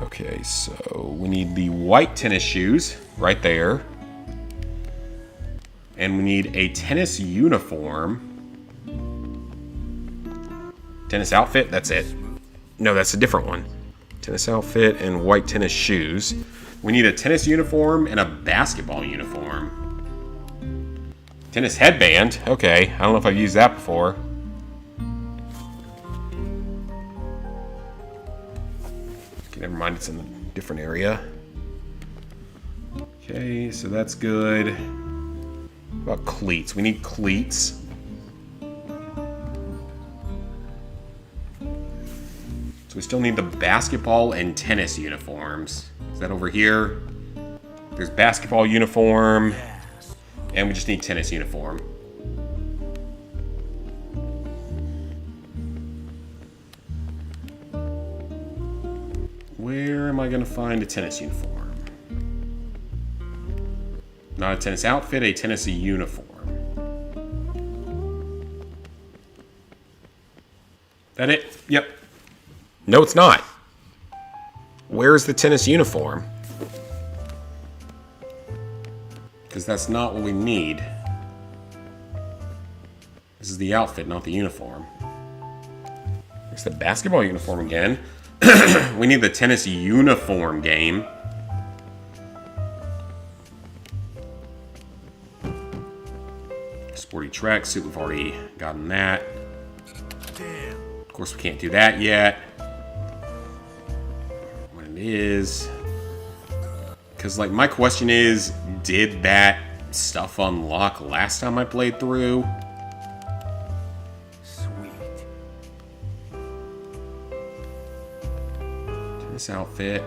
Okay, so we need the white tennis shoes right there. And we need a tennis uniform. Tennis outfit, that's it. No, that's a different one. Tennis outfit and white tennis shoes. We need a tennis uniform and a basketball uniform. Tennis headband, okay. I don't know if I've used that before. Okay, never mind, it's in a different area. Okay, so that's good. What about cleats? We need cleats. So we still need the basketball and tennis uniforms. Is that over here? There's basketball uniform. And we just need tennis uniform. Where am I going to find a tennis uniform? Not a tennis outfit, a tennis uniform. That it? Yep. No, it's not. Where's the tennis uniform? Because that's not what we need. This is the outfit, not the uniform. There's the basketball uniform again. We need the tennis uniform game. Sporty tracksuit, we've already gotten that. Damn. Of course, we can't do that yet. What it is. Because, like, my question is, did that stuff unlock last time I played through? Sweet. This outfit.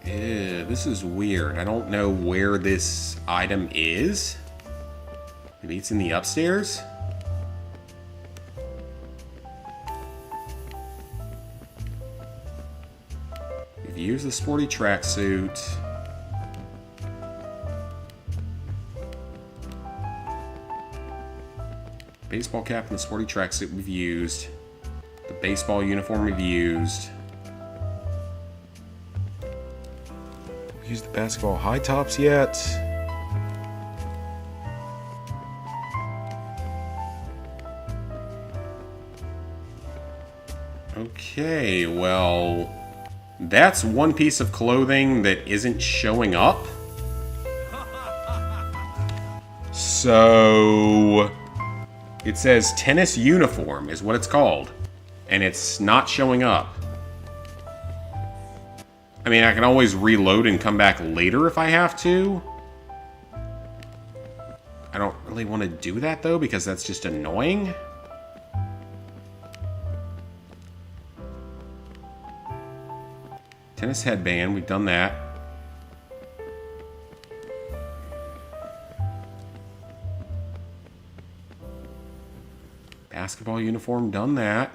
Ew, this is weird. I don't know where this item is. Maybe it's in the upstairs? We've used the sporty tracksuit. Baseball cap and the sporty tracksuit we've used. The baseball uniform we've used. We used the basketball high tops yet? Okay, well, that's one piece of clothing that isn't showing up. So, it says tennis uniform is what it's called, and it's not showing up. I mean, I can always reload and come back later if I have to. I don't really want to do that, though, because that's just annoying. Tennis headband, we've done that. Basketball uniform, done that.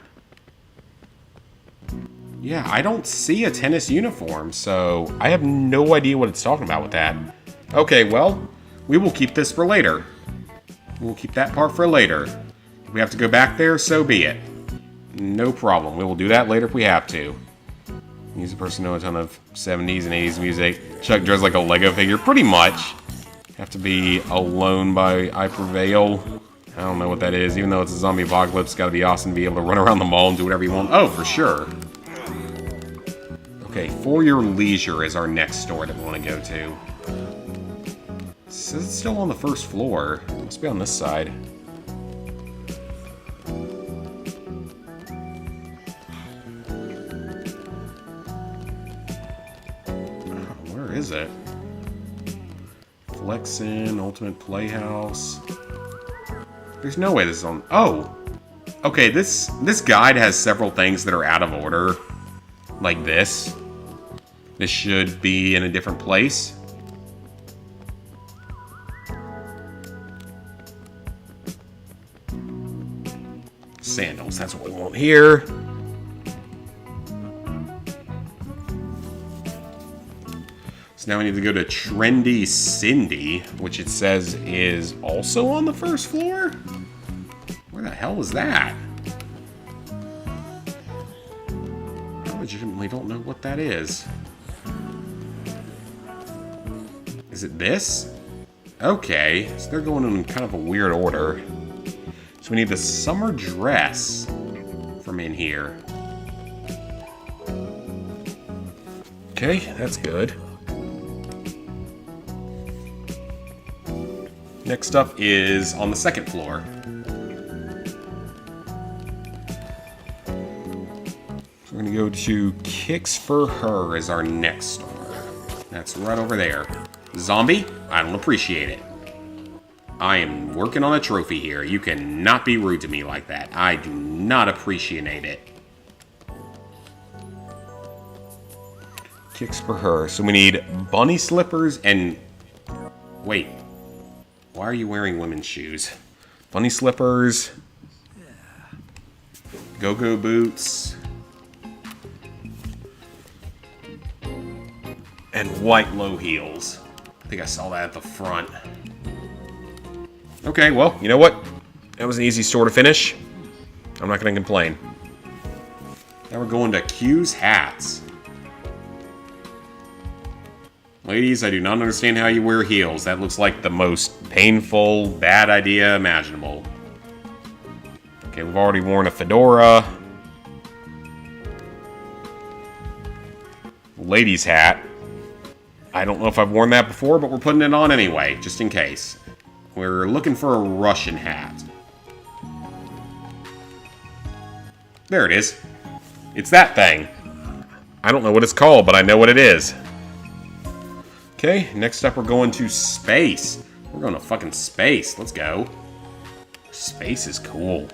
Yeah, I don't see a tennis uniform, so I have no idea what it's talking about with that. Okay, well, we will keep this for later. We'll keep that part for later. If we have to go back there, so be it. No problem. We will do that later if we have to. He's a person who knows a ton of 70s and 80s music. Chuck draws like a Lego figure, pretty much. Have to be alone by I Prevail. I don't know what that is. Even though it's a zombie apocalypse, it's gotta be awesome to be able to run around the mall and do whatever you want. Oh, for sure. Okay, For Your Leisure is our next store that we want to go to. It says it's still on the first floor. It must be on this side. Where is it? Flexin, Ultimate Playhouse. There's no way this is on... Oh! Okay, this guide has several things that are out of order. Like this. This should be in a different place. Sandals, that's what we want here. So now we need to go to Trendy Cindy, which it says is also on the first floor? Where the hell is that? I legitimately don't know what that is. Is it this? Okay, so they're going in kind of a weird order. So we need the summer dress from in here. Okay, that's good. Next up is on the second floor. So we're gonna go to Kicks for Her as our next store. That's right over there. Zombie, I don't appreciate it. I am working on a trophy here. You cannot be rude to me like that. I do not appreciate it. Kicks for Her. So we need bunny slippers and... Wait. Why are you wearing women's shoes? Bunny slippers. Go-go boots. And white low heels. I think I saw that at the front. Okay, well, you know what? That was an easy store to finish. I'm not going to complain. Now we're going to Q's Hats. Ladies, I do not understand how you wear heels. That looks like the most painful, bad idea imaginable. Okay, we've already worn a fedora. Ladies' hat. I don't know if I've worn that before, but we're putting it on anyway, just in case. We're looking for a Russian hat. There it is. It's that thing. I don't know what it's called, but I know what it is. Okay, next up we're going to space. We're going to fucking space. Let's go. Space is cool.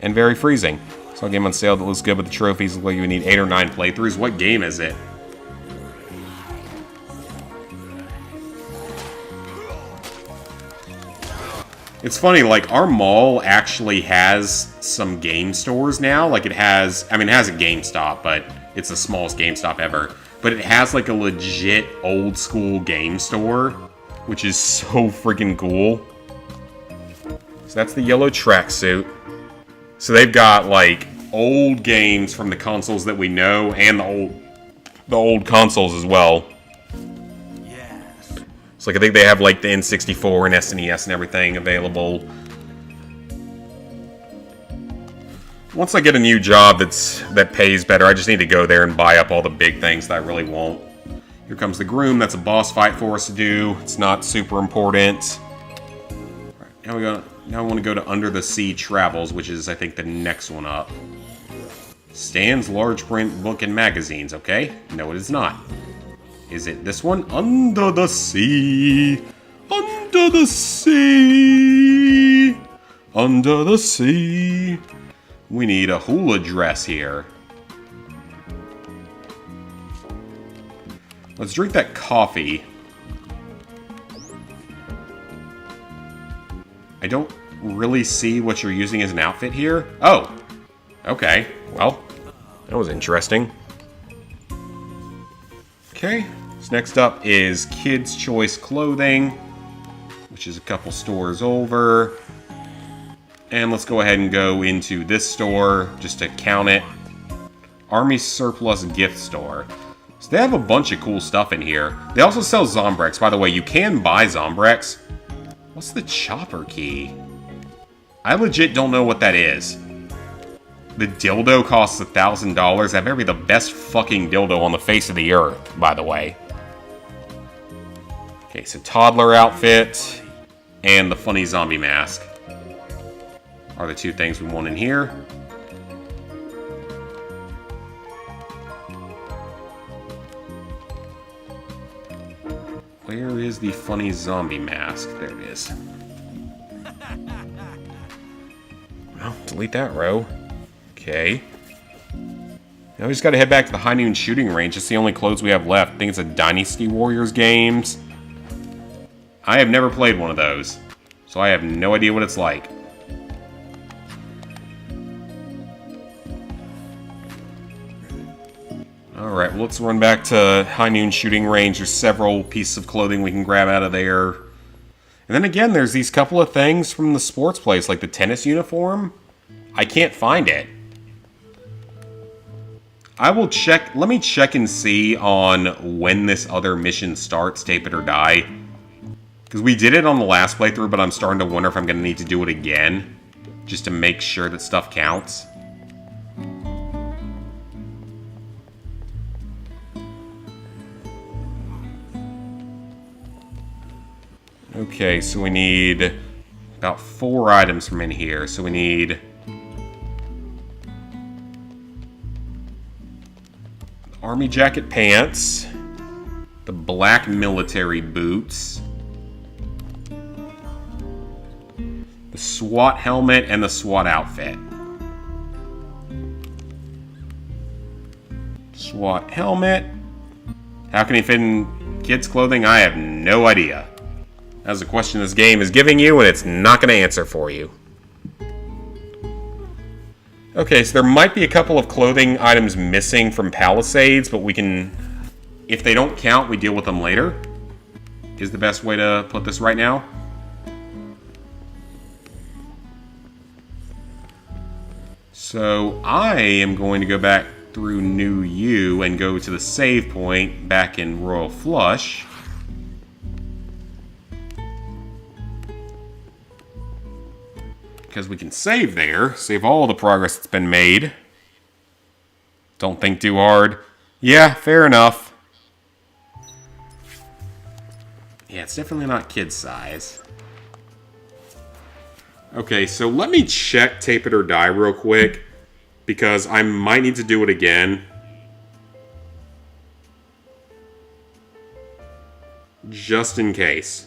And very freezing. Saw a game on sale that looks good, but the trophies look like you need 8 or 9 playthroughs. What game is it? It's funny, like, our mall actually has some game stores now. Like, it has, I mean, it has a GameStop, but it's the smallest GameStop ever. But it has, like, a legit old-school game store, which is so freaking cool. So that's the yellow tracksuit. So they've got, like, old games from the consoles that we know, and the old consoles as well. Yes. So, like, I think they have, like, the N64 and SNES and everything available. Once I get a new job that pays better, I just need to go there and buy up all the big things that I really want. Here comes the groom. That's a boss fight for us to do. It's not super important. All right, now we want to go to Under the Sea Travels, which is, I think, the next one up. Stan's large print book and magazines, okay? No, it is not. Is it this one? Under the Sea. Under the Sea. Under the Sea. We need a hula dress here. Let's drink that coffee. I don't really see what you're using as an outfit here. Oh, okay. Well, that was interesting. Okay, so next up is Kids' Choice Clothing, which is a couple stores over. And let's go ahead and go into this store, just to count it. Army Surplus Gift Store. So they have a bunch of cool stuff in here. They also sell Zombrex. By the way, you can buy Zombrex. What's the chopper key? I legit don't know what that is. The dildo costs $1,000. That better be the best fucking dildo on the face of the earth, by the way. Okay, so toddler outfit and the funny zombie mask are the two things we want in here. Where is the funny zombie mask? There it is. Well, delete that row. Okay. Now we just gotta head back to the High Noon shooting range. It's the only clothes we have left. I think it's a Dynasty Warriors games. I have never played one of those, so I have no idea what it's like. Alright, well, let's run back to High Noon shooting range. There's several pieces of clothing we can grab out of there. And then again, there's these couple of things from the sports place, like the tennis uniform. I can't find it. I will check. Let me check and see on when this other mission starts, Tape It or Die. Because we did it on the last playthrough, but I'm starting to wonder if I'm going to need to do it again. Just to make sure that stuff counts. Okay, so we need about 4 items from in here. So we need army jacket pants, the black military boots, the SWAT helmet, and the SWAT outfit. SWAT helmet. How can he fit in kids' clothing? I have no idea. That's a question this game is giving you, and it's not going to answer for you. Okay, so there might be a couple of clothing items missing from Palisades, but we can... If they don't count, we deal with them later. Is the best way to put this right now. So I am going to go back through New U and go to the save point back in Royal Flush. Because we can save there, save all the progress that's been made. Don't think too hard. Yeah, fair enough. Yeah, it's definitely not kid size. Okay, so let me check Tape It or Die real quick, because I might need to do it again. Just in case.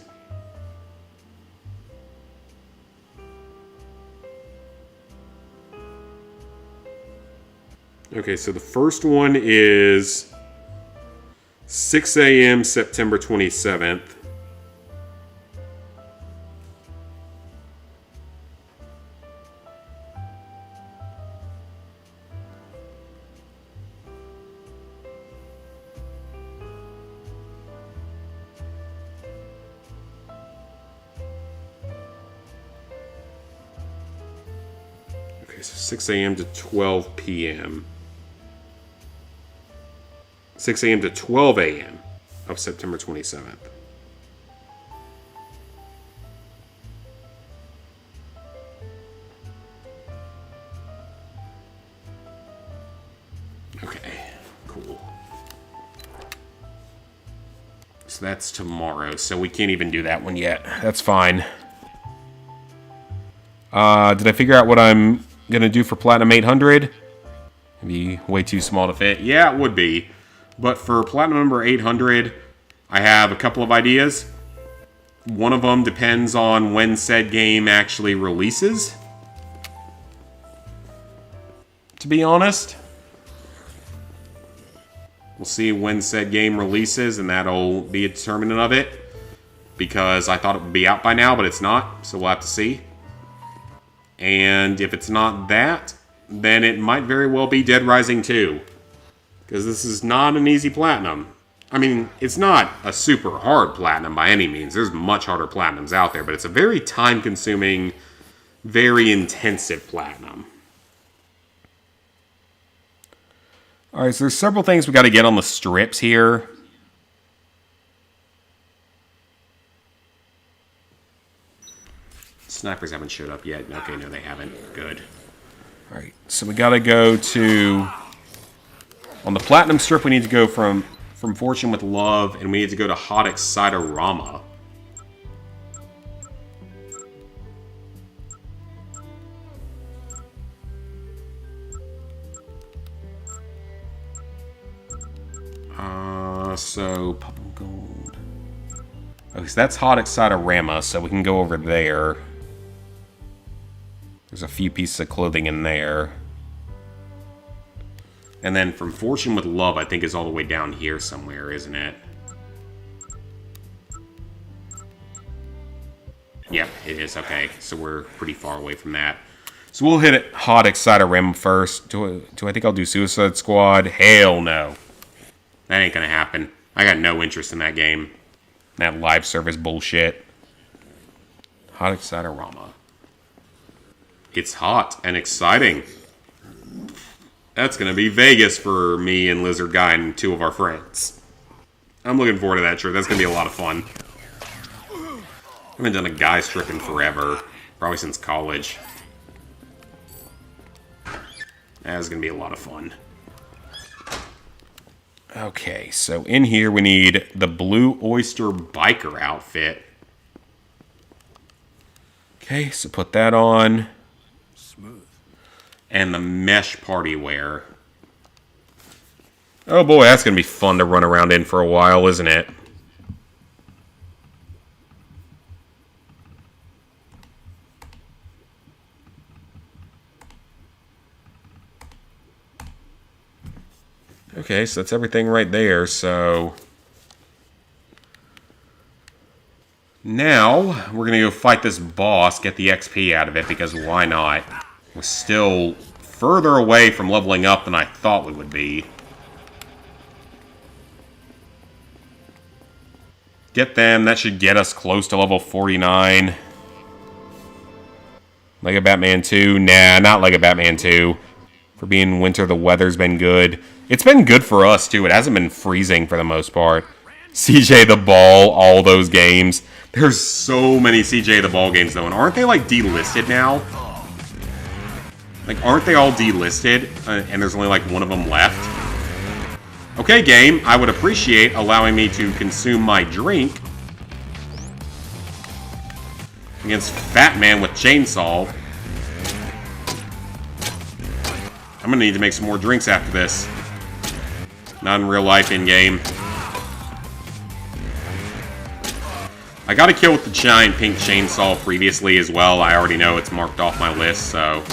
Okay, so the first one is 6 a.m. September 27th. Okay, so 6 a.m. to 12 p.m. 6 a.m. to 12 a.m. of September 27th. Okay, cool. So that's tomorrow, so we can't even do that one yet. That's fine. Did I figure out what I'm going to do for Platinum 800? Maybe way too small to fit. Yeah, it would be. But for Platinum number 800, I have a couple of ideas. One of them depends on when said game actually releases. To be honest. We'll see when said game releases, and that'll be a determinant of it. Because I thought it would be out by now, but it's not. So we'll have to see. And if it's not that, then it might very well be Dead Rising 2. Because this is not an easy platinum. I mean, it's not a super hard platinum by any means. There's much harder platinums out there, but it's a very time-consuming, very intensive platinum. Alright, so there's several things we got to get on the strips here. Snipers haven't showed up yet. Okay, no, they haven't. Good. Alright, so we got to go to... On the platinum strip, we need to go from Fortune with Love, and we need to go to Hot Excitorama. So, Purple Gold. Okay, so that's Hot Excitorama, so we can go over there. There's a few pieces of clothing in there. And then from Fortune with Love, I think is all the way down here somewhere, isn't it? Yep, it is. Okay, so we're pretty far away from that. So we'll hit it Hot Excitorama first. Do I think I'll do Suicide Squad? Hell no. That ain't gonna happen. I got no interest in that game. That live service bullshit. Hot Excitorama. It's hot and exciting. That's gonna be Vegas for me and Lizard Guy and two of our friends. I'm looking forward to that trip. That's gonna be a lot of fun. I haven't done a guys trip in forever. Probably since college. That's gonna be a lot of fun. Okay, so in here we need the Blue Oyster Biker outfit. Okay, so put that on. Smooth. And the mesh party wear. Oh boy, that's going to be fun to run around in for a while, isn't it? Okay, so that's everything right there, so... Now, we're going to go fight this boss, get the XP out of it, because why not? We're still further away from leveling up than I thought we would be. Get them, that should get us close to level 49. Lego Batman 2? Nah, not Lego Batman 2. For being winter, the weather's been good. It's been good for us, too. It hasn't been freezing for the most part. CJ the Ball, all those games. There's so many CJ the Ball games, though. And aren't they, like, delisted now? Like, aren't they all delisted? And there's only, like, one of them left? Okay, game. I would appreciate allowing me to consume my drink. Against Fat Man with Chainsaw. I'm gonna need to make some more drinks after this. Not in real life, in-game. I got a kill with the giant pink chainsaw previously as well. I already know it's marked off my list, so...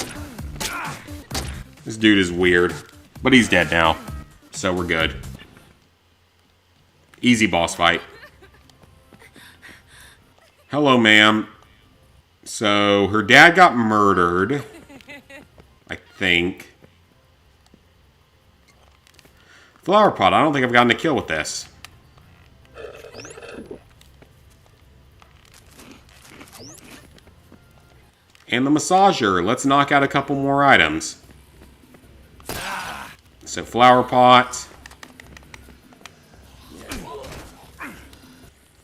This dude is weird. But he's dead now. So we're good. Easy boss fight. Hello, ma'am. So, her dad got murdered. I think. Flower pot. I don't think I've gotten a kill with this. And the massager. Let's knock out a couple more items. So, flower pot.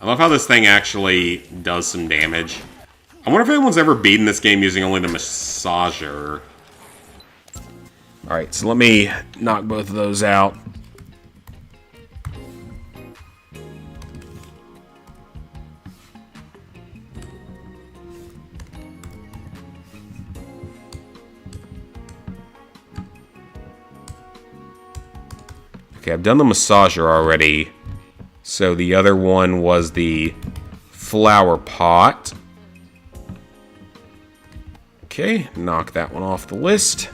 I love how this thing actually does some damage. I wonder if anyone's ever beaten this game using only the massager. Alright, so let me knock both of those out. Okay, I've done the massager already. So the other one was the flower pot. Okay, knock that one off the list.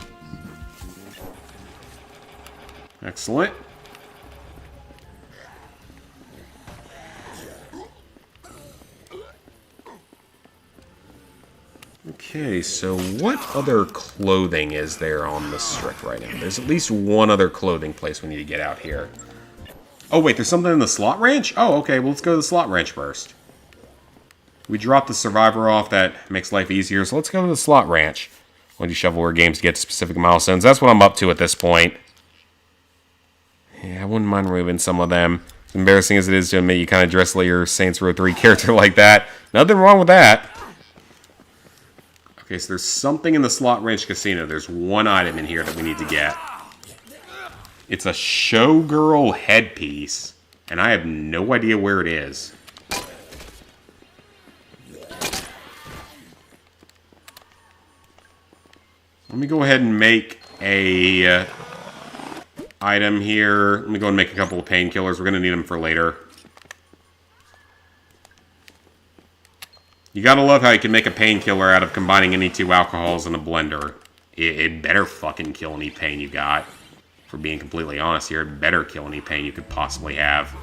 Excellent. Okay, so what other clothing is there on the strip right now? There's at least one other clothing place we need to get out here. Oh, wait, there's something in the slot ranch? Oh, okay, well, let's go to the slot ranch first. We dropped the survivor off. That makes life easier, so let's go to the slot ranch. I want to do shovelware games to get to specific milestones. That's what I'm up to at this point. Yeah, I wouldn't mind removing some of them. As embarrassing as it is to admit you kind of dress like your Saints Row 3 character like that. Nothing wrong with that. Okay, so there's something in the slot ranch casino. There's one item in here that we need to get. It's a showgirl headpiece, and I have no idea where it is. Let me go ahead and make a item here. Let me go and make a couple of painkillers. We're going to need them for later. You gotta love how you can make a painkiller out of combining any two alcohols in a blender. It better fucking kill any pain you got. For being completely honest here, it better kill any pain you could possibly have.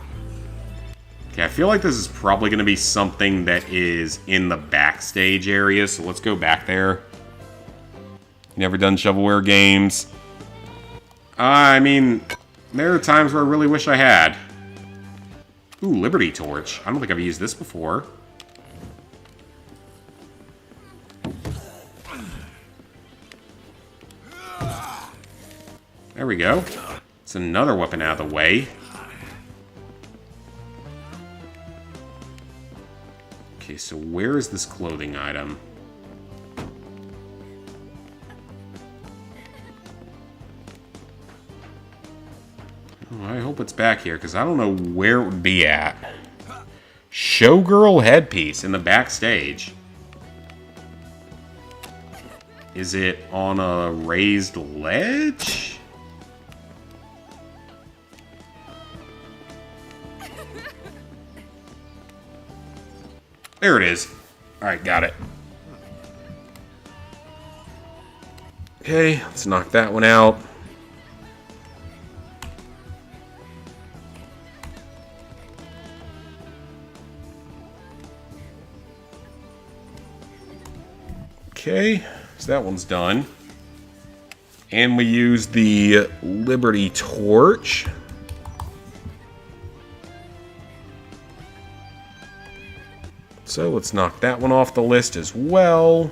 Okay, I feel like this is probably going to be something that is in the backstage area, so let's go back there. Never done shovelware games. I mean, there are times where I really wish I had. Ooh, Liberty Torch. I don't think I've used this before. There we go. It's another weapon out of the way. Okay, so where is this clothing item? Oh, I hope it's back here, because I don't know where it would be at. Showgirl headpiece in the backstage. Is it on a raised ledge? There it is. Alright, got it. Okay, let's knock that one out. Okay, so that one's done. And we use the Liberty Torch. So let's knock that one off the list as well.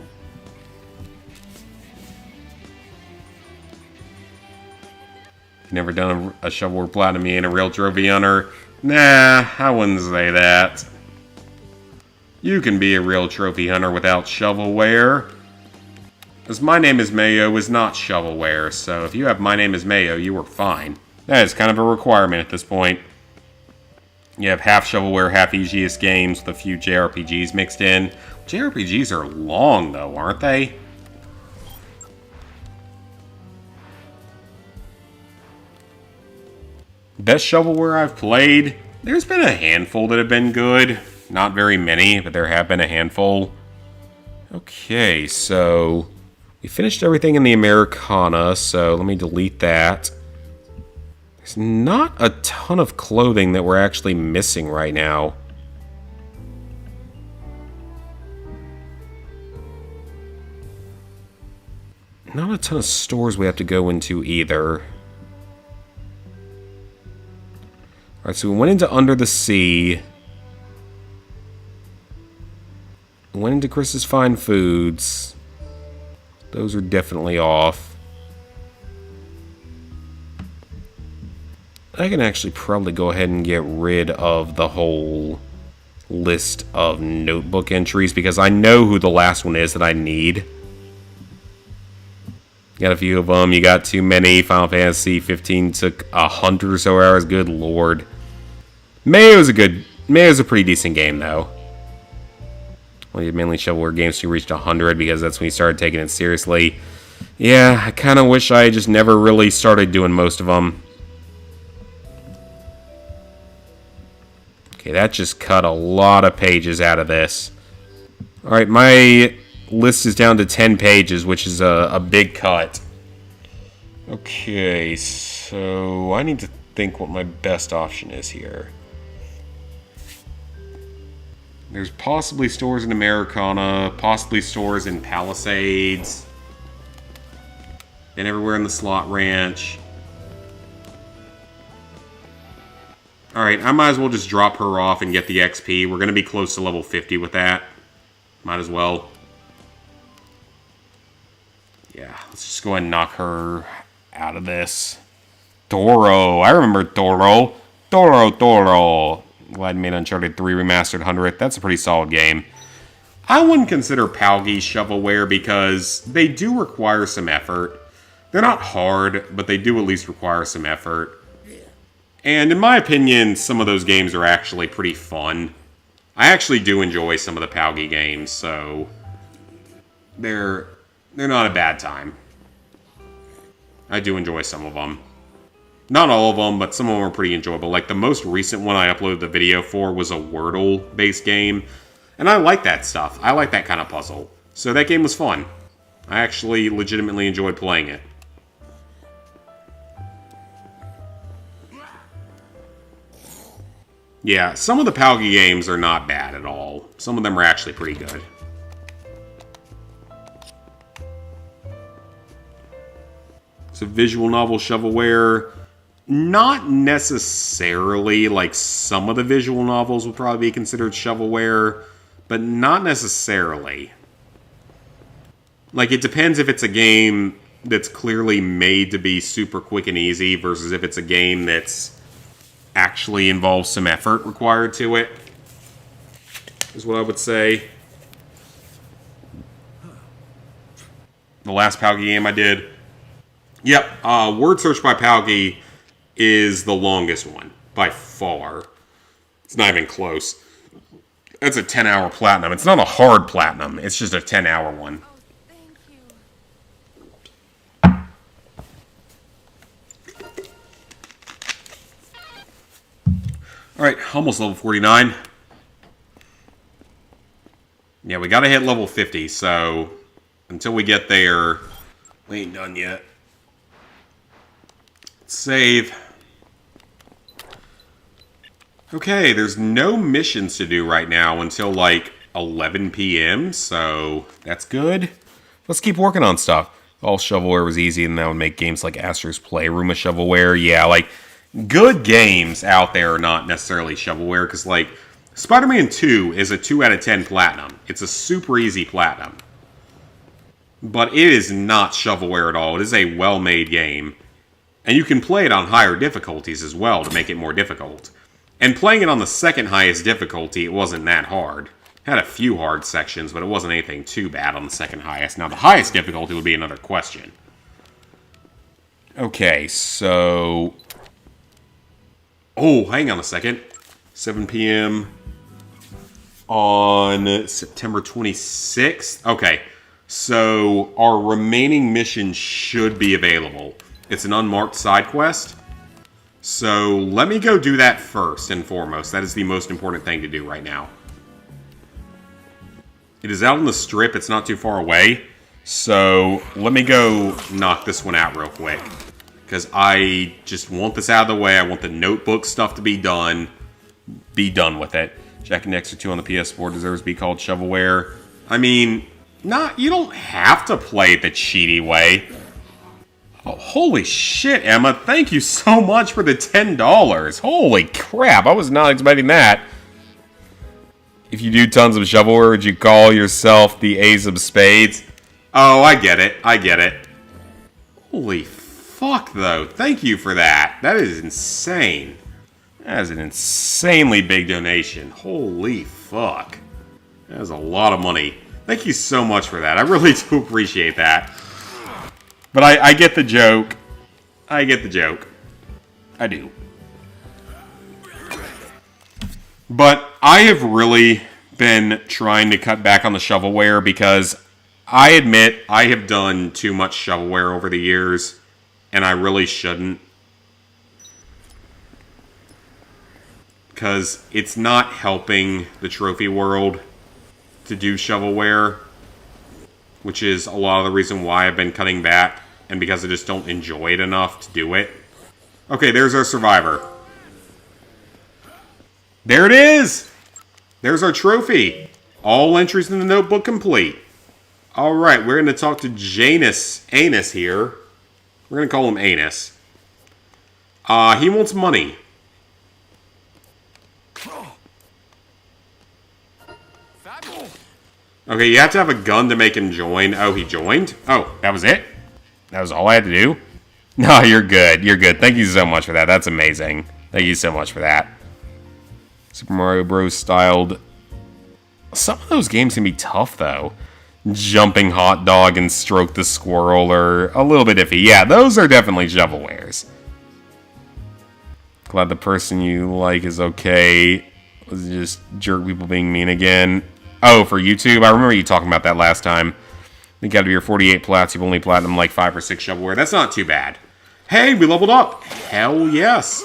Never done a shovelware platinum, you ain't a real trophy hunter. Nah, I wouldn't say that. You can be a real trophy hunter without shovelware. As My Name is Mayo is not shovelware, so if you have My Name is Mayo, you are fine. That is kind of a requirement at this point. You have half shovelware, half easiest games with a few JRPGs mixed in. JRPGs are long, though, aren't they? Best shovelware I've played? There's been a handful that have been good. Not very many, but there have been a handful. Okay, so we finished everything in the Americana, so let me delete that. There's not a ton of clothing that we're actually missing right now. Not a ton of stores we have to go into either. Alright, so we went into Under the Sea. Went into Chris's Fine Foods. Those are definitely off. I can actually probably go ahead and get rid of the whole list of notebook entries because I know who the last one is that I need. Got a few of them. You got too many. Final Fantasy 15 took 100 or so hours. Good lord. May was a pretty decent game though. Well, mainly shovelware games who reached 100 because that's when you started taking it seriously. Yeah, I kind of wish I just never really started doing most of them. Okay, that just cut a lot of pages out of this. Alright, my list is down to 10 pages, which is a big cut. Okay, so I need to think what my best option is here. There's possibly stores in Americana, possibly stores in Palisades, and everywhere in the slot ranch. Alright, I might as well just drop her off and get the XP. We're going to be close to level 50 with that. Might as well. Yeah, let's just go ahead and knock her out of this. Doro. I remember Doro. Doro. Glad made Uncharted 3 Remastered 100th. That's a pretty solid game. I wouldn't consider Palgi shovelware because they do require some effort. They're not hard, but they do at least require some effort. And in my opinion, some of those games are actually pretty fun. I actually do enjoy some of the Palgi games, so they're not a bad time. I do enjoy some of them. Not all of them, but some of them are pretty enjoyable. Like the most recent one I uploaded the video for was a Wordle-based game. And I like that stuff. I like that kind of puzzle. So that game was fun. I actually legitimately enjoyed playing it. Yeah, some of the Palgi games are not bad at all. Some of them are actually pretty good. So visual novel shovelware, not necessarily. Like some of the visual novels would probably be considered shovelware, but not necessarily. Like it depends if it's a game that's clearly made to be super quick and easy versus if it's a game that's actually involves some effort required to it, is what I would say. The last Palgi game I did. Yep, Word Search by Palgi is the longest one, by far. It's not even close. That's a 10-hour platinum. It's not a hard platinum, it's just a 10-hour one. Alright, almost level 49. Yeah, we gotta hit level 50, so until we get there, we ain't done yet. Save. Okay, there's no missions to do right now until like 11 p.m., so that's good. Let's keep working on stuff. All shovelware was easy, and that would make games like Astro's Playroom a shovelware. Yeah, like, good games out there are not necessarily shovelware, because like, Spider-Man 2 is a 2 out of 10 platinum. It's a super easy platinum. But it is not shovelware at all. It is a well-made game. And you can play it on higher difficulties as well to make it more difficult. And playing it on the second highest difficulty, it wasn't that hard. It had a few hard sections, but it wasn't anything too bad on the second highest. Now, the highest difficulty would be another question. Okay, so... Oh, hang on a second. 7 p.m. on September 26th. Okay, so our remaining mission should be available. It's an unmarked side quest. So let me go do that first and foremost. That is the most important thing to do right now. It is out on the strip. It's not too far away. So let me go knock this one out real quick. Because I just want this out of the way. I want the notebook stuff to be done. Be done with it. Jack and Dexter 2 on the PS4 deserves to be called shovelware. I mean, you don't have to play it the cheaty way. Oh, holy shit, Emma. Thank you so much for the $10. Holy crap, I was not expecting that. If you do tons of shovelware, would you call yourself the Ace of Spades? Oh, I get it. I get it. Holy fuck, though. Thank you for that. That is insane. That is an insanely big donation. Holy fuck. That is a lot of money. Thank you so much for that. I really do appreciate that. But I get the joke. I get the joke. I do. But I have really been trying to cut back on the shovelware because I admit I have done too much shovelware over the years, and I really shouldn't. Because it's not helping the trophy world to do shovelware, which is a lot of the reason why I've been cutting back, and because I just don't enjoy it enough to do it. Okay, there's our survivor. There it is! There's our trophy. All entries in the notebook complete. Alright, we're going to talk to Anus here. We're going to call him Anus. He wants money. Okay, you have to have a gun to make him join. Oh, he joined? Oh, that was it? That was all I had to do? No, you're good. You're good. Thank you so much for that. That's amazing. Thank you so much for that. Super Mario Bros. Styled. Some of those games can be tough, though. Jumping Hot Dog and Stroke the Squirrel are a little bit iffy. Yeah, those are definitely shovelwares. Glad the person you like is okay. Was just jerk people being mean again. Oh, for YouTube? I remember you talking about that last time. I think out of your 48 plats, you've only platinum like 5 or 6 shovelware. That's not too bad. Hey, we leveled up. Hell yes.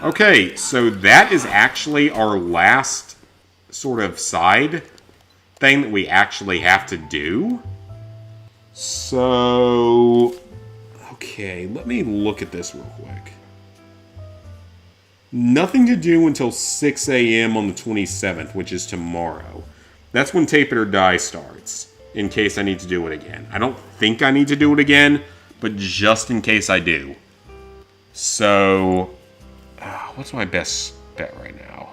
Okay, so that is actually our last sort of side thing that we actually have to do. So, okay, let me look at this real quick. Nothing to do until 6 a.m. on the 27th, which is tomorrow. That's when Tape It or Die starts, in case I need to do it again. I don't think I need to do it again, but just in case I do. So, what's my best bet right now?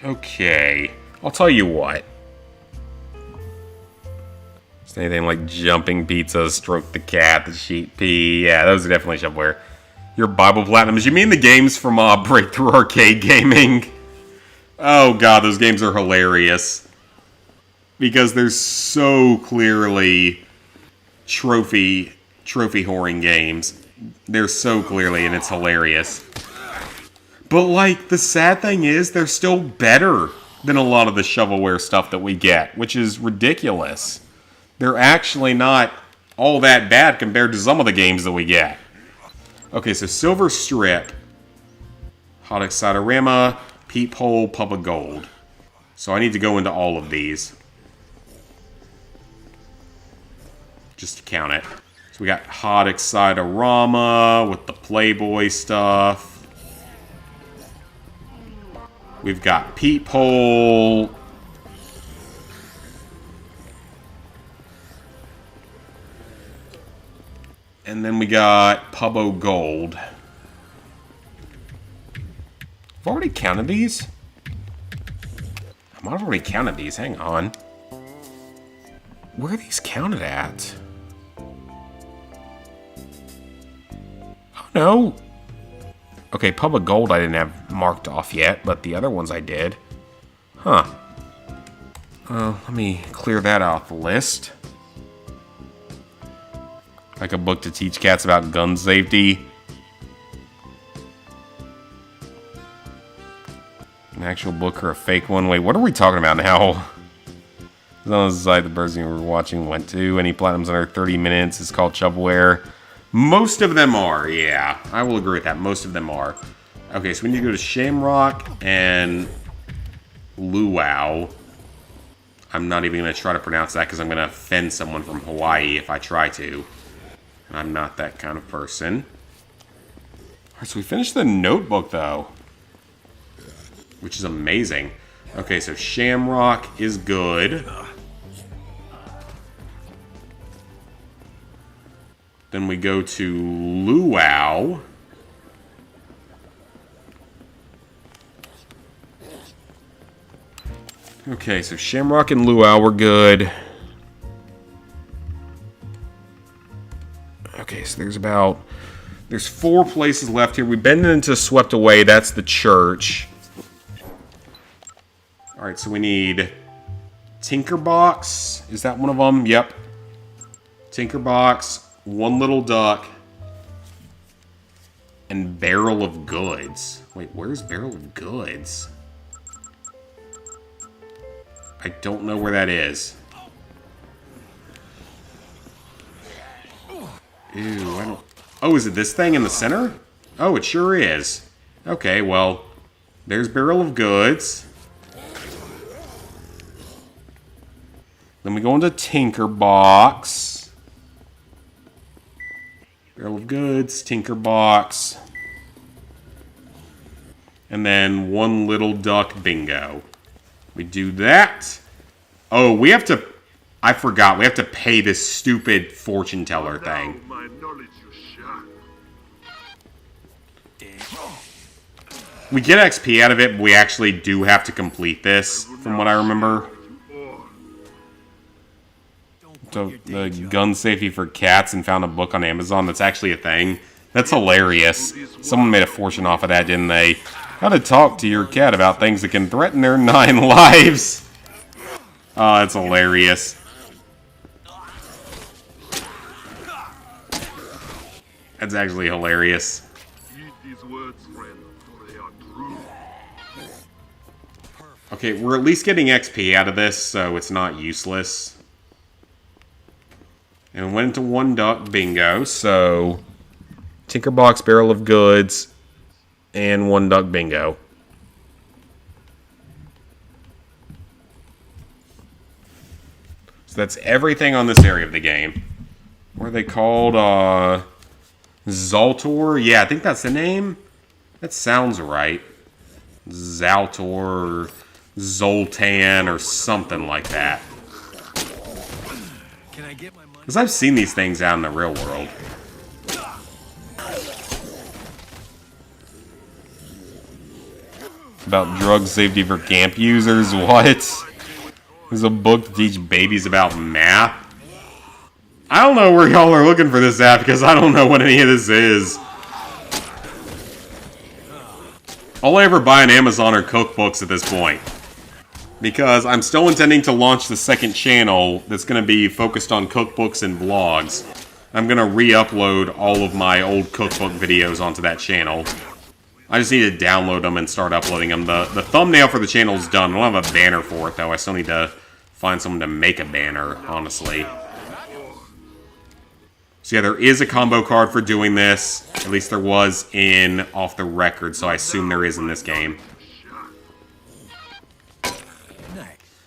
Okay, I'll tell you what. Is anything like Jumping Pizza, Stroke the Cat, the Sheep Pea? Yeah, those are definitely shovelware. Your Bible Platinums? You mean the games from Breakthrough Arcade Gaming? Oh god, those games are hilarious. Because they're so clearly trophy whoring games. They're so clearly, and it's hilarious. But, like, the sad thing is, they're still better than a lot of the shovelware stuff that we get, which is ridiculous. They're actually not all that bad compared to some of the games that we get. Okay, so Silver Strip, Hot Excitorama, Peephole, Pub of Gold. So I need to go into all of these. Just to count it. So we got Hot Excitorama with the Playboy stuff. We've got Peephole. And then we got Pub of Gold. I've already counted these? I might have already counted these. Hang on. Where are these counted at? Oh, no. Okay, Pub of Gold I didn't have marked off yet, but the other ones I did. Huh. Let me clear that off the list. Like a book to teach cats about gun safety. An actual book or a fake one? Wait, what are we talking about now? As long as the person you were watching went to. Any platinums under 30 minutes is called shovelware. Most of them are, yeah. I will agree with that. Most of them are. Okay, so we need to go to Shamrock and Luau. I'm not even going to try to pronounce that because I'm going to offend someone from Hawaii if I try to. And I'm not that kind of person. Alright, so we finished the notebook, though. Which is amazing. Okay, so Shamrock is good. Then we go to Luau. Okay, so Shamrock and Luau were good. Okay, so there's 4 places left here. We've been into Swept Away. That's the church. All right, so we need Tinkerbox. Is that one of them? Yep. Tinkerbox, One Little Duck, and Barrel of Goods. Wait, where's Barrel of Goods? I don't know where that is. Ew, I don't... Oh, is it this thing in the center? Oh, it sure is. Okay, well, there's Barrel of Goods. Then we go into Tinkerbox. Barrel of Goods, Tinkerbox. And then One Little Duck Bingo. We do that. Oh, we have to... I forgot. We have to pay this stupid fortune teller thing. We get XP out of it, but we actually do have to complete this, from what I remember. So, the gun safety for cats and found a book on Amazon that's actually a thing. That's hilarious. Someone made a fortune off of that, didn't they? How to talk to your cat about things that can threaten their 9 lives. Oh, that's hilarious. That's actually hilarious. Okay, we're at least getting XP out of this, so it's not useless. And went into One Duck Bingo, so... Tinkerbox, Barrel of Goods, and One Duck Bingo. So that's everything on this area of the game. What are they called? Zoltor? Yeah, I think that's the name. That sounds right. Zaltor or Zoltan or something like that. Because I've seen these things out in the real world. About drug safety for camp users? What? There's a book to teach babies about math? I don't know where y'all are looking for this at because I don't know what any of this is. All I ever buy on Amazon are cookbooks at this point. Because I'm still intending to launch the second channel that's going to be focused on cookbooks and vlogs. I'm going to re-upload all of my old cookbook videos onto that channel. I just need to download them and start uploading them. The thumbnail for the channel is done. I don't have a banner for it, though. I still need to find someone to make a banner, honestly. So yeah, there is a combo card for doing this. At least there was in Off the Record, so I assume there is in this game.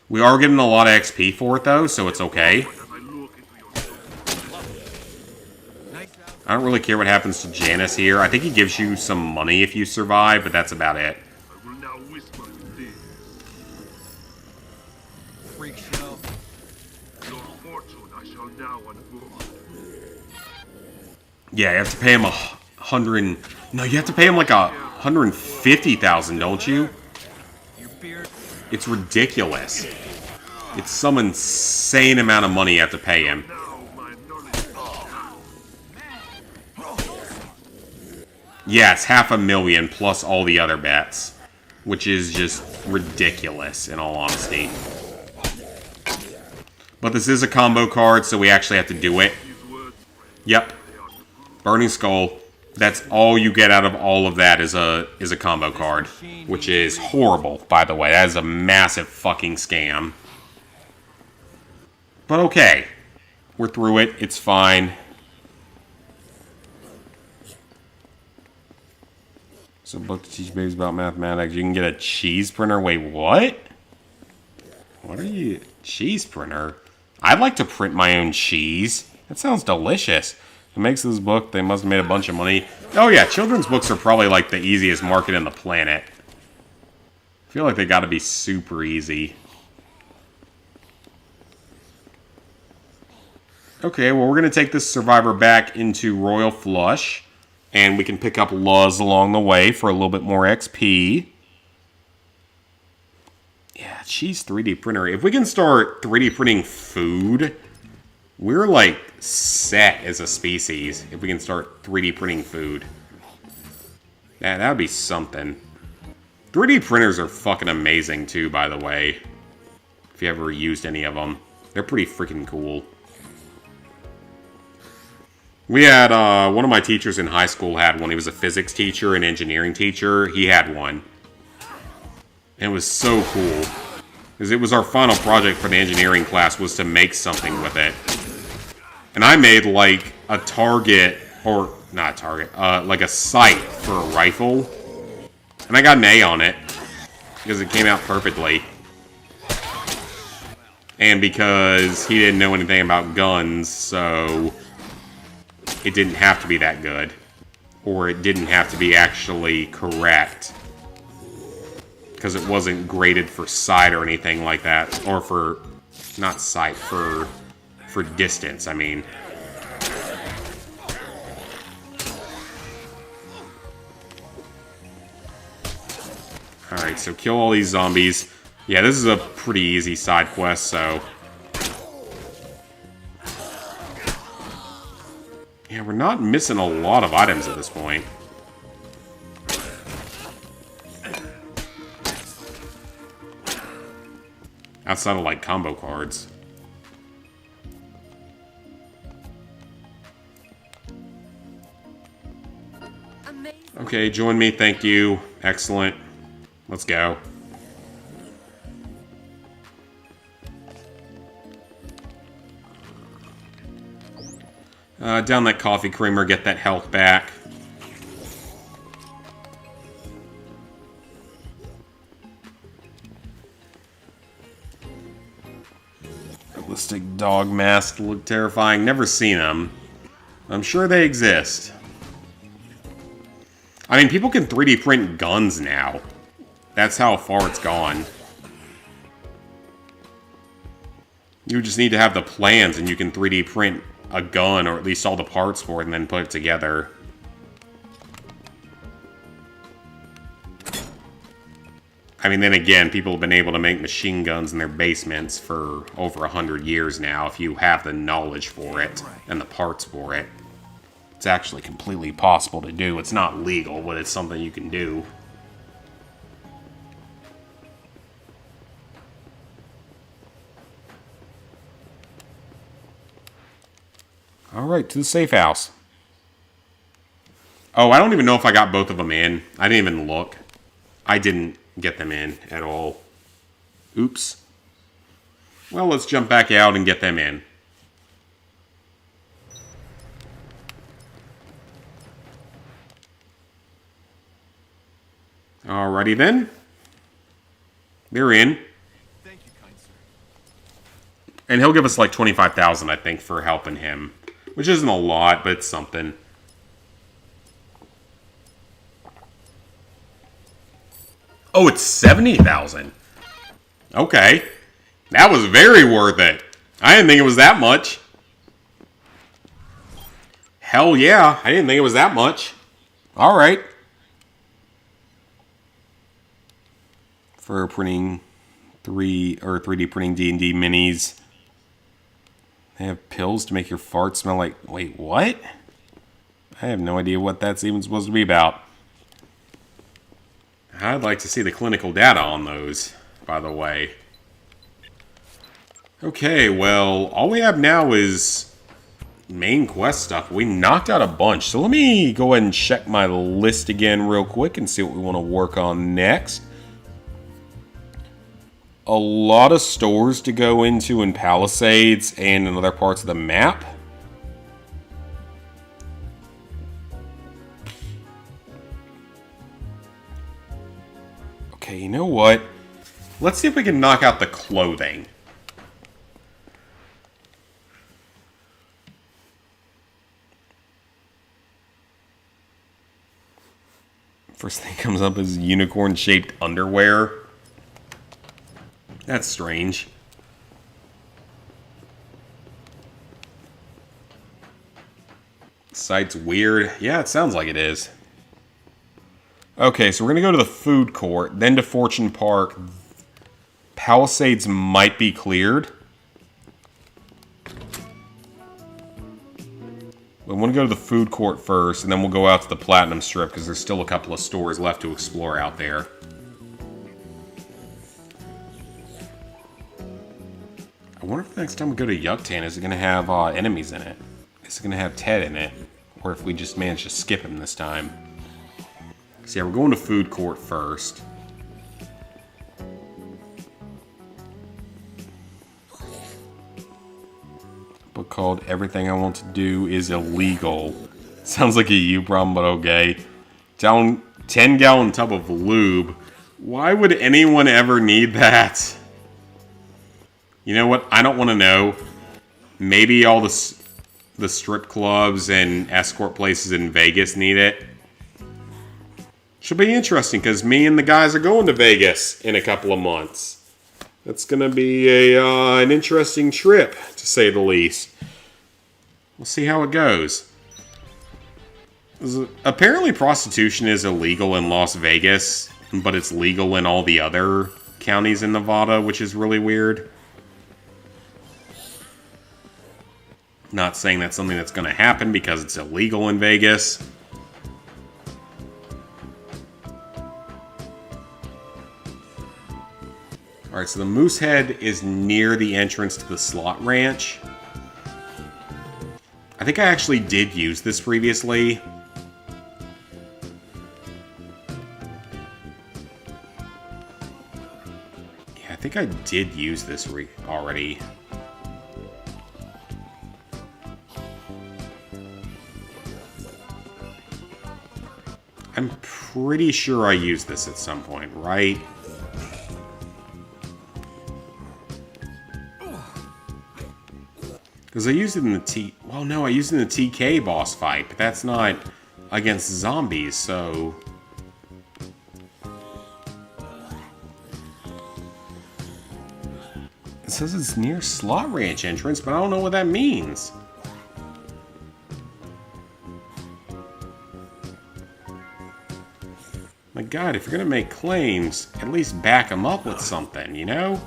We are getting a lot of XP for it, though, so it's okay. I don't really care what happens to Janice here. I think he gives you some money if you survive, but that's about it. Yeah, you have to pay him 100... No, you have to pay him like 150,000, don't you? It's ridiculous. It's some insane amount of money you have to pay him. Yeah, it's 500,000 plus all the other bets, which is just ridiculous, in all honesty. But this is a combo card, so we actually have to do it. Yep. Burning Skull. That's all you get out of all of that is a combo card, which is horrible, by the way. That is a massive fucking scam. But okay. We're through it. It's fine. So, book to teach babies about mathematics. You can get a cheese printer. Wait, what? What are you? Cheese printer? I'd like to print my own cheese. That sounds delicious. Who makes this book? They must have made a bunch of money. Oh yeah, children's books are probably like the easiest market in the planet. I feel like they gotta be super easy. Okay, well we're gonna take this survivor back into Royal Flush. And we can pick up Luz along the way for a little bit more XP. Yeah, cheese 3D printer. If we can start 3D printing food, we're like set as a species. If we can start 3D printing food. That would be something. 3D printers are fucking amazing too, by the way. If you ever used any of them. They're pretty freaking cool. We had, one of my teachers in high school had one. He was a physics teacher and engineering teacher. He had one. And it was so cool. Because it was our final project for the engineering class was to make something with it. And I made, like, a target, or, not a target, like a sight for a rifle. And I got an A on it. Because it came out perfectly. And because he didn't know anything about guns, so it didn't have to be that good. Or it didn't have to be actually correct. Because it wasn't graded for sight or anything like that. Or for, not sight, for distance, I mean. Alright, so kill all these zombies. Yeah, this is a pretty easy side quest, so... Yeah, we're not missing a lot of items at this point. Outside of, like, combo cards. Amazing. Okay, join me, thank you. Excellent. Let's go. Down that coffee creamer, get that health back. Ballistic dog masks look terrifying. Never seen them. I'm sure they exist. I mean, people can 3D print guns now. That's how far it's gone. You just need to have the plans and you can 3D print a gun, or at least all the parts for it, and then put it together. I mean, then again, people have been able to make machine guns in their basements for over 100 years now, if you have the knowledge for it, and the parts for it. It's actually completely possible to do. It's not legal, but it's something you can do. Alright, to the safe house. Oh, I don't even know if I got both of them in. I didn't even look. I didn't get them in at all. Oops. Well, let's jump back out and get them in. Alrighty then. They're in. Thank you, kind sir. And he'll give us like 25,000, I think, for helping him. Which isn't a lot, but it's something. Oh, it's 70,000. Okay. That was very worth it. I didn't think it was that much. Hell yeah, I didn't think it was that much. Alright. For printing 3D printing D&D minis. They have pills to make your fart smell like... Wait, what? I have no idea what that's even supposed to be about. I'd like to see the clinical data on those, by the way. Okay, well, all we have now is main quest stuff. We knocked out a bunch, so let me go ahead and check my list again real quick and see what we want to work on next. A lot of stores to go into in Palisades and in other parts of the map. Okay, you know what? Let's see if we can knock out the clothing. First thing comes up is unicorn-shaped underwear. That's strange. Site's weird. Yeah, it sounds like it is. Okay, so we're going to go to the food court, then to Fortune Park. Palisades might be cleared. We want to go to the food court first, and then we'll go out to the Platinum Strip, because there's still a couple of stores left to explore out there. I wonder if the next time we go to Yucatan, is it going to have enemies in it? Is it going to have Ted in it? Or if we just manage to skip him this time? So yeah, we're going to food court first. Book called Everything I Want to Do is Illegal. Sounds like a you problem, but okay. 10-gallon tub of lube. Why would anyone ever need that? You know what? I don't want to know. Maybe all the strip clubs and escort places in Vegas need it. Should be interesting, because me and the guys are going to Vegas in a couple of months. That's going to be an interesting trip, to say the least. We'll see how it goes. Apparently prostitution is illegal in Las Vegas, but it's legal in all the other counties in Nevada, which is really weird. Not saying that's something that's going to happen because it's illegal in Vegas. Alright, so the Moosehead is near the entrance to the slot ranch. I think I actually did use this previously. Yeah, I think I did use this already. I'm pretty sure I used this at some point, right? Because I used it in the well, no, I used it in the TK boss fight, but that's not against zombies, so... It says it's near Slot Ranch entrance, but I don't know what that means. My God, if you're gonna make claims, at least back them up with something, you know?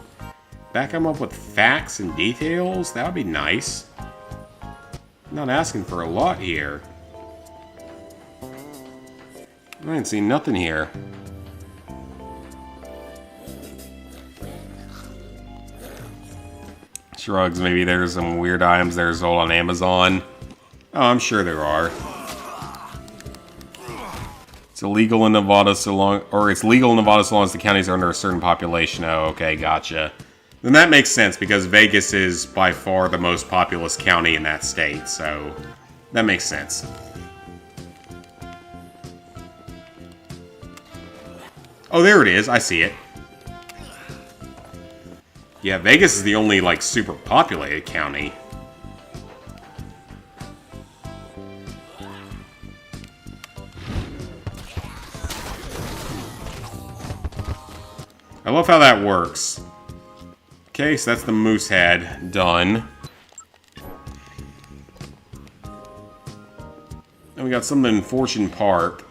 Back them up with facts and details, that would be nice. I'm not asking for a lot here. I ain't seen nothing here. Shrugs, maybe there's some weird items there's all on Amazon. Oh, I'm sure there are. It's illegal in Nevada so long, or it's legal in Nevada so long as the counties are under a certain population. Oh, okay, gotcha. Then that makes sense, because Vegas is by far the most populous county in that state, so that makes sense. Oh, there it is. I see it. Yeah, Vegas is the only, like, super populated county. I love how that works. Okay, so that's the Moosehead done. And we got something in Fortune Park.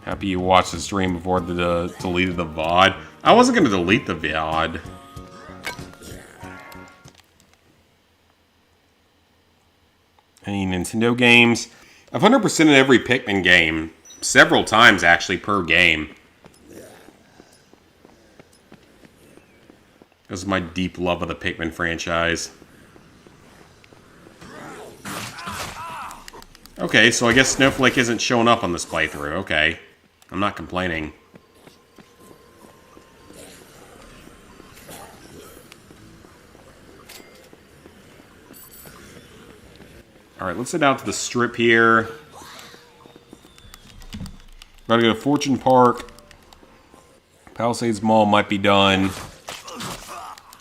Happy you watched the stream before the deleted the VOD. I wasn't going to delete the VOD. Any Nintendo games? I've 100%ed every Pikmin game. Several times, actually, per game. This is my deep love of the Pikmin franchise. Okay, so I guess Snowflake isn't showing up on this playthrough. Okay. I'm not complaining. Alright, let's head out to the strip here. Gotta go to Fortune Park. Palisades Mall might be done.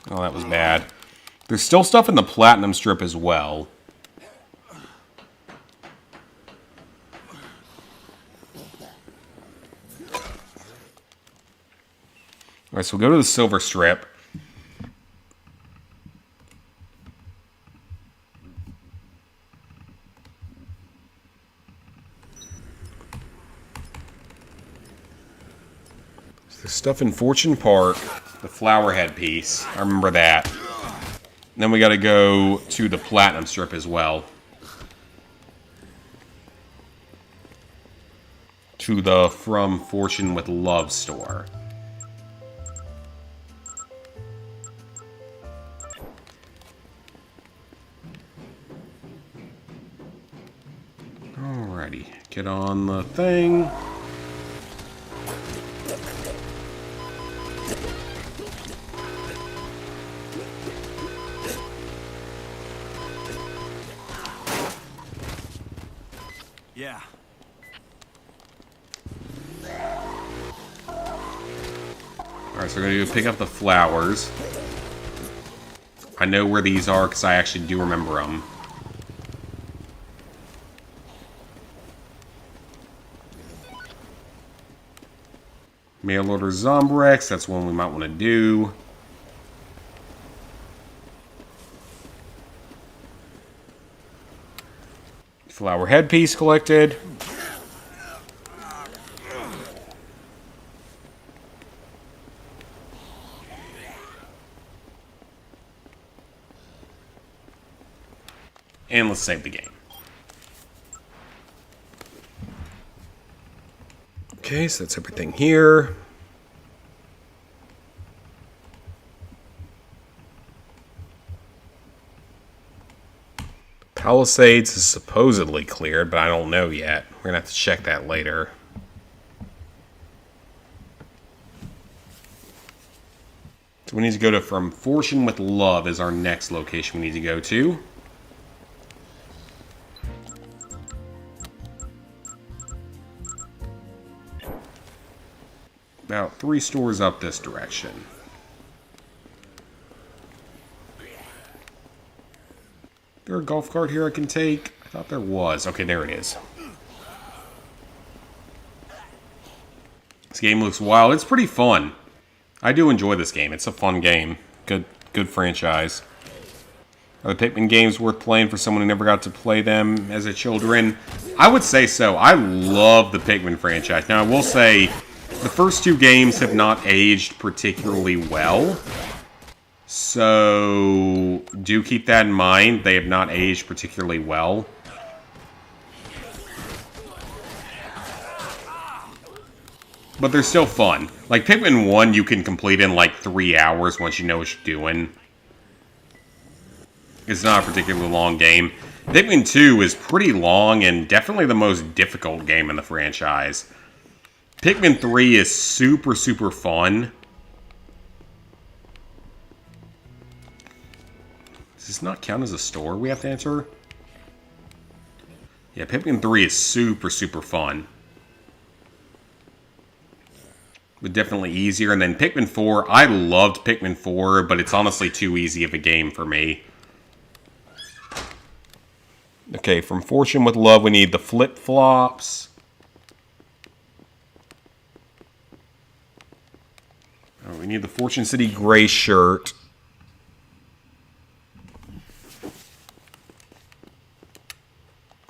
Oh, that was bad. There's still stuff in the Platinum Strip as well. Alright, so we'll go to the Silver Strip. There's stuff in Fortune Park. The flower head piece. I remember that. And then we gotta go to the Platinum Strip as well. To the From Fortune with Love store. Alrighty, get on the thing. Yeah. Alright, so we're going to pick up the flowers. I know where these are because I actually do remember them. Mail order Zombrex, that's one we might want to do. Flower headpiece collected. And let's save the game. Okay, so that's everything here. Palisades is supposedly cleared, but I don't know yet. We're going to have to check that later. So we need to go to From Fortune with Love is our next location we need to go to. About 3 stores up this direction. Is there a golf cart here I can take? I thought there was. Okay, there it is. This game looks wild. It's pretty fun. I do enjoy this game. It's a fun game. Good franchise. Are the Pikmin games worth playing for someone who never got to play them as a children? I would say so. I love the Pikmin franchise. Now, I will say the first 2 games have not aged particularly well. So, do keep that in mind. They have not aged particularly well. But they're still fun. Like, Pikmin 1 you can complete in like 3 hours once you know what you're doing. It's not a particularly long game. Pikmin 2 is pretty long and definitely the most difficult game in the franchise. Pikmin 3 is super, super fun. Does this not count as a store we have to enter? Yeah, Pikmin 3 is super, super fun. But definitely easier. And then Pikmin 4, I loved Pikmin 4, but it's honestly too easy of a game for me. Okay, From Fortune with Love, we need the flip-flops. Oh, we need the Fortune City gray shirt.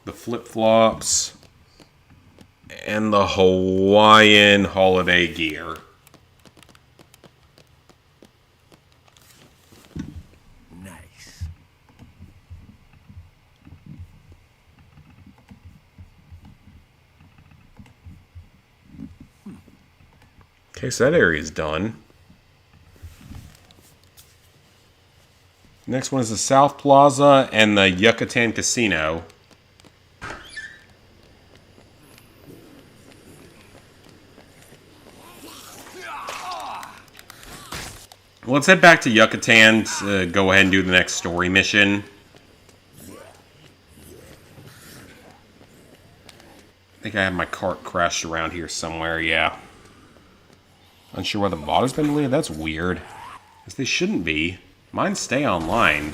The flip-flops. And the Hawaiian holiday gear. Nice. Okay, so that area is done. Next one is the South Plaza and the Yucatan Casino. Let's head back to Yucatan to go ahead and do the next story mission. I think I have my cart crashed around here somewhere, yeah. Unsure why the bot has been deleted? That's weird. Because they shouldn't be. Mine stay online.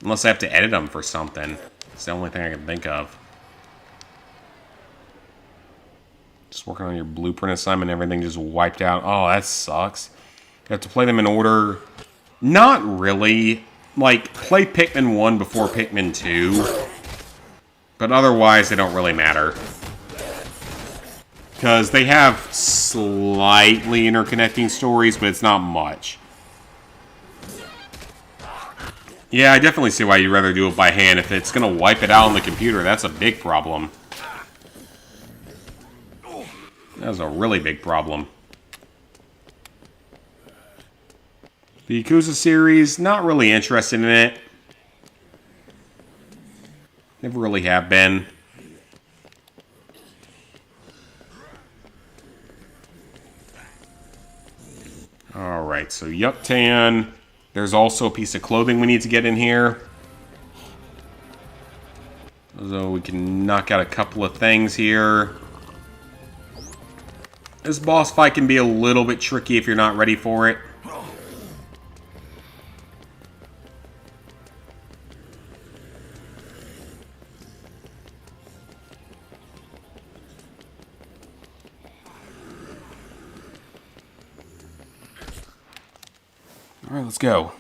Unless I have to edit them for something. It's the only thing I can think of. Just working on your blueprint assignment, everything just wiped out. Oh, that sucks. You have to play them in order. Not really. Like, play Pikmin 1 before Pikmin 2. But otherwise, they don't really matter. Because they have slightly interconnecting stories, but it's not much. Yeah, I definitely see why you'd rather do it by hand. If it's going to wipe it out on the computer, that's a big problem. That's a really big problem. The Yakuza series, not really interested in it. Never really have been. Alright, so Yuctan. There's also a piece of clothing we need to get in here. So we can knock out a couple of things here. This boss fight can be a little bit tricky if you're not ready for it. Alright, let's go.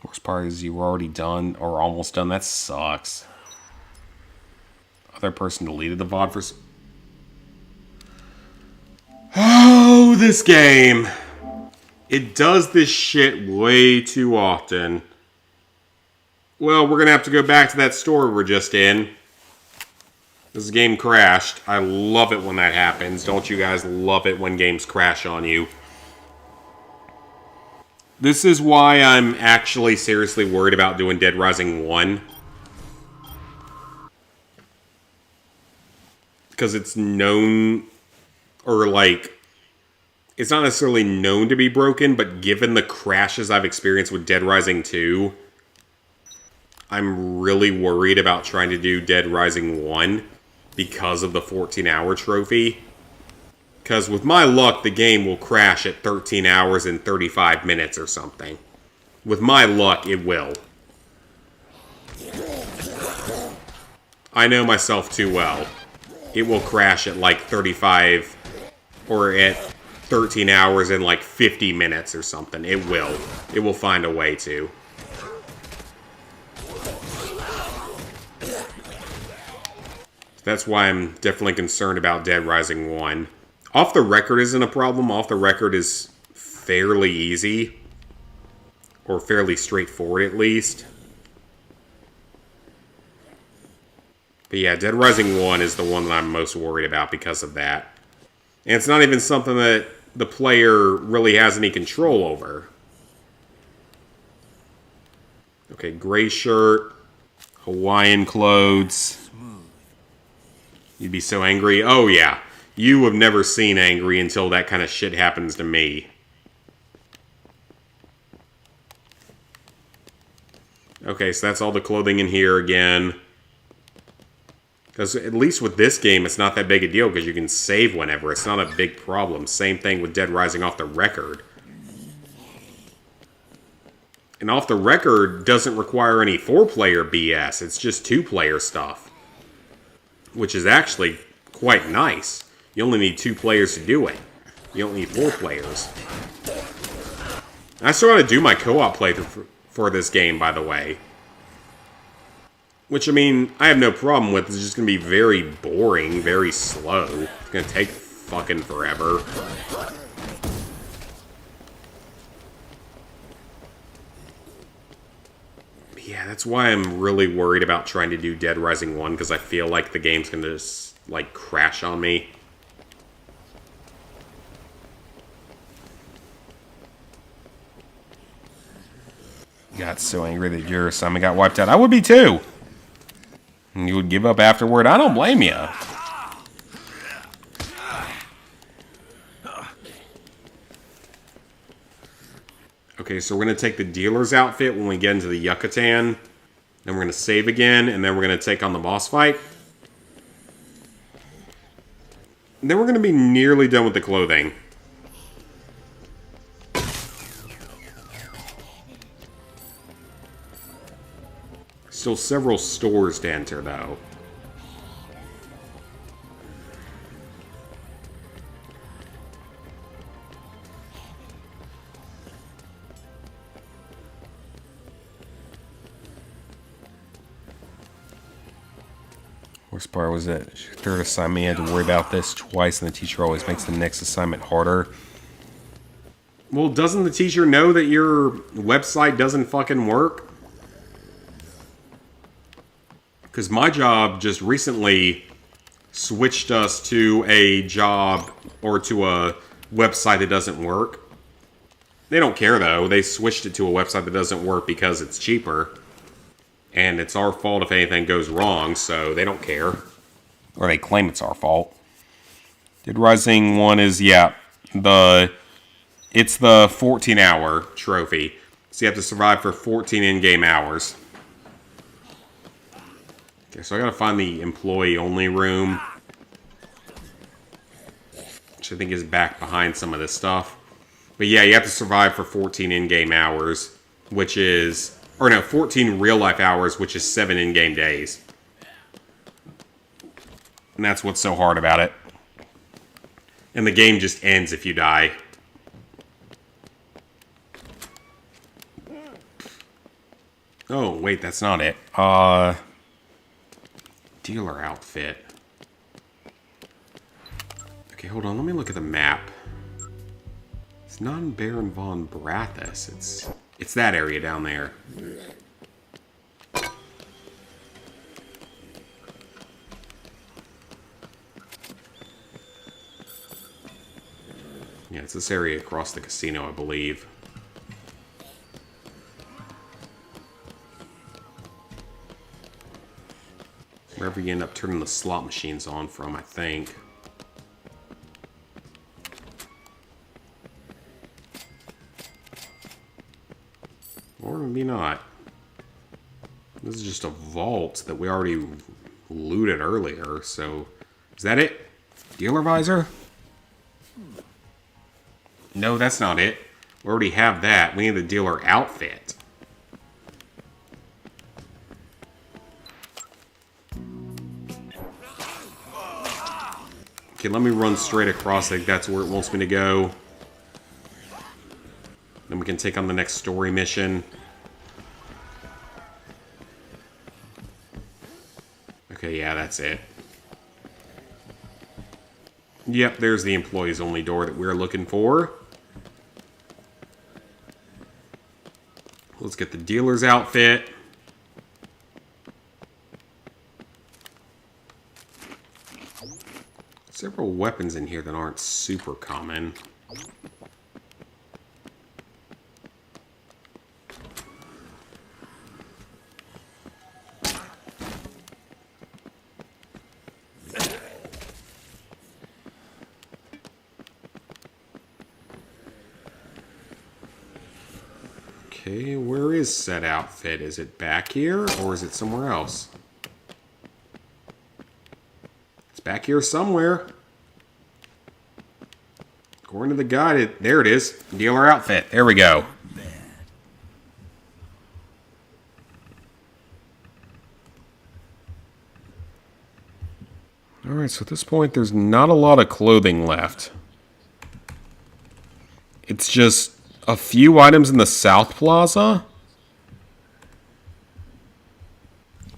Worst part is you were already done, or almost done. That sucks. Other person deleted the VOD for... Oh, this game! It does this shit way too often. Well, we're gonna have to go back to that store we're just in. This game crashed. I love it when that happens. Don't you guys love it when games crash on you? This is why I'm actually seriously worried about doing Dead Rising 1. Because it's known, or like, it's not necessarily known to be broken, but given the crashes I've experienced with Dead Rising 2, I'm really worried about trying to do Dead Rising 1 because of the 14-hour trophy. Because with my luck, the game will crash at 13 hours and 35 minutes or something. With my luck, it will. I know myself too well. It will crash at like 35 or at 13 hours and like 50 minutes or something. It will. It will find a way to. That's why I'm definitely concerned about Dead Rising 1. Off the record isn't a problem. Off the record is fairly easy. Or fairly straightforward, at least. But yeah, Dead Rising 1 is the one that I'm most worried about because of that. And it's not even something that the player really has any control over. Okay, gray shirt. Hawaiian clothes. You'd be so angry. Oh, yeah. You have never seen angry until that kind of shit happens to me. Okay, so that's all the clothing in here again. Because at least with this game, it's not that big a deal because you can save whenever. It's not a big problem. Same thing with Dead Rising Off the Record. And Off the Record doesn't require any 4-player BS. It's just 2-player stuff. Which is actually quite nice. You only need 2 players to do it. You don't need 4 players. I still gotta do my co-op playthrough for this game, by the way. Which, I mean, I have no problem with. It's just gonna be very boring, very slow. It's gonna take fucking forever. But yeah, that's why I'm really worried about trying to do Dead Rising 1, because I feel like the game's gonna just, like, crash on me. Got so angry that your assignment got wiped out. I would be too. And you would give up afterward. I don't blame you. Okay, so we're going to take the dealer's outfit when we get into the Yucatan. Then we're going to save again, and then we're going to take on the boss fight. And then we're going to be nearly done with the clothing. Still several stores to enter, though. Worst part was that third assignment, you had to worry about this twice, and the teacher always makes the next assignment harder. Well, doesn't the teacher know that your website doesn't fucking work? Because my job just recently switched us to a job or to a website that doesn't work. They don't care, though. They switched it to a website that doesn't work because it's cheaper. And it's our fault if anything goes wrong, so they don't care. Or they claim it's our fault. Dead Rising 1 is, yeah, it's the 14-hour trophy. So you have to survive for 14 in-game hours. Okay, so I gotta find the employee-only room. Which I think is back behind some of this stuff. But yeah, you have to survive for 14 in-game hours, which is... Or no, 14 real-life hours, which is 7 in-game days. And that's what's so hard about it. And the game just ends if you die. Oh, wait, that's not it. Dealer outfit. Okay, hold on, let me look at the map. It's not in Baron von Brathis. It's that area down there. Yeah, it's this area across the casino, I believe. Wherever you end up turning the slot machines on from, I think. Or maybe not. This is just a vault that we already looted earlier, so... Is that it? Dealer visor? No, that's not it. We already have that. We need the dealer outfit. Okay, let me run straight across. I think that's where it wants me to go. Then we can take on the next story mission. Okay, yeah, that's it. Yep, there's the employees only door that we're looking for. Let's get the dealer's outfit. Several weapons in here that aren't super common. Okay, where is said outfit? Is it back here, or is it somewhere else? It's back here somewhere. According to the guide, there it is. Dealer outfit. There we go. Alright, so at this point, there's not a lot of clothing left. It's just a few items in the South Plaza.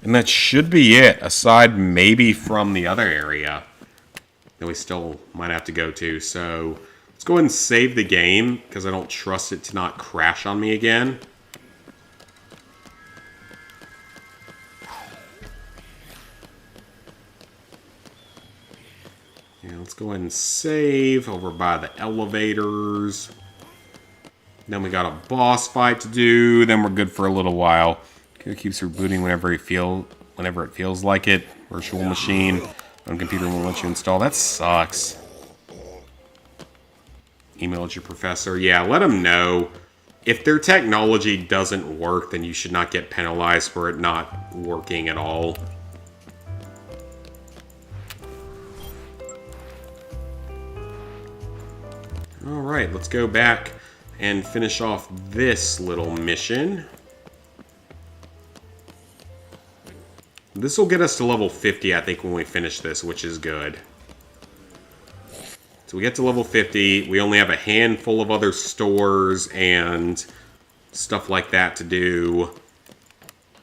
And that should be it, aside maybe from the other area that we still might have to go to. So let's go ahead and save the game, because I don't trust it to not crash on me again. Yeah, let's go ahead and save over by the elevators. Then we got a boss fight to do. Then we're good for a little while. It keeps rebooting whenever it feels like it. Virtual machine on computer won't let you install. That sucks. Email at your professor. Yeah, let them know. If their technology doesn't work, then you should not get penalized for it not working at all. Alright, let's go back and finish off this little mission. This will get us to level 50, I think, when we finish this, which is good. So we get to level 50. We only have a handful of other stores and stuff like that to do.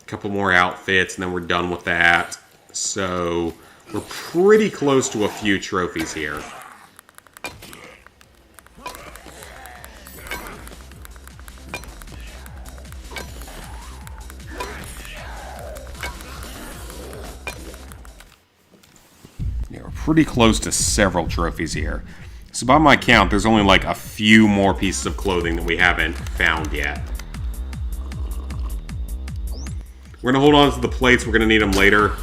A couple more outfits, and then we're done with that. So We're pretty close to a few trophies here. Yeah, we're pretty close to several trophies here. So by my count, there's only like a few more pieces of clothing that we haven't found yet. We're going to hold on to the plates. We're going to need them later.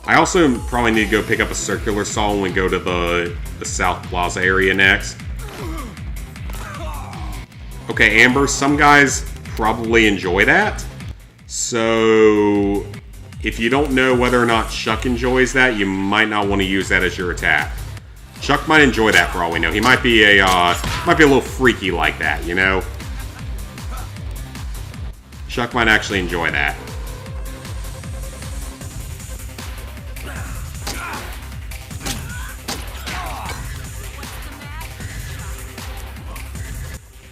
I also probably need to go pick up a circular saw when we go to the South Plaza area next. Okay, Amber, some guys probably enjoy that. So if you don't know whether or not Chuck enjoys that, you might not want to use that as your attack. Chuck might enjoy that for all we know. He might be a little freaky like that, you know? Chuck might actually enjoy that.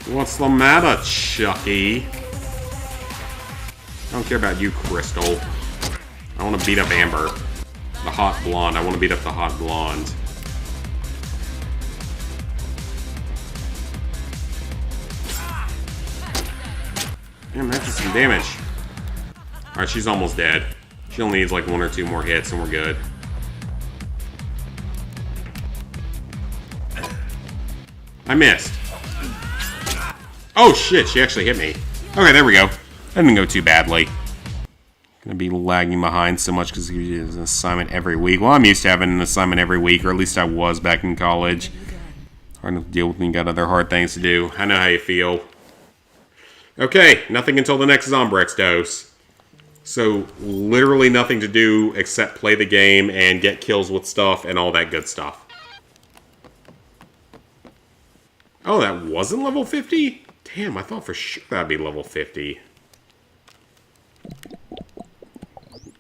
What's the matter, Chucky? I don't care about you, Crystal. I want to beat up Amber. The hot blonde. I want to beat up the hot blonde. Damn, that did some damage. Alright, she's almost dead. She only needs like 1 or 2 more hits and we're good. I missed. Oh shit, she actually hit me. Okay, there we go. That didn't go too badly. Gonna be lagging behind so much because he has an assignment every week. Well, I'm used to having an assignment every week, or at least I was back in college. Hard enough to deal with when you got other hard things to do. I know how you feel. Okay, nothing until the next Zombrex dose. So, literally nothing to do except play the game and get kills with stuff and all that good stuff. Oh, that wasn't level 50? Damn, I thought for sure that'd be level 50.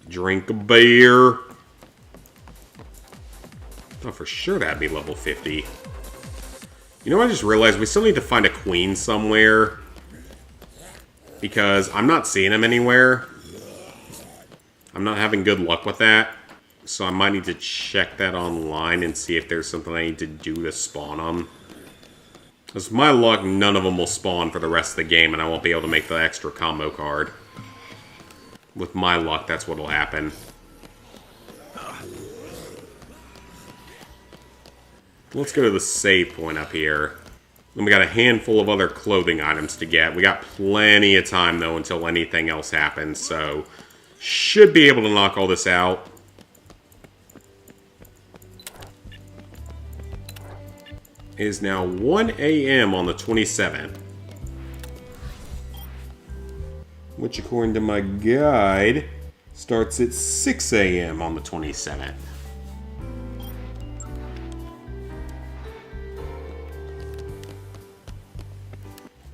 Drink a beer. Thought for sure that'd be level 50. You know what I just realized? We still need to find a queen somewhere. Because I'm not seeing them anywhere. I'm not having good luck with that. So I might need to check that online and see if there's something I need to do to spawn them. With my luck, none of them will spawn for the rest of the game, and I won't be able to make the extra combo card. With my luck, that's what'll happen. Let's go to the save point up here. Then we got a handful of other clothing items to get. We got plenty of time, though, until anything else happens, so should be able to knock all this out. It is now 1 a.m. on the 27th. Which, according to my guide, starts at 6 a.m. on the 27th.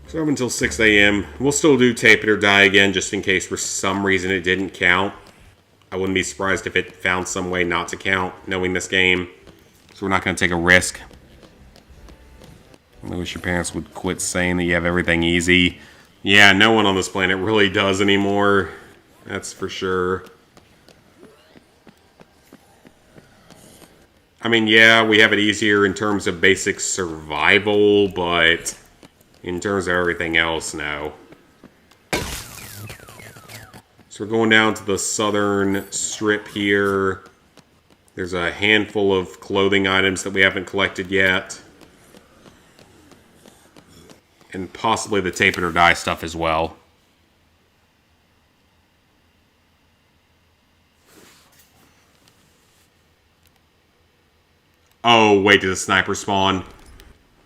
So up until 6 a.m. We'll still do Tape It or Die again, just in case for some reason it didn't count. I wouldn't be surprised if it found some way not to count, knowing this game. So we're not going to take a risk. I wish your parents would quit saying that you have everything easy. Yeah, no one on this planet really does anymore. That's for sure. I mean, yeah, we have it easier in terms of basic survival, but in terms of everything else, no. So we're going down to the southern strip here. There's a handful of clothing items that we haven't collected yet. And possibly the Tape It or Die stuff as well. Oh, wait, did the sniper spawn?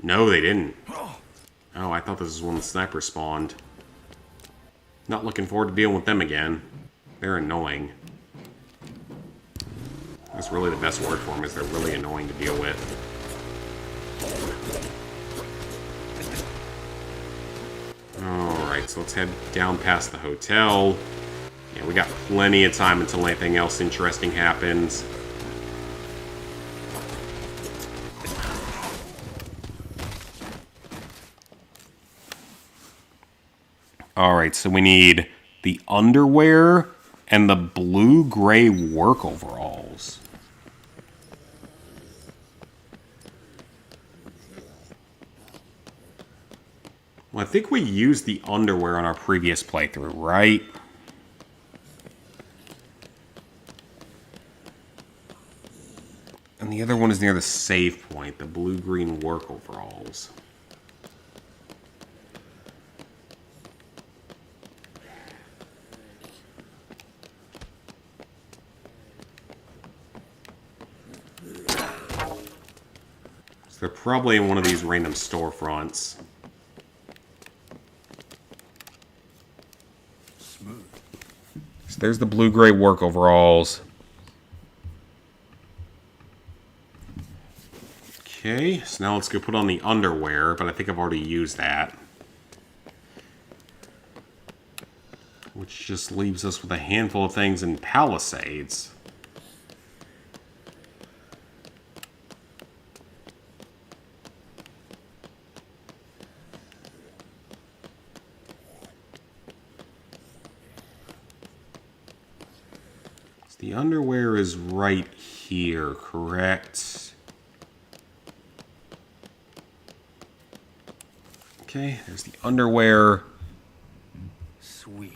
No, they didn't. Oh, I thought this was when the sniper spawned. Not looking forward to dealing with them again. They're annoying. That's really the best word for them, is they're really annoying to deal with. Alright, so let's head down past the hotel. Yeah, we got plenty of time until anything else interesting happens. Alright, so we need the underwear and the blue-gray work overalls. Well, I think we used the underwear on our previous playthrough, right? And the other one is near the save point, the blue-green work overalls. So they're probably in one of these random storefronts. Smooth. So there's the blue-gray work overalls. Okay, so now let's go put on the underwear, but I think I've already used that. Which just leaves us with a handful of things in Palisades. So the underwear is right here, correct? Okay, there's the underwear. Sweet.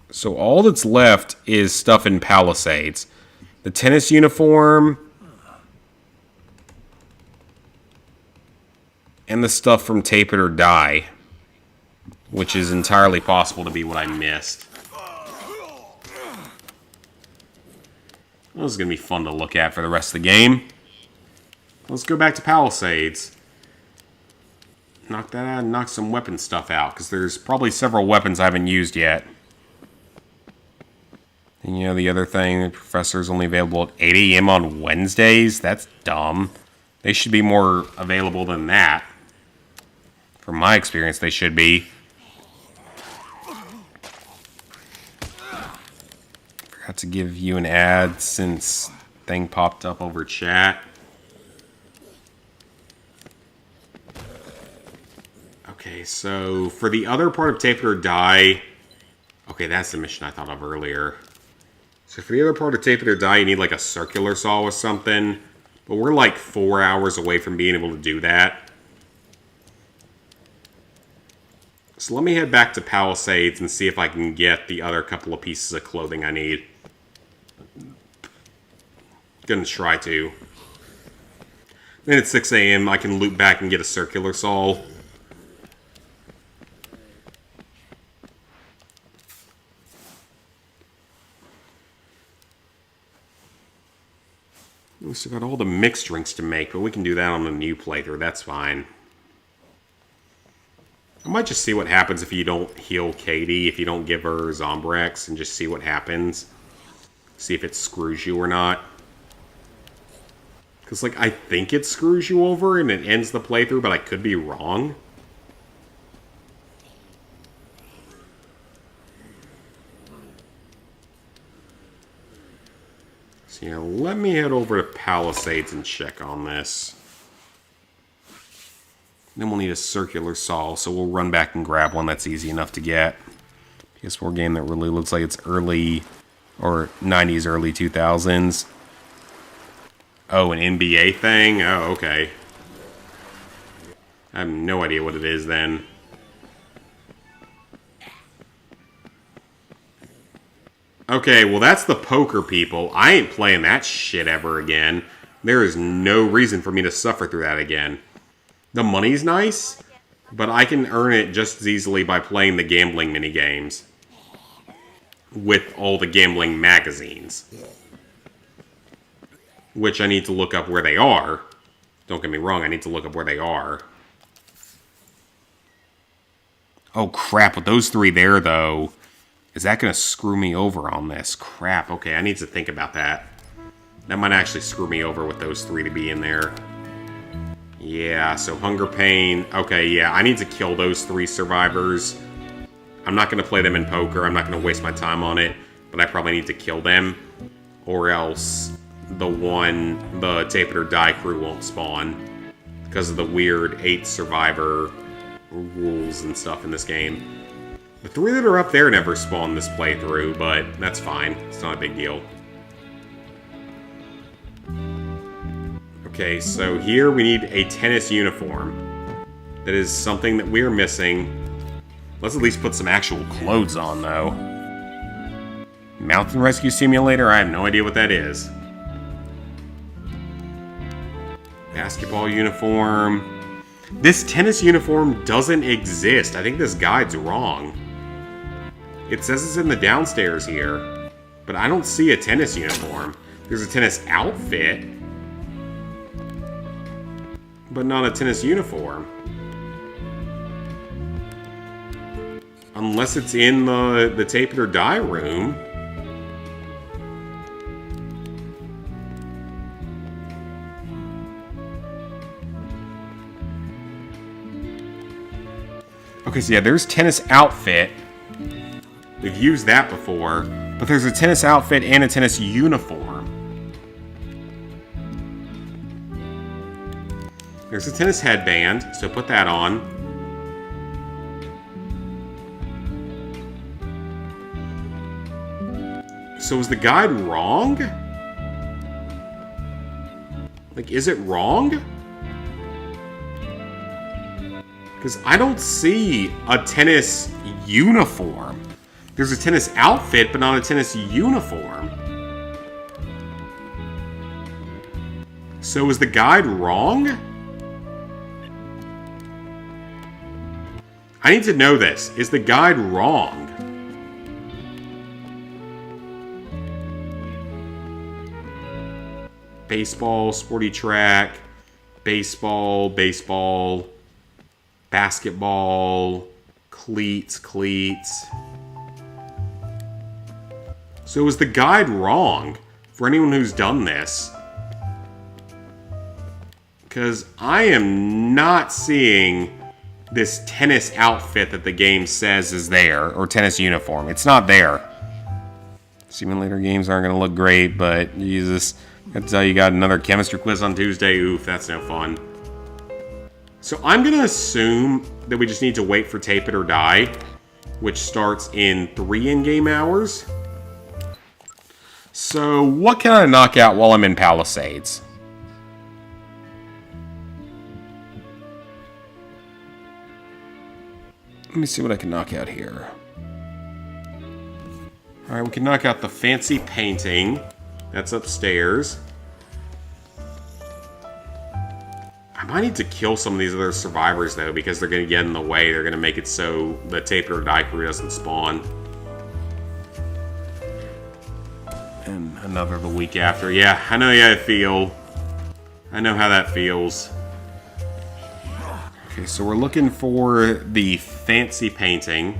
So all that's left is stuff in Palisades. The tennis uniform. And the stuff from Tape It or Die. Which is entirely possible to be what I missed. This is going to be fun to look at for the rest of the game. Let's go back to Palisades. Knock that out and knock some weapon stuff out, because there's probably several weapons I haven't used yet. And you know, the other thing, the professor's only available at 8 a.m. on Wednesdays? That's dumb. They should be more available than that. From my experience, they should be. Forgot to give you an ad since thing popped up over chat. Okay, so for the other part of Tape It or Die... Okay, that's the mission I thought of earlier. So for the other part of Tape It or Die, you need like a circular saw or something. But we're like 4 hours away from being able to do that. So let me head back to Palisades and see if I can get the other couple of pieces of clothing I need. Gonna try to. Then at 6 a.m. I can loop back and get a circular saw. We still got all the mixed drinks to make, but we can do that on the new playthrough. That's fine. I might just see what happens if you don't heal Katie, if you don't give her Zombrex, and just see what happens. See if it screws you or not. Because, like, I think it screws you over and it ends the playthrough, but I could be wrong. So, yeah, let me head over to Palisades and check on this. Then we'll need a circular saw, so we'll run back and grab one that's easy enough to get. PS4 game that really looks like it's early, or 90s, early 2000s. Oh, an NBA thing? Oh, okay. I have no idea what it is then. Okay, well that's the poker people. I ain't playing that shit ever again. There is no reason for me to suffer through that again. The money's nice, but I can earn it just as easily by playing the gambling minigames. With all the gambling magazines. Which I need to look up where they are. Don't get me wrong, I need to look up where they are. Oh crap, with those three there though, is that going to screw me over on this? Crap, okay, I need to think about that. That might actually screw me over with those three to be in there. Yeah, so Hunger Pain. Okay, yeah, I need to kill those three survivors. I'm not going to play them in poker. I'm not going to waste my time on it. But I probably need to kill them. Or else the Tape It or Die crew won't spawn. Because of the weird 8 survivor rules and stuff in this game. The 3 that are up there never spawned this playthrough, but that's fine. It's not a big deal. Okay, so here we need a tennis uniform. That is something that we're missing. Let's at least put some actual clothes on, though. Mountain Rescue Simulator? I have no idea what that is. Basketball uniform. This tennis uniform doesn't exist. I think this guide's wrong. It says it's in the downstairs here, but I don't see a tennis uniform. There's a tennis outfit, but not a tennis uniform. Unless it's in the tape it or die room. Okay, so yeah, there's tennis outfit. We've used that before, but there's a tennis outfit and a tennis uniform. There's a tennis headband, so put that on. So is the guide wrong? Like, is it wrong? Because I don't see a tennis uniform. There's a tennis outfit, but not a tennis uniform. So is the guide wrong? I need to know this. Is the guide wrong? Baseball, sporty track, baseball, basketball, cleats. So is the guide wrong for anyone who's done this? Because I am not seeing this tennis outfit that the game says is there, or tennis uniform. It's not there. Simulator games aren't going to look great, but Jesus, I can tell you got another chemistry quiz on Tuesday. Oof, that's no fun. So I'm going to assume that we just need to wait for Tape It or Die, which starts in 3 in-game hours. So what can I knock out while I'm in Palisades? Let me see what I can knock out here. Alright, we can knock out the fancy painting. That's upstairs. I might need to kill some of these other survivors, though, because they're going to get in the way. They're going to make it so the Tape It or Die crew doesn't spawn. And another the week after. Yeah, I know how I feel. I know how that feels. Okay, so we're looking for the fancy painting.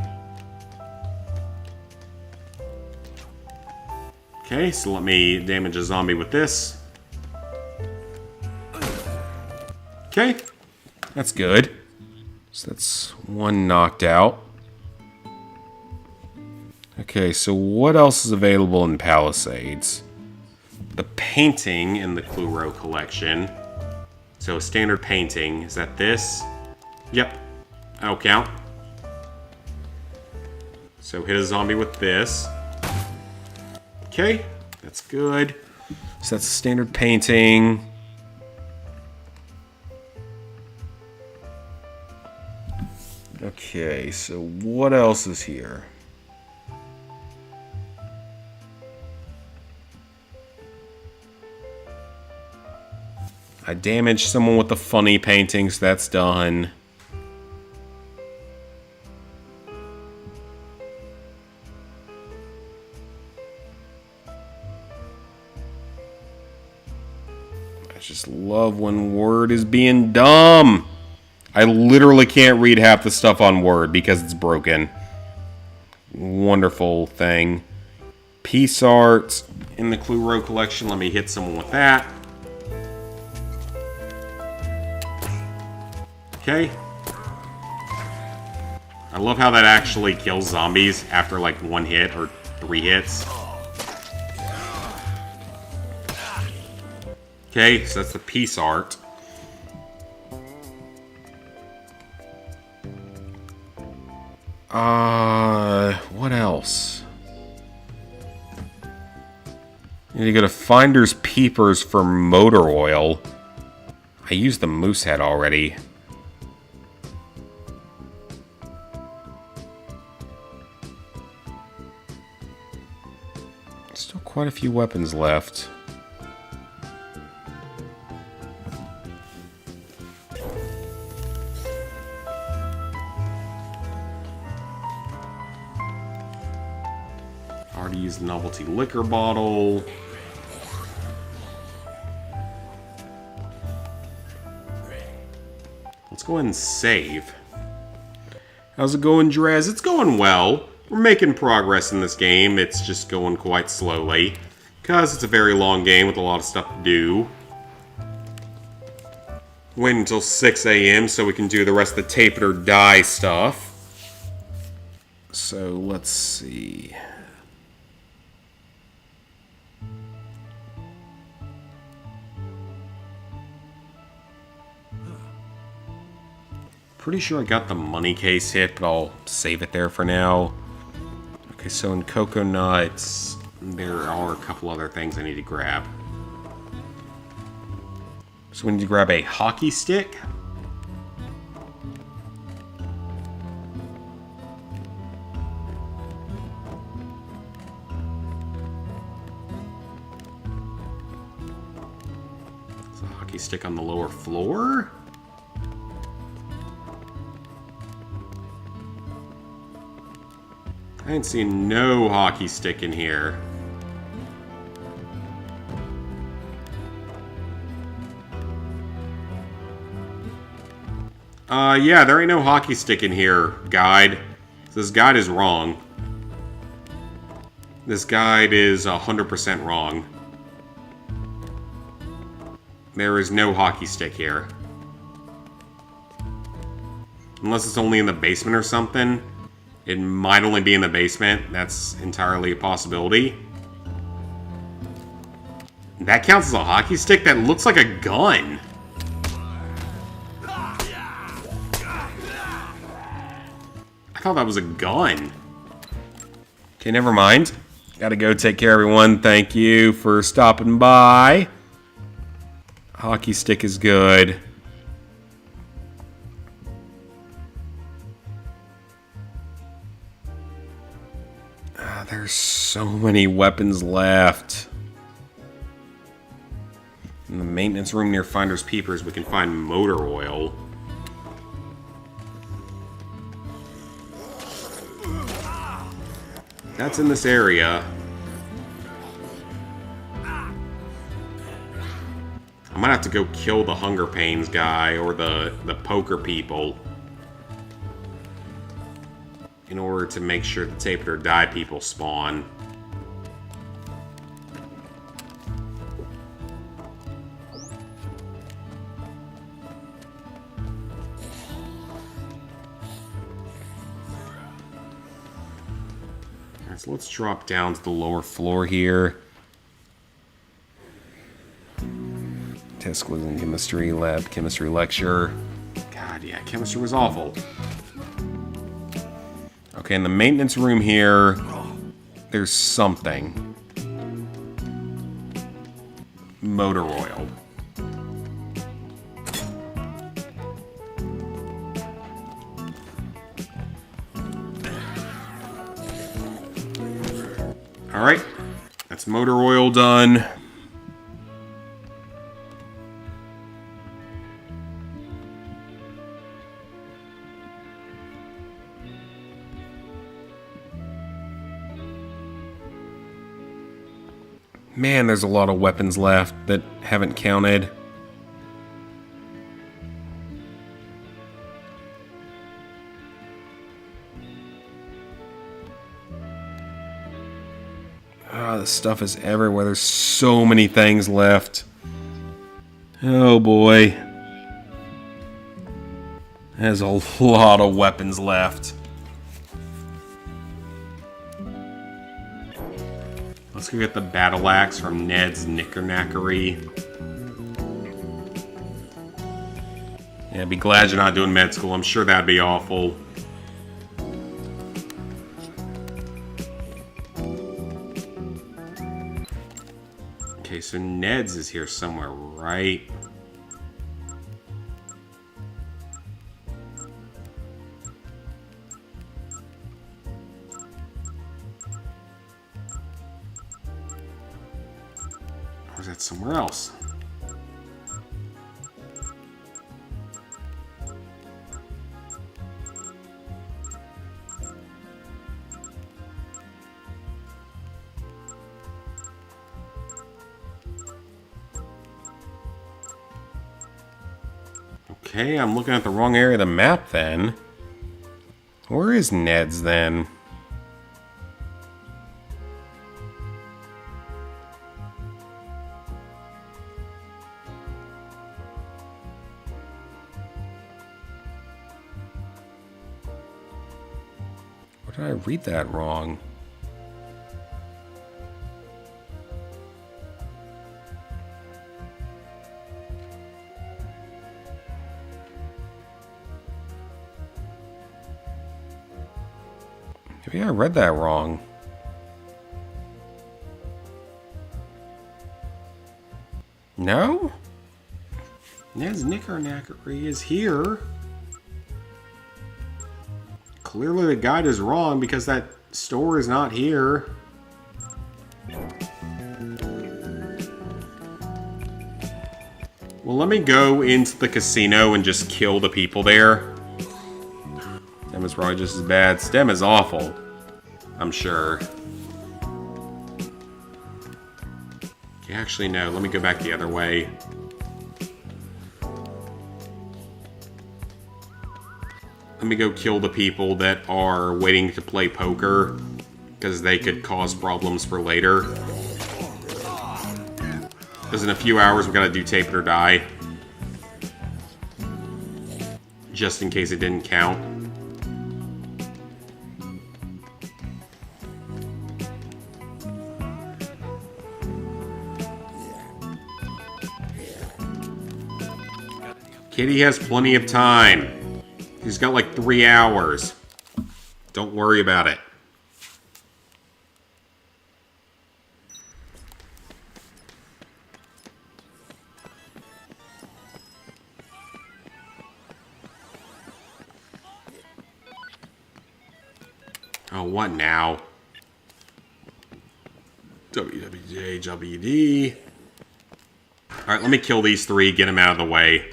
Okay, so let me damage a zombie with this. Okay, that's good. So that's one knocked out. Okay, so what else is available in Palisades? The painting in the Clue Row collection. So a standard painting. Is that this? Yep, that'll count. So hit a zombie with this. Okay, that's good. So that's a standard painting. Okay, so what else is here? I damaged someone with the funny paintings. That's done. I just love when Word is being dumb. I literally can't read half the stuff on Word because it's broken. Wonderful thing. Piece art in the Clue Row collection. Let me hit someone with that. Okay. I love how that actually kills zombies after like 1 hit or 3 hits. Okay, so that's the piece art. What else? You need to go to Finder's Peepers for motor oil. I used the moose head already. quite a few weapons left. Already used the novelty liquor bottle. Let's go ahead and save. How's it going, Drez? It's going well. We're making progress in this game. It's just going quite slowly, because it's a very long game with a lot of stuff to do. Wait until 6 a.m. so we can do the rest of the tape it or die stuff. So, let's see. Pretty sure I got the money case hit, but I'll save it there for now. Okay, so in Coconuts, there are a couple other things I need to grab. So we need to grab a hockey stick. There's a hockey stick on the lower floor. I ain't seen no hockey stick in here. Yeah, there ain't no hockey stick in here, guide. This guide is wrong. This guide is 100% wrong. There is no hockey stick here. Unless it's only in the basement or something. It might only be in the basement. That's entirely a possibility. That counts as a hockey stick? That looks like a gun. I thought that was a gun. Okay, never mind. Gotta go take care of everyone. Thank you for stopping by. Hockey stick is good. There's so many weapons left. In the maintenance room near Finder's Peepers, we can find motor oil. That's in this area. I might have to go kill the Hunger Pains guy or the poker people in order to make sure the tape it or die people spawn. Alright, so let's drop down to the lower floor here. Test was in chemistry lab, chemistry lecture. God, yeah, chemistry was awful. Okay, in the maintenance room here, there's something. Motor oil. Alright, that's motor oil done. Man, there's a lot of weapons left that haven't counted. Ah, this stuff is everywhere. There's so many things left. Oh boy. There's a lot of weapons left. Let's go get the battle axe from Ned's Knickknackery. Yeah, be glad you're not doing med school. I'm sure that'd be awful. Okay, so Ned's is here somewhere, right? that's somewhere else. Okay, I'm looking at the wrong area of the map then. Where is Ned's then? Or did I read that wrong? Maybe I read that wrong. No? Ned's Knickerknackery is here. Clearly the guide is wrong because that store is not here. Well, let me go into the casino and just kill the people there. Stem is probably just as bad. Stem is awful, I'm sure. Okay, actually, no. Let me go back the other way. Let me go kill the people that are waiting to play poker, because they could cause problems for later. Because in a few hours, we gotta do tape it or die. Just in case it didn't count. Kitty has plenty of time. He's got like 3 hours. Don't worry about it. Oh, what now? WWJ, WD. Alright, let me kill these 3, get them out of the way.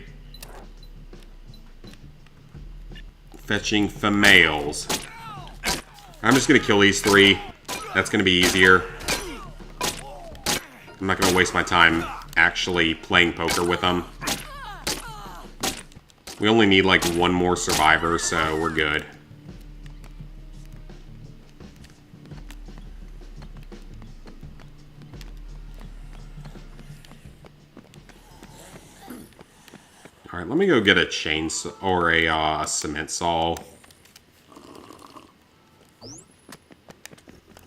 Fetching females. I'm just gonna kill these 3. That's gonna be easier. I'm not gonna waste my time actually playing poker with them. We only need like 1 more survivor, so we're good. Alright, let me go get a chainsaw or a cement saw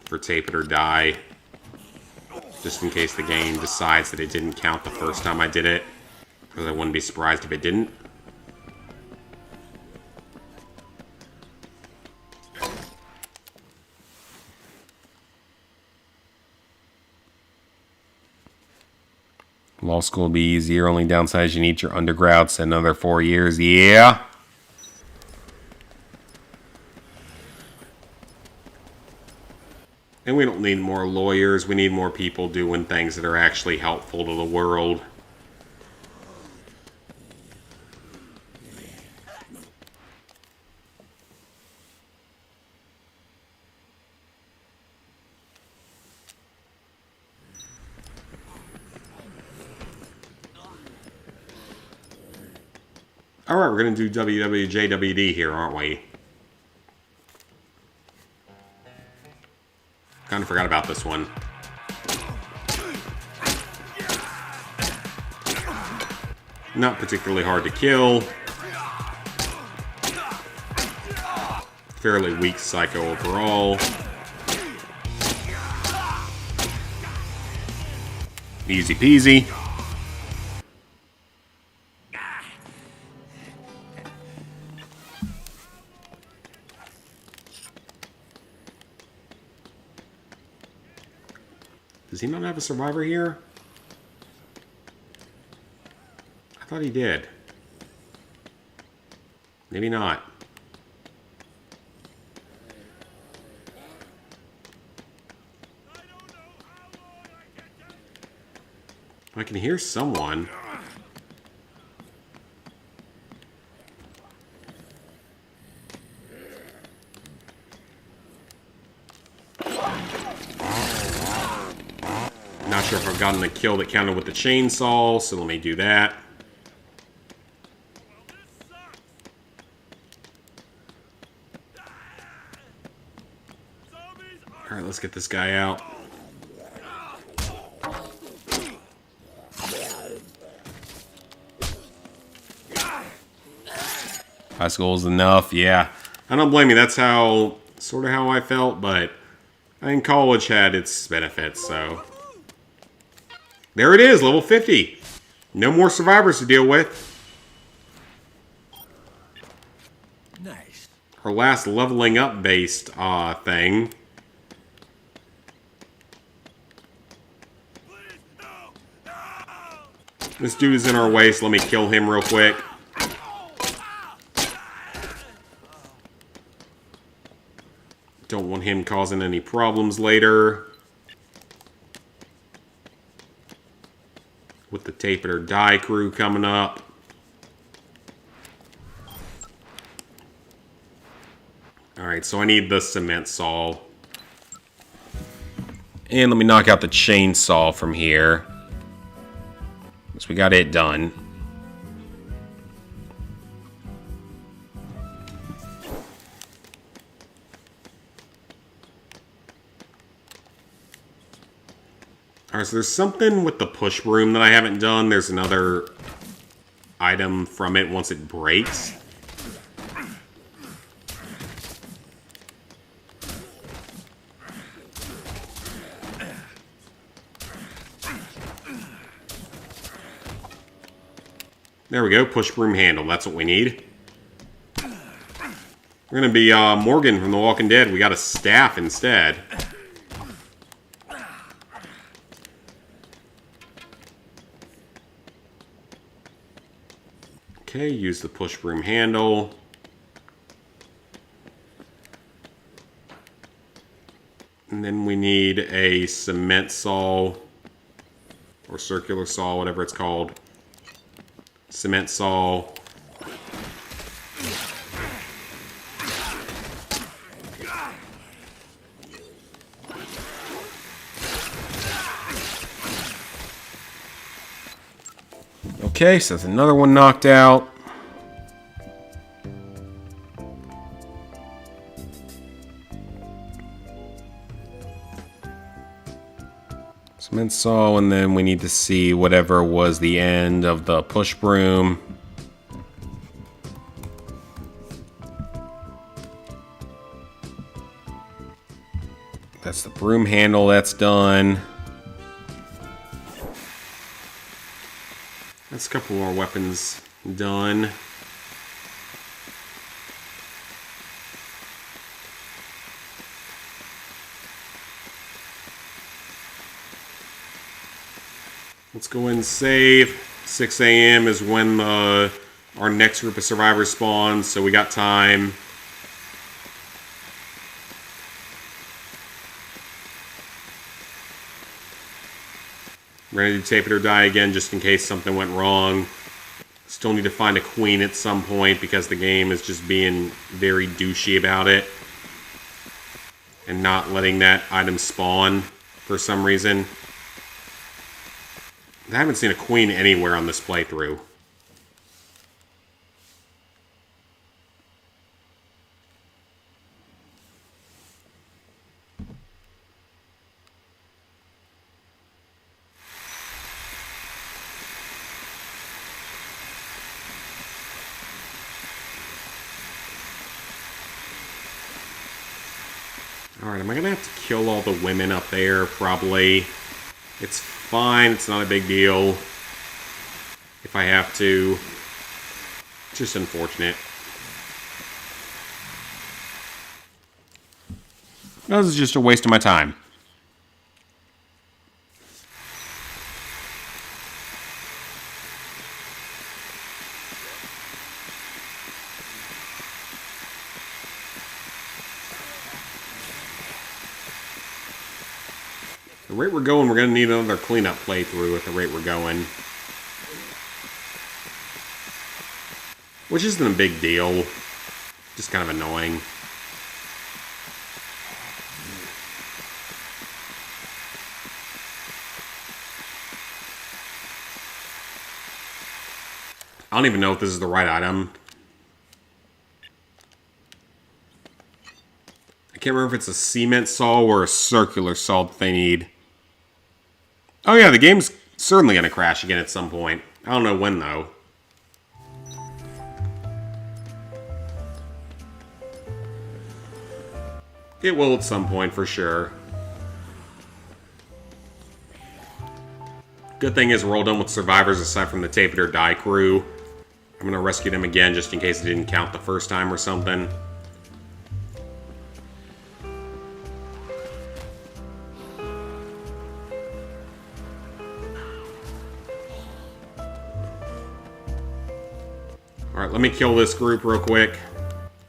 for tape it or die. Just in case the game decides that it didn't count the first time I did it. Because I wouldn't be surprised if it didn't. Law school will be easier. Only downside is you need your undergrads in another 4 years. Yeah. And we don't need more lawyers. We need more people doing things that are actually helpful to the world. Alright, we're going to do WWJWD here, aren't we? Kind of forgot about this one. Not particularly hard to kill. Fairly weak psycho overall. Easy peasy. Does he not have a survivor here? I thought he did. Maybe not. I can hear someone. Not sure if I've gotten a kill that counted with the chainsaw, so let me do that. Alright, let's get this guy out. High school is enough, yeah. I don't blame you, that's sort of how I felt, but I think college had its benefits, so. There it is, level 50. No more survivors to deal with. Nice. Her last leveling up based thing. This dude is in our way, so let me kill him real quick. Don't want him causing any problems later. With the tape it or die crew coming up. Alright, so I need the cement saw. And let me knock out the chainsaw from here. So we got it done. Alright, so there's something with the push broom that I haven't done. There's another item from it once it breaks. There we go, push broom handle. That's what we need. We're gonna be Morgan from The Walking Dead. We got a staff instead. Okay, use the push broom handle. And then we need a cement saw or circular saw, whatever it's called. Cement saw. Okay, so that's another one knocked out. Cement saw, and then we need to see whatever was the end of the push broom. That's the broom handle, that's done. That's a couple more weapons done. Let's go and save. 6 a.m. is when our next group of survivors spawns, so we got time. We're gonna do tape it or die again just in case something went wrong. Still need to find a queen at some point because the game is just being very douchey about it. And not letting that item spawn for some reason. I haven't seen a queen anywhere on this playthrough. Alright, am I gonna have to kill all the women up there? Probably. It's fine, it's not a big deal. If I have to. Just unfortunate. This is just a waste of my time. The rate we're going, we're going to need another cleanup playthrough at the rate we're going. Which isn't a big deal. Just kind of annoying. I don't even know if this is the right item. I can't remember if it's a cement saw or a circular saw that they need. Oh yeah, the game's certainly going to crash again at some point. I don't know when, though. It will at some point, for sure. Good thing is we're all done with survivors aside from the Tape It or Die crew. I'm going to rescue them again just in case it didn't count the first time or something. Alright, let me kill this group real quick.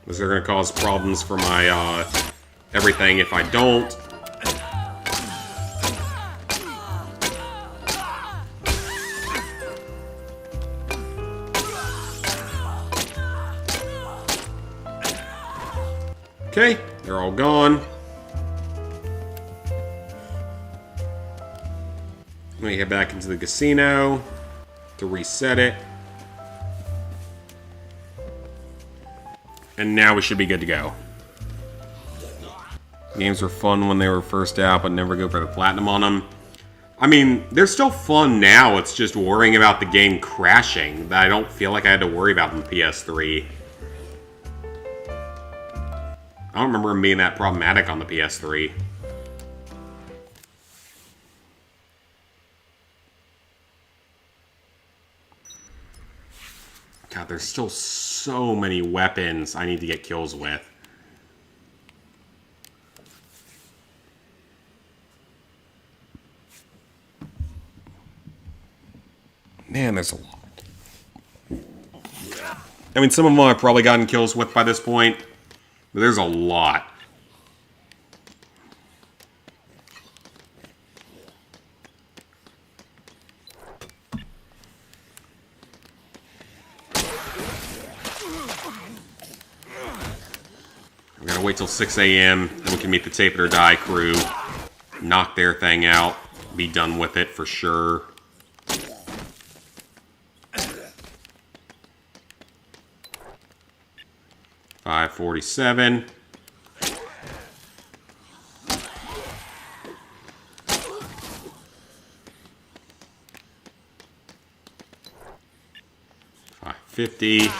Because they're going to cause problems for my everything if I don't. Okay, they're all gone. Let me head back into the casino to reset it. And now we should be good to go. Games were fun when they were first out, but never go for the platinum on them. I mean, they're still fun now. It's just worrying about the game crashing that I don't feel like I had to worry about in the PS3. I don't remember them being that problematic on the PS3. God, there's still so many weapons I need to get kills with. Man, there's a lot. I mean, some of them I've probably gotten kills with by this point, but there's a lot. We gotta wait till 6 a.m. then we can meet the Tape It or Die crew, knock their thing out, be done with it for sure. $547. $550.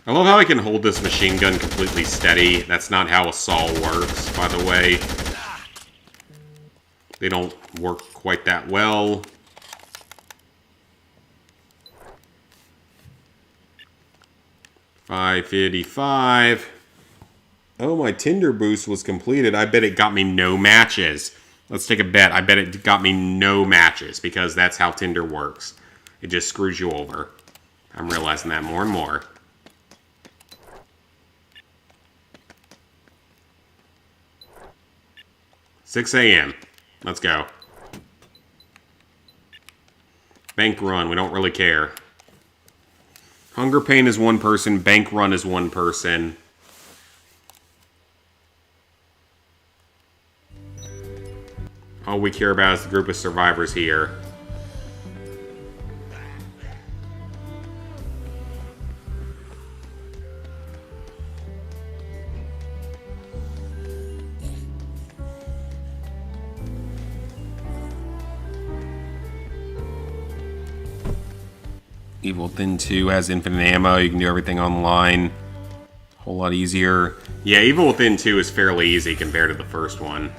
I love how I can hold this machine gun completely steady. That's not how a saw works, by the way. They don't work quite that well. $555. Oh, my Tinder boost was completed. I bet it got me no matches. Let's take a bet. I bet it got me no matches because that's how Tinder works. It just screws you over. I'm realizing that more and more. 6 a.m. Let's go. Bank run. We don't really care. Hunger pain is one person. Bank run is one person. All we care about is the group of survivors here. Evil Within 2 has infinite ammo. You can do everything online. A whole lot easier. Yeah, Evil Within 2 is fairly easy compared to the first one.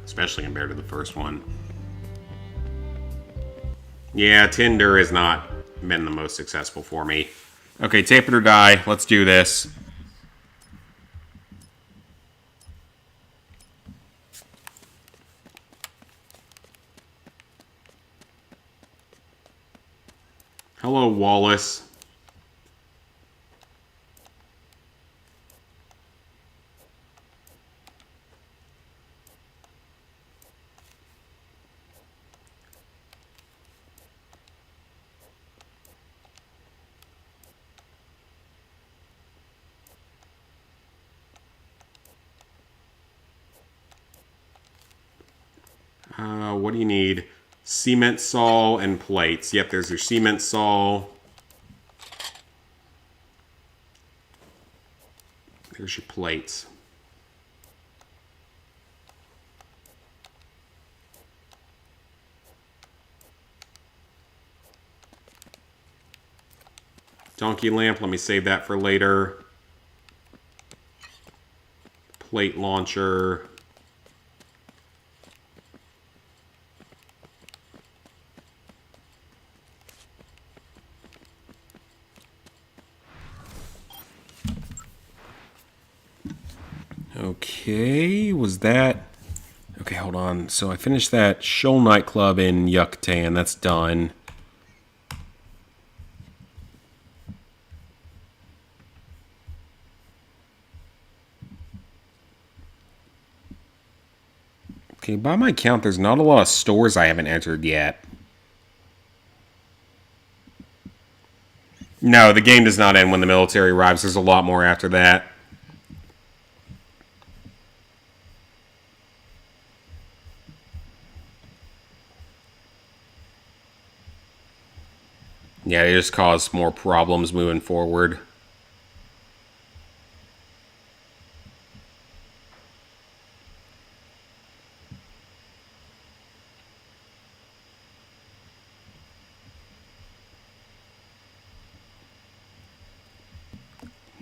Especially compared to the first one. Yeah, Tinder has not been the most successful for me. Okay, Tape It or Die. Let's do this. Hello, Wallace. What do you need? Cement saw and plates. Yep, there's your cement saw. There's your plates. Donkey lamp, let me save that for later. Plate launcher. Okay, was that... Okay, hold on. So I finished that Shoal nightclub in Yucatan. That's done. Okay, by my count, there's not a lot of stores I haven't entered yet. No, the game does not end when the military arrives. There's a lot more after that. Yeah, they just cause more problems moving forward.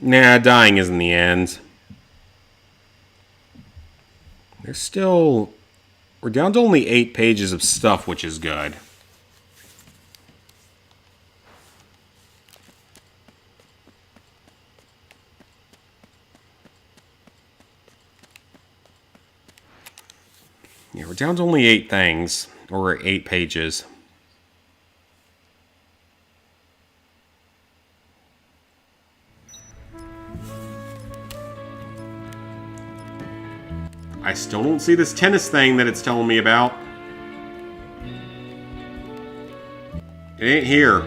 Nah, dying isn't the end. There's still... We're down to only 8 pages of stuff, which is good. Yeah, we're down to only 8 things, or 8 pages. I still don't see this tennis thing that it's telling me about. It ain't here.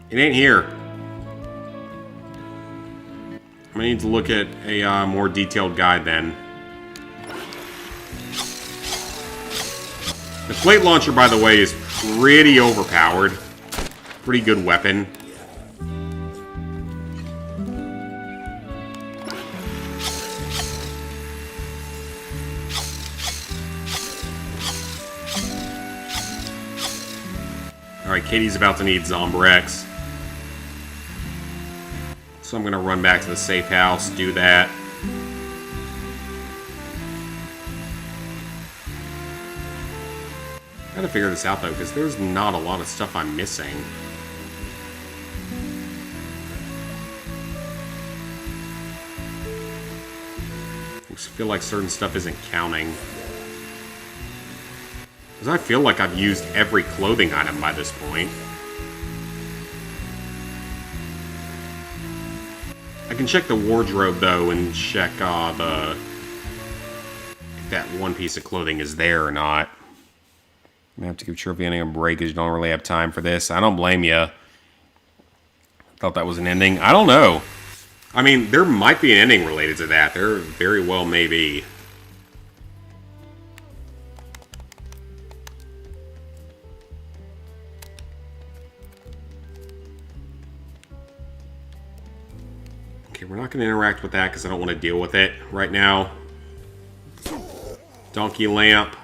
It ain't here. I'm gonna need to look at a more detailed guide then. The plate launcher, by the way, is pretty overpowered. Pretty good weapon. Alright, Katie's about to need Zombrex. So I'm going to run back to the safe house, do that. Gotta figure this out though, because there's not a lot of stuff I'm missing. I just feel like certain stuff isn't counting. Because I feel like I've used every clothing item by this point. I can check the wardrobe, though, and check if that one piece of clothing is there or not. I'm going to have to give Trophy Ending a break because you don't really have time for this. I don't blame you. Thought that was an ending. I don't know. I mean, there might be an ending related to that. There very well may be. Okay, we're not going to interact with that because I don't want to deal with it right now. Donkey lamp.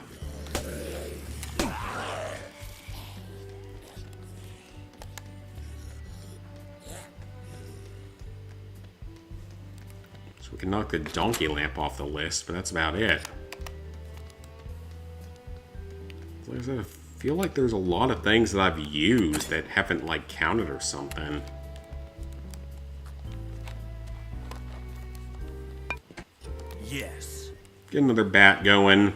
So we can knock the donkey lamp off the list, but that's about it. Like I said, I feel like there's a lot of things that I've used that haven't, like, counted or something. Yes. Get another bat going.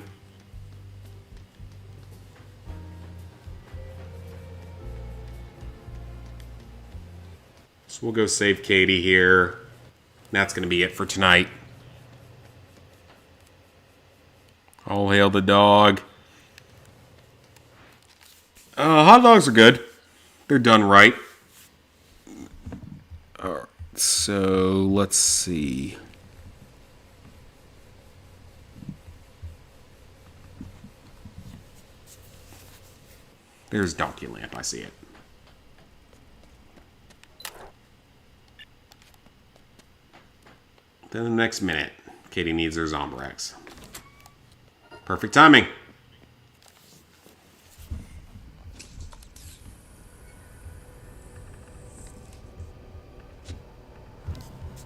So we'll go save Katie here. That's going to be it for tonight. All hail the dog. Hot dogs are good. They're done right. Alright, so let's see. There's Donkey Lamp, I see it. Then the next minute, Katie needs her Zombrex. Perfect timing.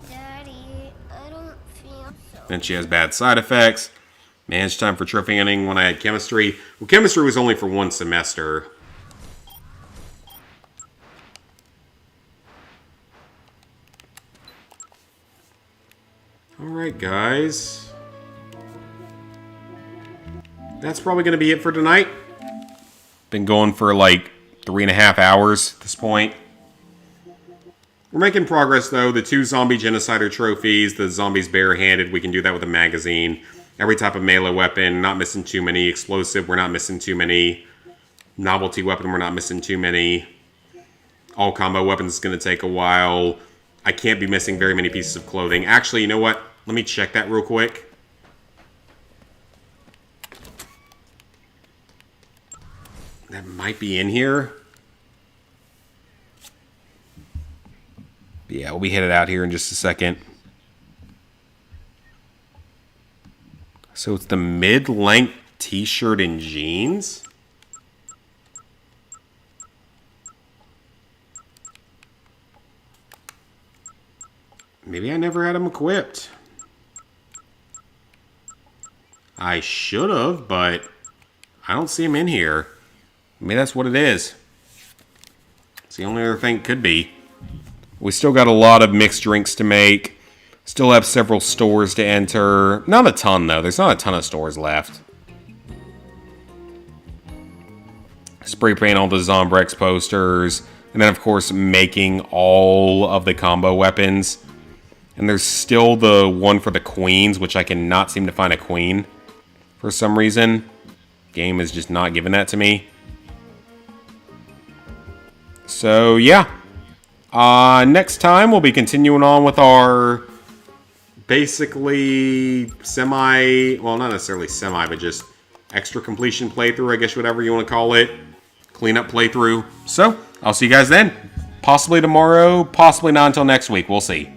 Daddy, I don't feel so. Then she has bad side effects. Managed time for trophy hunting when I had chemistry. Well, chemistry was only for one semester. Alright, guys. That's probably going to be it for tonight. Been going for like 3.5 hours at this point. We're making progress, though. The 2 zombie genocider trophies, the zombies barehanded, we can do that with a magazine. Every type of melee weapon, not missing too many. Explosive, we're not missing too many. Novelty weapon, we're not missing too many. All combo weapons is going to take a while. I can't be missing very many pieces of clothing. Actually, you know what? Let me check that real quick. That might be in here. Yeah, we'll be headed out here in just a second. So it's the mid-length t-shirt and jeans. Maybe I never had them equipped. I should have, but I don't see them in here. Maybe that's what it is. It's the only other thing it could be. We still got a lot of mixed drinks to make. Still have several stores to enter. Not a ton, though. There's not a ton of stores left. Spray paint all the Zombrex posters. And then, of course, making all of the combo weapons. And there's still the one for the queens, which I cannot seem to find a queen for some reason. Game is just not giving that to me. So, yeah. Next time, we'll be continuing on with our basically well, not necessarily semi, but just extra completion playthrough, I guess, whatever you want to call it. Cleanup playthrough. So, I'll see you guys then. Possibly tomorrow, possibly not until next week. We'll see.